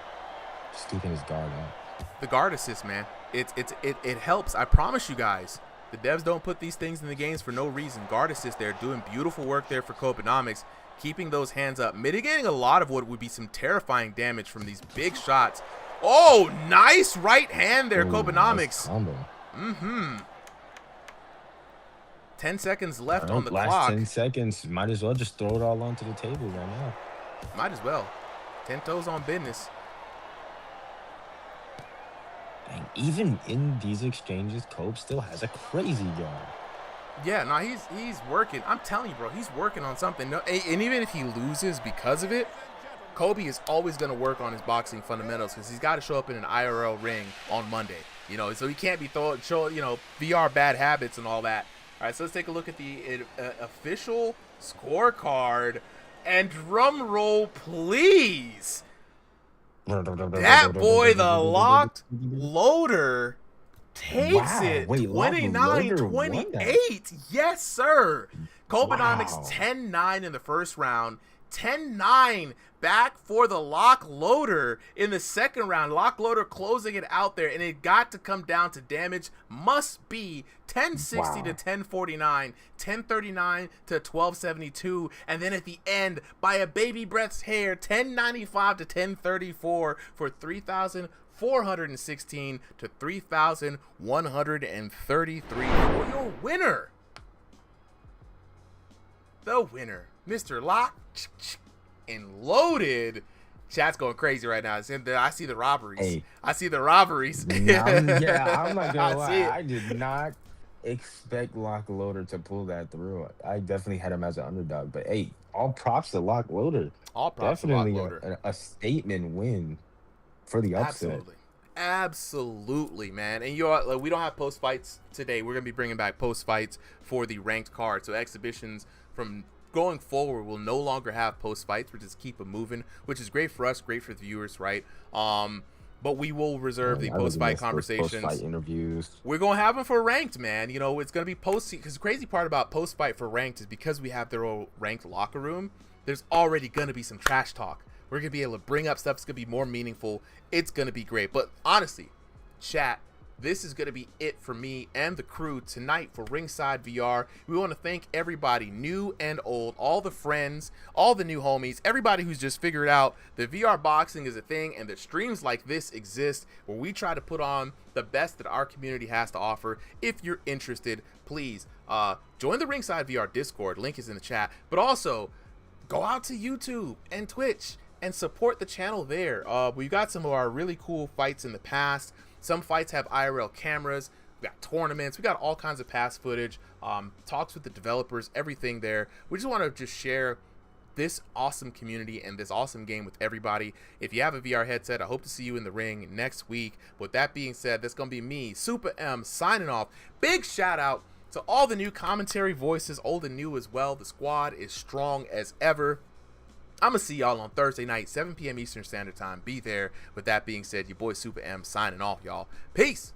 Just keeping his guard up. The guard assist, man. It helps. I promise you guys. The devs don't put these things in the games for no reason. Guard assist there, doing beautiful work there for Kobenomics, keeping those hands up, mitigating a lot of what would be some terrifying damage from these big shots. Oh, nice right hand there, Kobenomics. Nice 10 seconds left on the last clock. 10 seconds. Might as well just throw it all onto the table right now. Might as well. 10 toes on business. Dang, even in these exchanges, Kobe still has a crazy guard. Yeah, no, he's working. I'm telling you, bro, he's working on something. No, and even if he loses because of it, Kobe is always going to work on his boxing fundamentals because he's got to show up in an IRL ring on Monday. You know, so he can't be showing, you know, VR bad habits and all that. All right, so let's take a look at the official scorecard. And drum roll, please. That boy, the locked loader, takes it 29-28. Yes, sir. Kobenomics 10-9 in the first round, 10-9 back for the Lock Loader in the second round. Lock Loader closing it out there, and it got to come down to damage. Must be 1060 to 1049, 1039 to 1272, and then at the end, by a baby breath's hair, 1095 to 1034 for 3,416 to 3,133 for your winner. The winner, Mr. Lock and Loaded. Chat's going crazy right now. I see the robberies. Hey. I see the robberies. I'm not gonna lie. it. I did not expect Lock Loader to pull that through. I definitely had him as an underdog. But hey, all props to Lock Loader. All props Definitely to Lock Loader. a statement win for the upset. Absolutely, man. And we don't have post fights today. We're gonna be bringing back post fights for the ranked card. So exhibitions from going forward will no longer have post fights. We just keep them moving, which is great for us, great for the viewers, right? But we will reserve the post fight conversations. Post fight interviews. We're gonna have them for ranked, man. You know, it's gonna be post, because the crazy part about post fight for ranked is because we have their own ranked locker room. There's already gonna be some trash talk. We're gonna be able to bring up stuff. It's gonna be more meaningful. It's gonna be great. But honestly, chat, this is going to be it for me and the crew tonight for Ringside VR. We want to thank everybody, new and old, all the friends, all the new homies, everybody who's just figured out that VR boxing is a thing and that streams like this exist, where we try to put on the best that our community has to offer. If you're interested, please join the Ringside VR Discord. Link is in the chat. But also, go out to YouTube and Twitch and support the channel there. We got some of our really cool fights in the past. Some fights have IRL cameras. We got tournaments. We got all kinds of past footage, talks with the developers, everything there. We just want to just share this awesome community and this awesome game with everybody. If you have a VR headset, I hope to see you in the ring next week. With that being said, that's going to be me, Super M, signing off. Big shout out to all the new commentary voices, old and new as well. The squad is strong as ever. I'm going to see y'all on Thursday night, 7 p.m. Eastern Standard Time. Be there. With that being said, your boy Super M signing off, y'all. Peace.